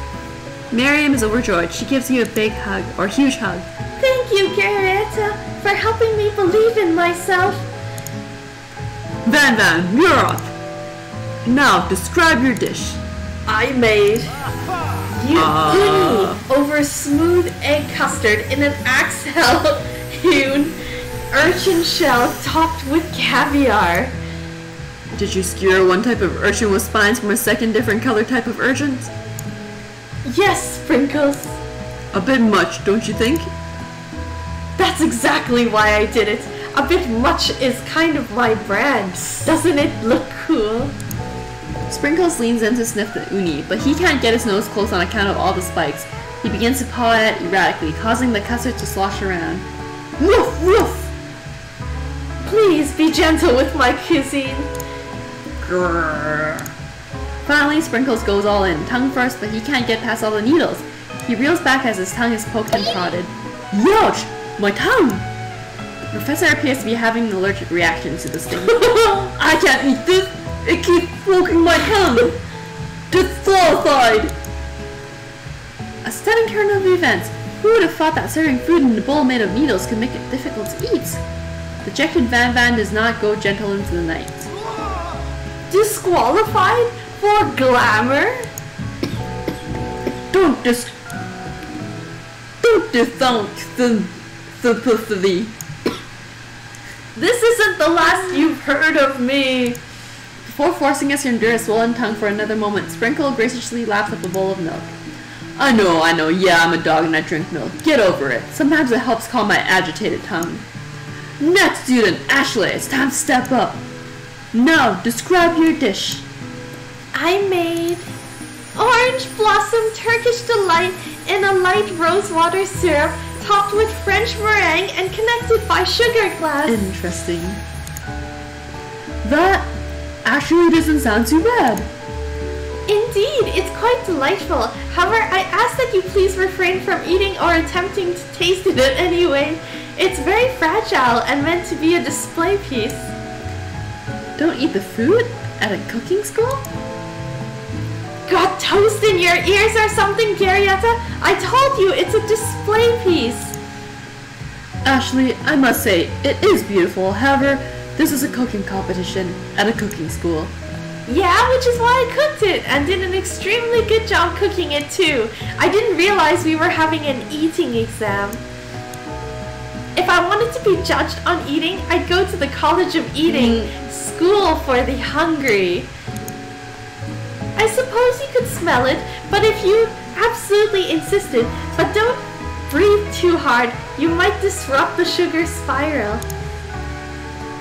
Miriam is overjoyed. She gives you a big hug, or huge hug. Thank you, Garretta, for helping me believe in myself. Van, you're up. Now, describe your dish. I made uni over smooth egg custard in an axle-hewn urchin shell topped with caviar. Did you skewer one type of urchin with spines from a second different color type of urchins? Yes, Sprinkles. A bit much, don't you think? That's exactly why I did it. A bit much is kind of my brand. Doesn't it look cool? Sprinkles leans in to sniff the uni, but he can't get his nose close on account of all the spikes. He begins to paw at it erratically, causing the custard to slosh around. Woof, woof! Please be gentle with my cuisine. Grrr. Finally, Sprinkles goes all in, tongue first, but he can't get past all the needles. He reels back as his tongue is poked and prodded. Youch! My tongue! The professor appears to be having an allergic reaction to this thing. I can't eat this! It keeps poking my tongue! Disqualified! A stunning turn of events. Who would have thought that serving food in a bowl made of needles could make it difficult to eat? Dejected Van does not go gentle into the night. Disqualified? For glamour? Don't discount sympathy. This isn't the last you've heard of me. Before forcing us to endure a swollen tongue for another moment, Sprinkle graciously laps up a bowl of milk. I know, yeah, I'm a dog and I drink milk. Get over it. Sometimes it helps calm my agitated tongue. Next student, Ashley, it's time to step up. Now, describe your dish. I made orange blossom Turkish delight in a light rosewater syrup topped with French meringue and connected by sugar glass. Interesting. That actually doesn't sound too bad. Indeed, it's quite delightful. However, I ask that you please refrain from eating or attempting to taste it in any way. It's very fragile and meant to be a display piece. Don't eat the food at a cooking school? Got toast in your ears or something, Garrietta? I told you, it's a display piece. Ashley, I must say, it is beautiful. However, this is a cooking competition at a cooking school. Yeah, which is why I cooked it and did an extremely good job cooking it too. I didn't realize we were having an eating exam. If I wanted to be judged on eating, I'd go to the College of Eating, school for the hungry. I suppose you could smell it, but if you absolutely insisted, but don't breathe too hard, you might disrupt the sugar spiral.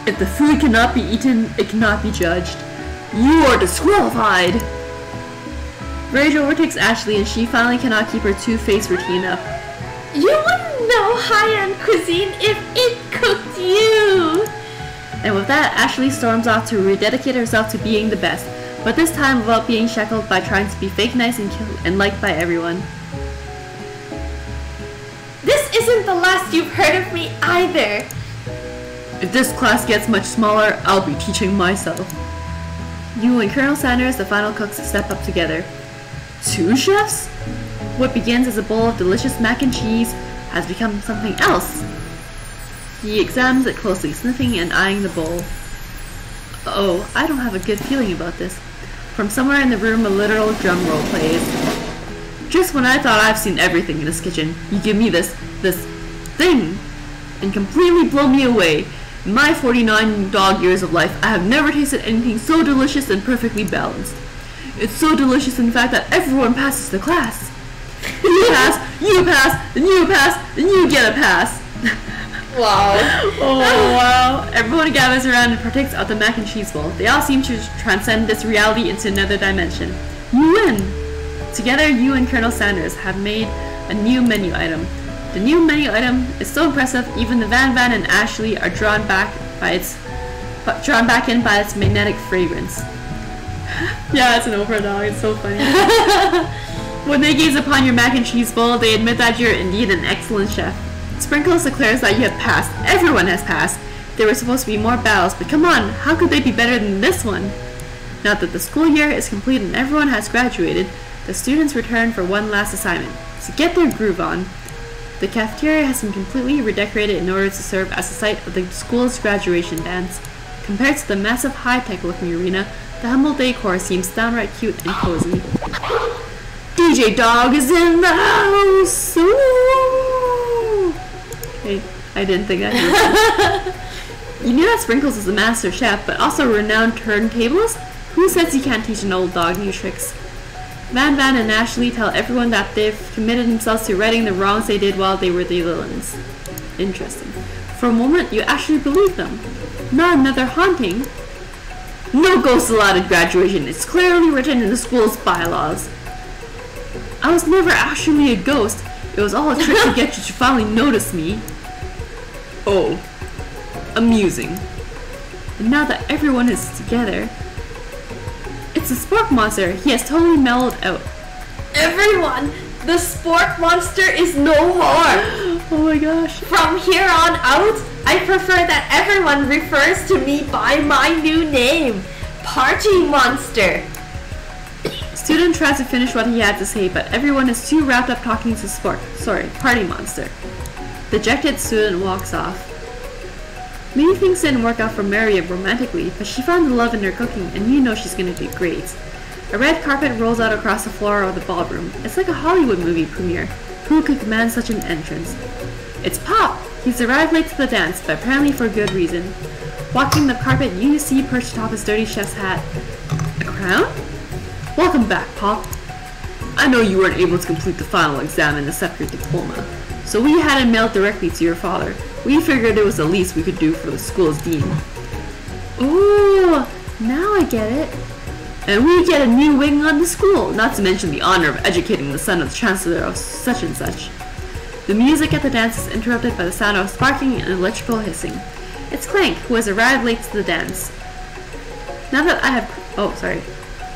If the food cannot be eaten, it cannot be judged. You are disqualified! Rage overtakes Ashley and she finally cannot keep her two-faced routine up. You wouldn't know high-end cuisine if it cooked you! And with that, Ashley storms off to rededicate herself to being the best, but this time without being shackled by trying to be fake nice and liked by everyone. This isn't the last you've heard of me either! If this class gets much smaller, I'll be teaching myself. You and Colonel Sanders, the final cooks, step up together. Two chefs? What begins as a bowl of delicious mac and cheese has become something else. He examines it closely, sniffing and eyeing the bowl. Oh, I don't have a good feeling about this. From somewhere in the room, a literal drum roll plays. Just when I thought I've seen everything in this kitchen, you give me this thing, and completely blow me away. In my 49 dog years of life, I have never tasted anything so delicious and perfectly balanced. It's so delicious, in fact, that everyone passes the class. You pass, you pass, and you pass, and you get a pass. Wow. Oh, wow. Everyone gathers around and partakes of the mac and cheese bowl. They all seem to transcend this reality into another dimension. You win! Together, you and Colonel Sanders have made a new menu item. The new menu item is so impressive, even the Van and Ashley are drawn back in by its magnetic fragrance. Yeah, it's an Oprah dog. It's so funny. When they gaze upon your mac and cheese bowl, they admit that you're indeed an excellent chef. Sprinkles declares that you have passed. Everyone has passed. There were supposed to be more battles, but come on, how could they be better than this one? Now that the school year is complete and everyone has graduated, the students return for one last assignment, to get their groove on. The cafeteria has been completely redecorated in order to serve as the site of the school's graduation dance. Compared to the massive high-tech looking arena, the humble decor seems downright cute and cozy. DJ Dog is in the house! Ooh! Hey, I didn't think that. You knew that Sprinkles is a master chef, but also a renowned turntablist? Who says you can't teach an old dog new tricks? Van and Ashley tell everyone that they've committed themselves to righting the wrongs they did while they were the villains. Interesting. For a moment, you actually believe them. Not another haunting. No ghosts allowed at graduation. It's clearly written in the school's bylaws. I was never actually a ghost. It was all a trick to get you to finally notice me. Oh. Amusing. And now that everyone is together, it's a spork monster. He has totally mellowed out. Everyone, the spork monster is no more. Oh my gosh. From here on out, I prefer that everyone refers to me by my new name, Party Monster. Student tries to finish what he had to say, but everyone is too wrapped up talking to Party Monster. Dejected student walks off. Maybe things didn't work out for Miriam romantically, but she found the love in her cooking, and you know she's gonna do great. A red carpet rolls out across the floor of the ballroom. It's like a Hollywood movie premiere. Who could command such an entrance? It's Pop! He's arrived late to the dance, but apparently for good reason. Walking the carpet, you see perched atop his dirty chef's hat. A crown? Welcome back, Pop. I know you weren't able to complete the final exam and accept your diploma, so we had it mailed directly to your father. We figured it was the least we could do for the school's dean. Ooh, now I get it. And we get a new wing on the school, not to mention the honor of educating the son of the chancellor of such and such. The music at the dance is interrupted by the sound of sparking and electrical hissing. It's Clank, who has arrived late to the dance. Now that I have... Oh, sorry.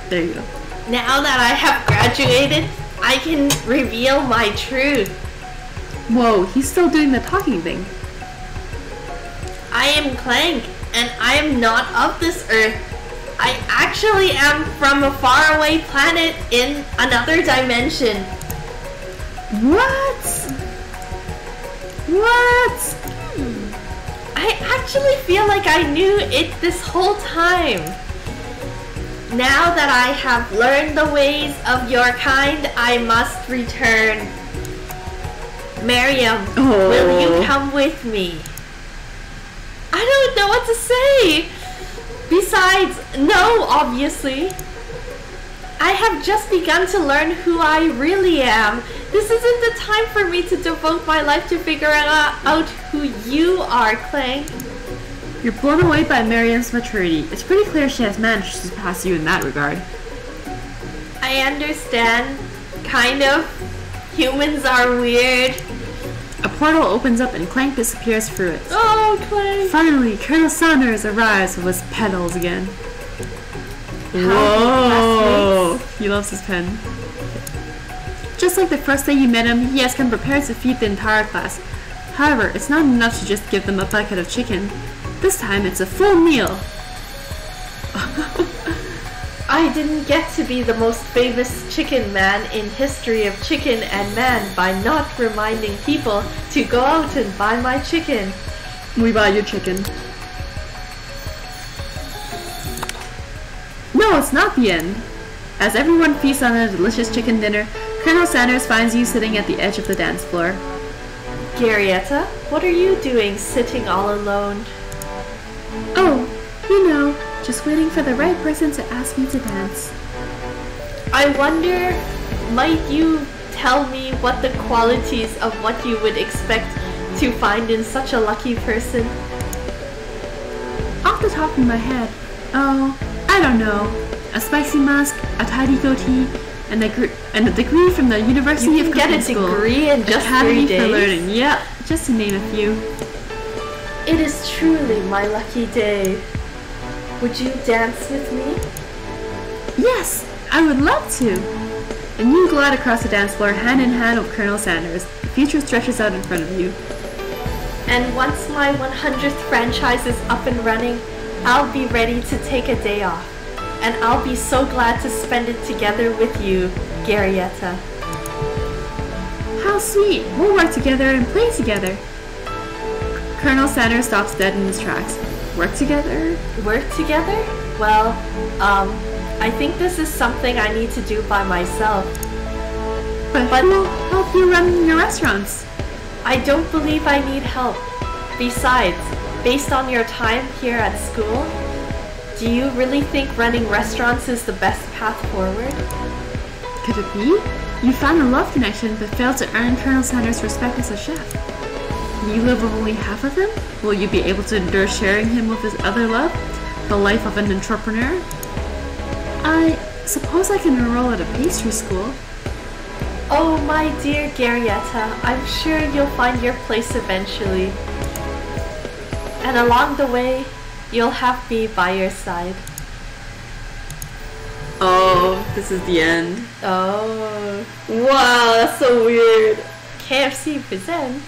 There you go. Now that I have graduated, I can reveal my truth. Whoa, he's still doing the talking thing. I am Clank, and I am not of this earth. I actually am from a faraway planet in another dimension. What? What? I actually feel like I knew it this whole time. Now that I have learned the ways of your kind, I must return. Miriam, will you come with me? I don't know what to say. Besides, no, obviously. I have just begun to learn who I really am. This isn't the time for me to devote my life to figuring out who you are, Clank. You're blown away by Miriam's maturity. It's pretty clear she has managed to surpass you in that regard. I understand. Kind of. Humans are weird. A portal opens up and Clank disappears through it. Oh, Clank! Finally, Colonel Sanders arrives with his pedals again. Whoa! He loves his pen. Just like the first day you met him, he has come prepared to feed the entire class. However, it's not enough to just give them a bucket of chicken. This time, it's a full meal. I didn't get to be the most famous chicken man in history of chicken and man by not reminding people to go out and buy my chicken. We buy your chicken. No, it's not the end. As everyone feasts on a delicious chicken dinner, Colonel Sanders finds you sitting at the edge of the dance floor. Garyetta, what are you doing sitting all alone? Oh, you know, just waiting for the right person to ask me to dance. I wonder, might you tell me what the qualities of what you would expect to find in such a lucky person? Off the top of my head, oh, I don't know. A spicy musk, a tidy goatee, and a degree from the University of Cooking get a School. degree in just Academy 3 days? for Learning. Yeah, just to name a few. It is truly my lucky day. Would you dance with me? Yes, I would love to. And you glide across the dance floor hand in hand with Colonel Sanders. The future stretches out in front of you. And once my 100th franchise is up and running, I'll be ready to take a day off. And I'll be so glad to spend it together with you, Garyetta. How sweet! We'll work together and play together. Colonel Sanders stops dead in his tracks. Work together? Work together? Well, I think this is something I need to do by myself. But who'll help you run your restaurants? I don't believe I need help. Besides, based on your time here at school, do you really think running restaurants is the best path forward? Could it be? You found a love connection but failed to earn Colonel Sanders' respect as a chef. You live with only half of him? Will you be able to endure sharing him with his other love? The life of an entrepreneur? I suppose I can enroll at a pastry school. Oh, my dear Garyetta, I'm sure you'll find your place eventually. And along the way, you'll have me by your side. Oh, this is the end. Oh. Wow, that's so weird. KFC presents.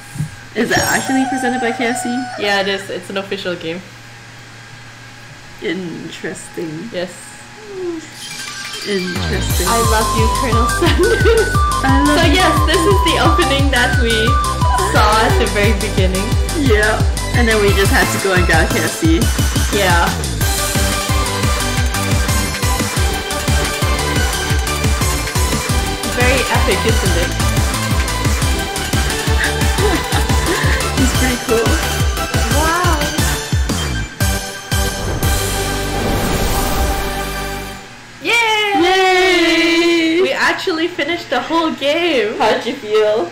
Is it actually presented by KFC? Yeah, it is. It's an official game. Interesting. Yes. Interesting. I love you, Colonel Sanders. So yes, this is the opening that we saw at the very beginning. Yeah. And then we just had to go and get KFC. Yeah. Very epic, isn't it? It's pretty cool. Wow. Yay! Yay! We actually finished the whole game. How'd you feel?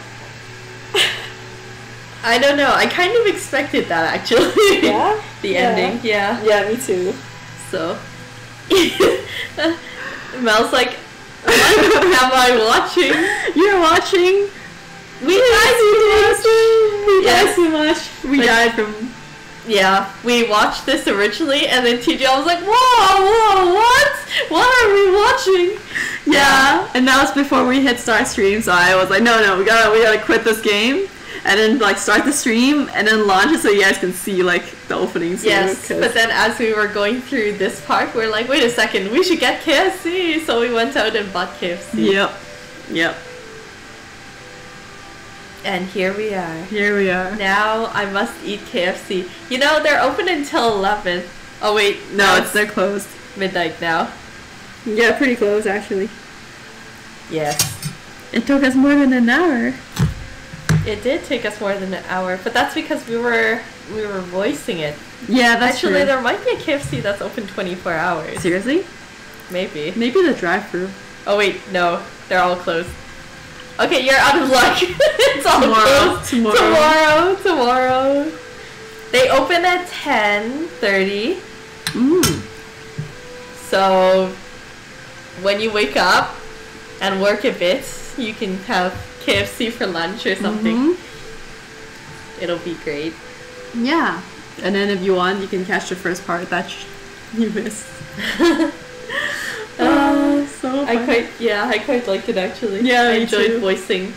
I don't know. I kind of expected that actually. Yeah? The ending, yeah. Yeah, me too. So Mel's like, what am I watching? You're watching? We died too much. We Yes. died too much. We Like- died from... Yeah, we watched this originally, and then TJ was like, whoa, what? What are we watching? Yeah. And that was before we hit start stream, so I was like, no, we gotta quit this game. And then like start the stream and then launch it so you guys can see like the openings. Yes, but then as we were going through this part, we're like, wait a second, we should get KFC. So we went out and bought KFC. Yep. And here we are. Here we are. Now I must eat KFC. You know, they're open until 11. Oh wait, No, they're closed. midnight now. Yeah, pretty close actually. Yes. It took us more than an hour. It did take us more than an hour, but that's because we were voicing it. Yeah, that's Actually, true. there might be a KFC that's open 24 hours. Seriously? Maybe. Maybe the drive-thru. Oh wait, no, they're all closed. Okay, you're out of luck. It's all closed. Tomorrow. They open at 10:30. So when you wake up and work a bit, you can have KFC for lunch or something. It'll be great. Yeah. And then if you want, you can catch the first part that you missed. So I fun. quite liked it actually. Yeah, I me enjoyed too. voicing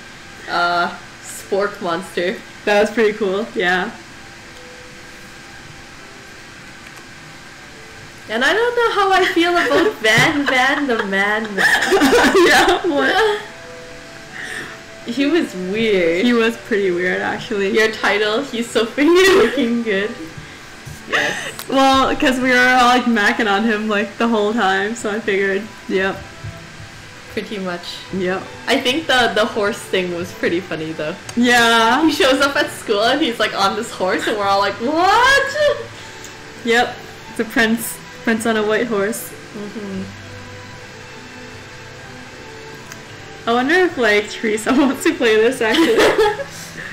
Spork Monster. That was pretty cool. Yeah. And I don't know how I feel about Van the Man. Yeah, what? He was weird. He was pretty weird, actually. Your title, he's so finger looking good. Yes. Well, because we were all like macking on him like the whole time, so I figured, yep. Pretty much. Yep. I think the horse thing was pretty funny though. Yeah. He shows up at school and he's like on this horse and we're all like, what? Yep. It's a prince on a white horse. I wonder if like Teresa wants to play this actually.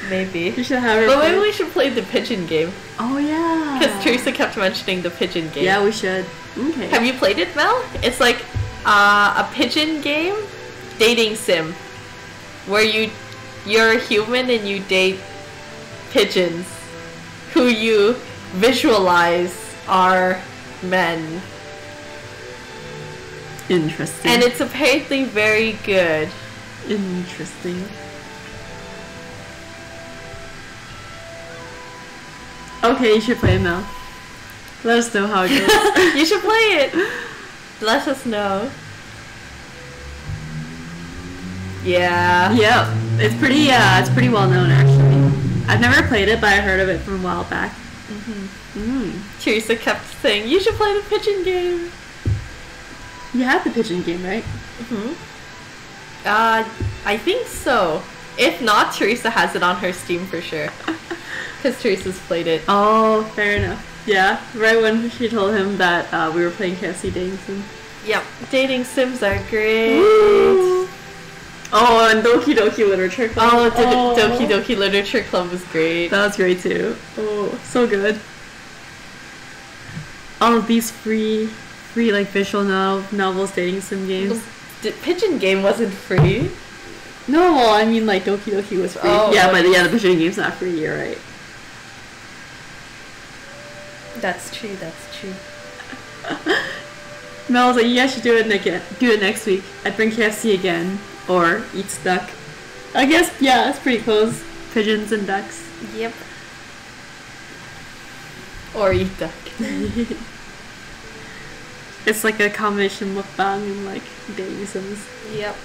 Maybe. We should have her But play. maybe we should play the pigeon game. Oh yeah. Because Teresa kept mentioning the pigeon game. Yeah, we should. Okay. Have you played it, Mel? It's like a pigeon game, dating sim, where you're a human and you date pigeons who you visualize are men. Interesting. And it's apparently very good. Interesting. Okay, you should play it now. Let us know how it goes. You should play it. Let us know. Yeah. Yep. It's pretty well known actually. I've never played it, but I heard of it from a while back. Teresa kept saying, you should play the pigeon game. You have the pigeon game, right? I think so. If not, Teresa has it on her Steam for sure. Because Teresa's played it. Oh, fair enough. Yeah, right when she told him that we were playing KFC Dating Sim. Yep, dating sims are great. Woo! Oh, and Doki Doki Literature Club. Doki Doki Literature Club was great. That was great too. Oh, so good. All of these free like visual novels, dating sim games. The pigeon game wasn't free. No, well, I mean like Doki Doki was free. Oh, yeah, but yeah, the pigeon game's not free. You're right. That's true. That's true. Mel was like, "You guys should do it again. Do it next week. I'd bring KFC again or eat duck." I guess yeah, it's pretty close. Pigeons and ducks. Yep. Or eat duck. It's like a combination mukbang and like dating sims. Yep.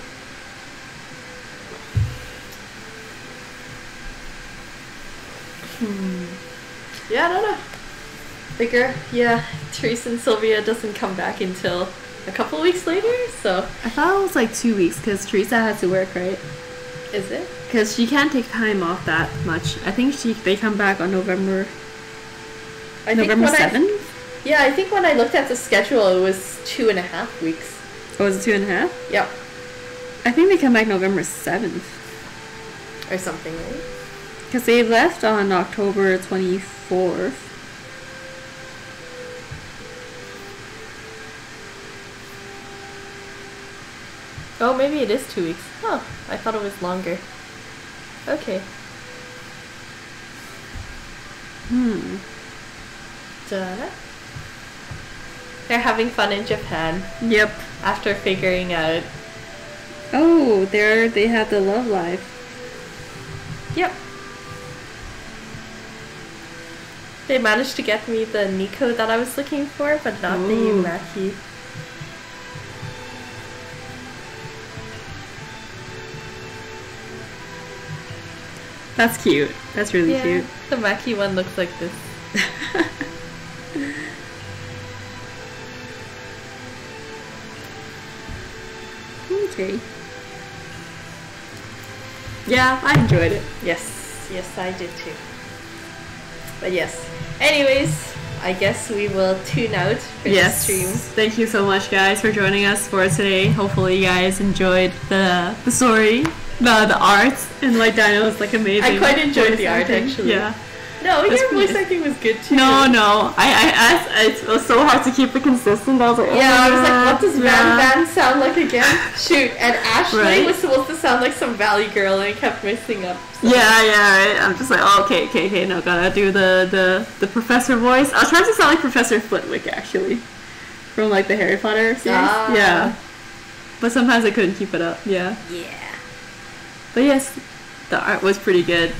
Yeah, I don't know. Figure, yeah, Teresa and Sylvia doesn't come back until a couple weeks later, so. I thought it was like 2 weeks because Teresa has to work, right? Is it? Because she can't take time off that much. I think they come back on November 7th? Yeah, I think when I looked at the schedule, it was 2.5 weeks. Oh, was it 2.5? Yep. I think they come back November 7th. Or something, right? Because they left on October 24th. Oh, maybe it is 2 weeks. Oh, I thought it was longer. Okay. Da-da. They're having fun in Japan Yep. after figuring out. Oh, they have the love life. Yep. They managed to get me the Nico that I was looking for, but not the Ooh. Yumaki. That's cute. That's really cute. The Maki one looks like this. Okay. Yeah, I enjoyed it. Yes, yes, I did too. But yes. Anyways, I guess we will tune out for the stream. Thank you so much, guys, for joining us for today. Hopefully, you guys enjoyed the story, the art, and like Dino was like amazing. I quite enjoyed voice the art acting. actually. Yeah. No, That's your pretty voice good. acting was good too. No. It was so hard to keep it consistent. I was like, Yeah, I was like, what does yeah. Van sound like again? Shoot, and Ashley Right. was supposed to sound like some Valley girl and I kept messing up. So. Yeah, right. I'm just like, oh, okay, no, gotta do the professor voice. I was trying to sound like Professor Flitwick, actually. From, like, the Harry Potter series. Ah. Yeah. But sometimes I couldn't keep it up, yeah. Yeah. But yes, the art was pretty good.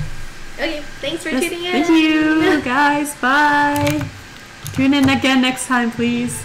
Okay, thanks for Yes, tuning in. thank you, guys. Bye. Tune in again next time, please.